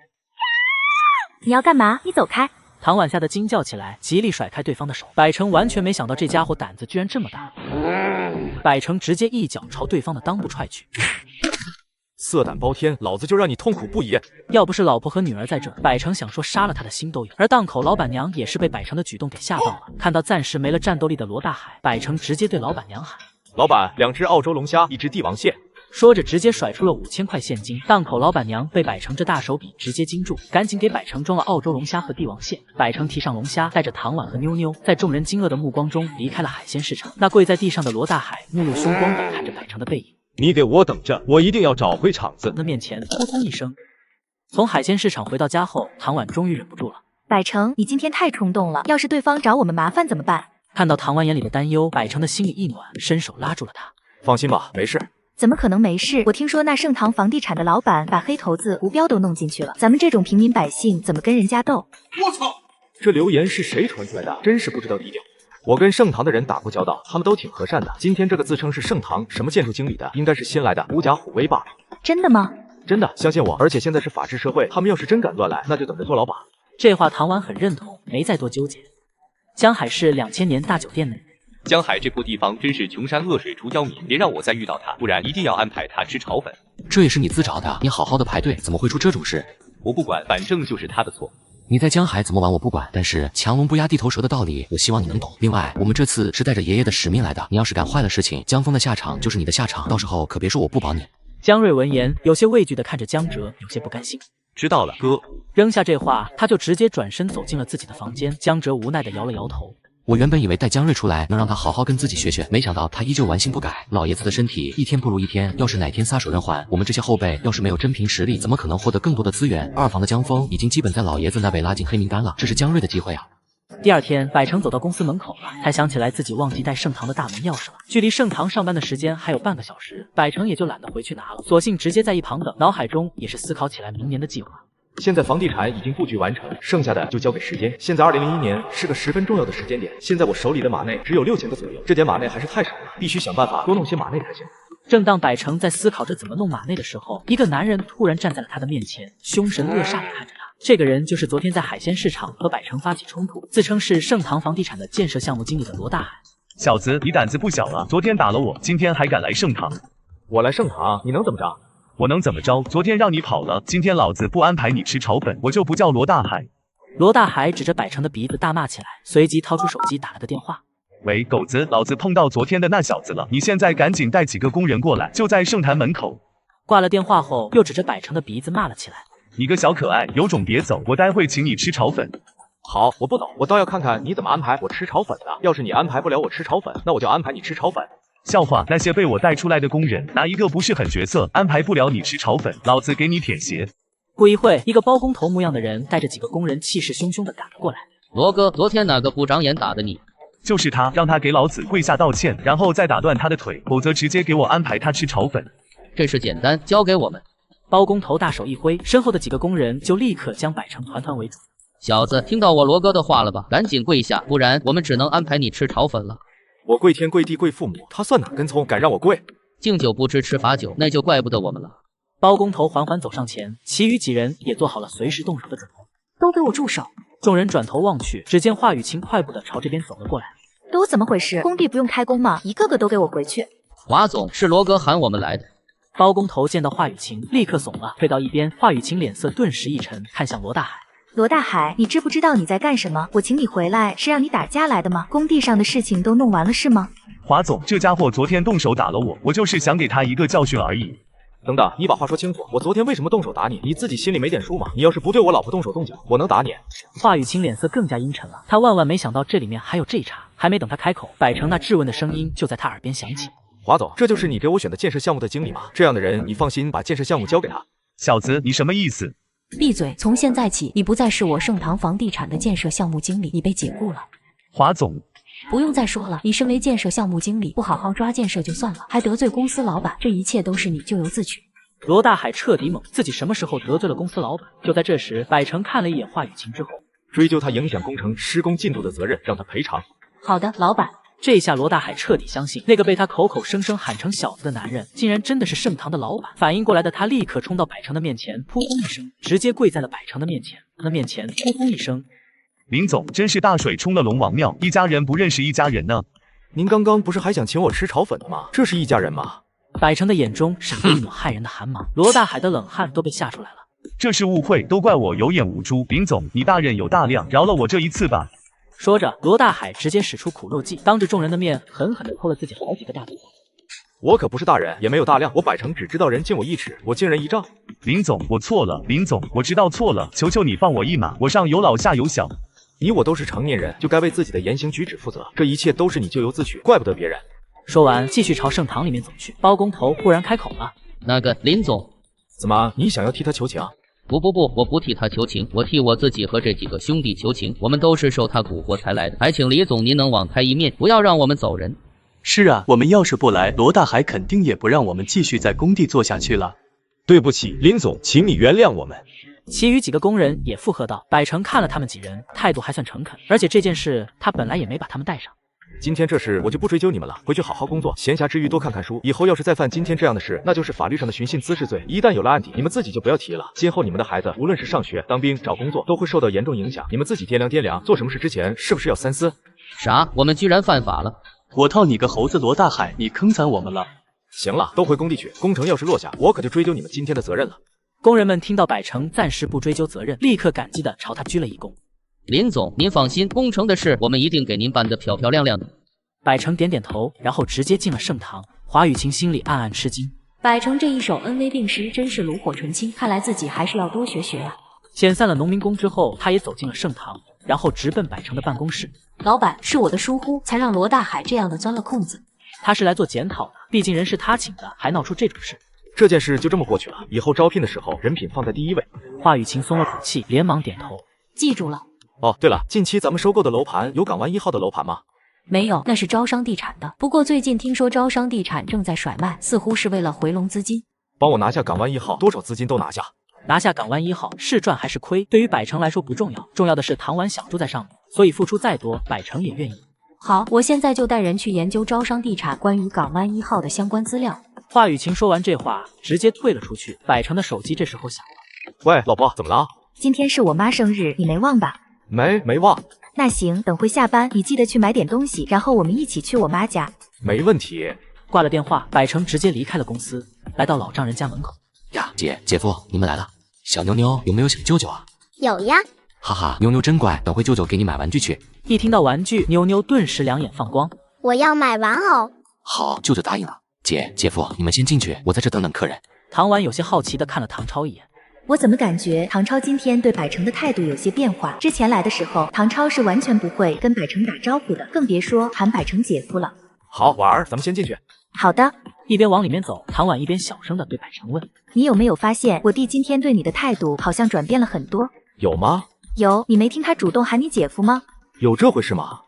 你要干嘛？你走开！唐婉吓得惊叫起来，极力甩开对方的手。百成完全没想到这家伙胆子居然这么大，百成直接一脚朝对方的裆部踹去。色胆包天，老子就让你痛苦不已！要不是老婆和女儿在这，百成想说杀了他的心都有。而档口老板娘也是被百成的举动给吓到了，看到暂时没了战斗力的罗大海，百成直接对老板娘喊：“老板，2只澳洲龙虾，1只帝王蟹。”说着直接甩出了5000块现金。档口老板娘被百成这大手笔直接惊住，赶紧给百成装了澳洲龙虾和帝王蟹。百成提上龙虾，带着唐婉和妞妞，在众人惊愕的目光中离开了海鲜市场。那跪在地上的罗大海目露凶光地看着百成的背影。你给我等着，我一定要找回场子。那面前扑通一声，从海鲜市场回到家后，唐婉终于忍不住了。百成，你今天太冲动了，要是对方找我们麻烦怎么办？看到唐婉眼里的担忧，百成的心里一暖，伸手拉住了他。放心吧，没事。怎么可能没事？我听说那盛唐房地产的老板把黑头子吴彪都弄进去了，咱们这种平民百姓怎么跟人家斗？我操！这流言是谁传出来的？真是不知道低调。我跟盛唐的人打过交道，他们都挺和善的。今天这个自称是盛唐什么建筑经理的，应该是新来的狐假虎威罢了。真的吗？真的，相信我。而且现在是法治社会，他们要是真敢乱来，那就等着坐牢吧。这话唐婉很认同，没再多纠结。江海市2000年大酒店内。江海这破地方真是穷山恶水出刁民，别让我再遇到他，不然一定要安排他吃炒粉。这也是你自找的，你好好的排队，怎么会出这种事？我不管，反正就是他的错。你在江海怎么玩我不管，但是强龙不压地头蛇的道理，我希望你能懂。另外，我们这次是带着爷爷的使命来的，你要是干坏了事情，江峰的下场就是你的下场，到时候可别说我不保你。江瑞闻言，有些畏惧的看着江哲，有些不甘心。知道了，哥。扔下这话，他就直接转身走进了自己的房间。江哲无奈的摇了摇头。我原本以为带江瑞出来能让他好好跟自己学学，没想到他依旧顽性不改。老爷子的身体一天不如一天，要是哪天撒手人寰，我们这些后辈要是没有真凭实力，怎么可能获得更多的资源？二房的江峰已经基本在老爷子那被拉进黑名单了，这是江瑞的机会啊！第二天，百成走到公司门口了，才想起来自己忘记带盛唐的大门钥匙了。距离盛唐上班的时间还有半个小时，百成也就懒得回去拿了，索性直接在一旁等，脑海中也是思考起来明年的计划。现在房地产已经布局完成，剩下的就交给时间。现在2001年是个十分重要的时间点，现在我手里的马内只有6000个左右，这点马内还是太少了，必须想办法多弄些马内才行。正当百成在思考着怎么弄马内的时候，一个男人突然站在了他的面前，凶神恶煞地看着他。这个人就是昨天在海鲜市场和百成发起冲突，自称是盛唐房地产的建设项目经理的罗大海。小子，你胆子不小啊！昨天打了我，今天还敢来盛唐？我来盛唐，你能怎么着？我能怎么着？昨天让你跑了，今天老子不安排你吃炒粉，我就不叫罗大海。罗大海指着百成的鼻子大骂起来，随即掏出手机打了个电话。喂，狗子，老子碰到昨天的那小子了，你现在赶紧带几个工人过来，就在盛坛门口。挂了电话后，又指着百成的鼻子骂了起来。你个小可爱，有种别走，我待会请你吃炒粉。好，我不走，我倒要看看你怎么安排我吃炒粉的。要是你安排不了我吃炒粉，那我就安排你吃炒粉。笑话，那些被我带出来的工人，哪一个不是狠角色？安排不了你吃炒粉，老子给你舔鞋！不一会，一个包工头模样的人带着几个工人，气势汹汹地赶了过来。罗哥，昨天哪个不长眼打的你？就是他，让他给老子跪下道歉，然后再打断他的腿，否则直接给我安排他吃炒粉。这事简单，交给我们。包工头大手一挥，身后的几个工人就立刻将百成团团围住。小子，听到我罗哥的话了吧？赶紧跪下，不然我们只能安排你吃炒粉了。我跪天跪地跪父母，他算哪根葱，敢让我跪？敬酒不吃吃罚酒，那就怪不得我们了。包工头缓缓走上前，其余几人也做好了随时动手的准备。都给我住手！众人转头望去，只见华雨晴快步的朝这边走了过来。都怎么回事？工地不用开工吗？一个个都给我回去！华总，是罗哥喊我们来的。包工头见到华雨晴，立刻怂了，退到一边。华雨晴脸色顿时一沉，看向罗大海。罗大海，你知不知道你在干什么？我请你回来是让你打架来的吗？工地上的事情都弄完了是吗？华总，这家伙昨天动手打了我，我就是想给他一个教训而已。等等，你把话说清楚，我昨天为什么动手打你？你自己心里没点数吗？你要是不对我老婆动手动脚，我能打你？华雨晴脸色更加阴沉了，他万万没想到这里面还有这一茬。还没等他开口，百成那质问的声音就在他耳边响起。华总，这就是你给我选的建设项目的经理吗？这样的人，你放心把建设项目交给他。小子，你什么意思？闭嘴！从现在起，你不再是我盛唐房地产的建设项目经理，你被解雇了。华总，不用再说了，你身为建设项目经理，不好好抓建设就算了，还得罪公司老板，这一切都是你咎由自取。罗大海彻底懵，自己什么时候得罪了公司老板？就在这时，百成看了一眼华雨晴之后，追究他影响工程施工进度的责任，让他赔偿。好的，老板。这下罗大海彻底相信，那个被他口口声声喊成小子的男人，竟然真的是盛唐的老板。反应过来的他立刻冲到百成的面前，扑通一声，直接跪在了百成的面前。扑通一声。林总，真是大水冲了龙王庙，一家人不认识一家人呢。您刚刚不是还想请我吃炒粉吗？这是一家人吗？百成的眼中闪过一抹骇人的寒芒，罗大海的冷汗都被吓出来了。这是误会，都怪我有眼无珠。林总，你大人有大量，饶了我这一次吧。说着，罗大海直接使出苦肉计，当着众人的面狠狠地抽了自己好几个大嘴巴。我可不是大人，也没有大量，我百成只知道人敬我一尺，我敬人一丈。林总，我错了，林总，我知道错了，求求你放我一马，我上有老下有小。你我都是成年人，就该为自己的言行举止负责，这一切都是你咎由自取，怪不得别人。说完，继续朝圣堂里面走去。包工头忽然开口了：“那个林总，怎么你想要替他求情？”不，我不替他求情，我替我自己和这几个兄弟求情。我们都是受他蛊惑才来的，还请李总您能网开一面，不要让我们走人。是啊，我们要是不来，罗大海肯定也不让我们继续在工地做下去了。对不起，林总，请你原谅我们。其余几个工人也附和道。百成看了他们几人，态度还算诚恳，而且这件事他本来也没把他们带上。今天这事我就不追究你们了，回去好好工作，闲暇之余多看看书。以后要是再犯今天这样的事，那就是法律上的寻衅滋事罪。一旦有了案底，你们自己就不要提了。今后你们的孩子，无论是上学、当兵、找工作，都会受到严重影响。你们自己掂量，做什么事之前是不是要三思？啥？我们居然犯法了？我套你个猴子，罗大海，你坑惨我们了。行了，都回工地去。工程要是落下，我可就追究你们今天的责任了。工人们听到百成暂时不追究责任，立刻感激地朝他鞠了一躬。林总，您放心，工程的事我们一定给您办得漂漂亮亮的。百成点点头，然后直接进了圣堂。华雨晴心里暗暗吃惊，百成这一手恩威并施，真是炉火纯青，看来自己还是要多学学啊。遣散了农民工之后，他也走进了圣堂，然后直奔百成的办公室。老板，是我的疏忽，才让罗大海这样的钻了空子。他是来做检讨的，毕竟人是他请的，还闹出这种事。这件事就这么过去了，以后招聘的时候，人品放在第一位。华雨晴松了口气，连忙点头，记住了。哦，对了，近期咱们收购的楼盘有港湾1号的楼盘吗？没有，那是招商地产的。不过最近听说招商地产正在甩卖，似乎是为了回笼资金。帮我拿下港湾1号，多少资金都拿下。拿下港湾1号是赚还是亏，对于百成来说不重要，重要的是唐婉想住在上面，所以付出再多，百成也愿意。好，我现在就带人去研究招商地产关于港湾1号的相关资料。华雨晴说完这话，直接退了出去。百成的手机这时候响了。喂，老婆，怎么了？今天是我妈生日，你没忘吧？没忘。那行，等会下班你记得去买点东西，然后我们一起去我妈家。没问题。挂了电话，百成直接离开了公司，来到老丈人家门口。呀，姐夫，你们来了。小妞妞有没有想舅舅啊？有呀。哈哈，妞妞真乖，等会舅舅给你买玩具去。一听到玩具，妞妞顿时两眼放光。我要买玩偶。好，舅舅答应了。姐夫，你们先进去，我在这等客人。唐婉有些好奇地看了唐超一眼。我怎么感觉唐超今天对百成的态度有些变化？之前来的时候，唐超是完全不会跟百成打招呼的，更别说喊百成姐夫了。好，婉儿，咱们先进去。好的。一边往里面走，唐婉一边小声地对百成问：“你有没有发现我弟今天对你的态度好像转变了很多？”有吗？有，你没听他主动喊你姐夫吗？有这回事吗？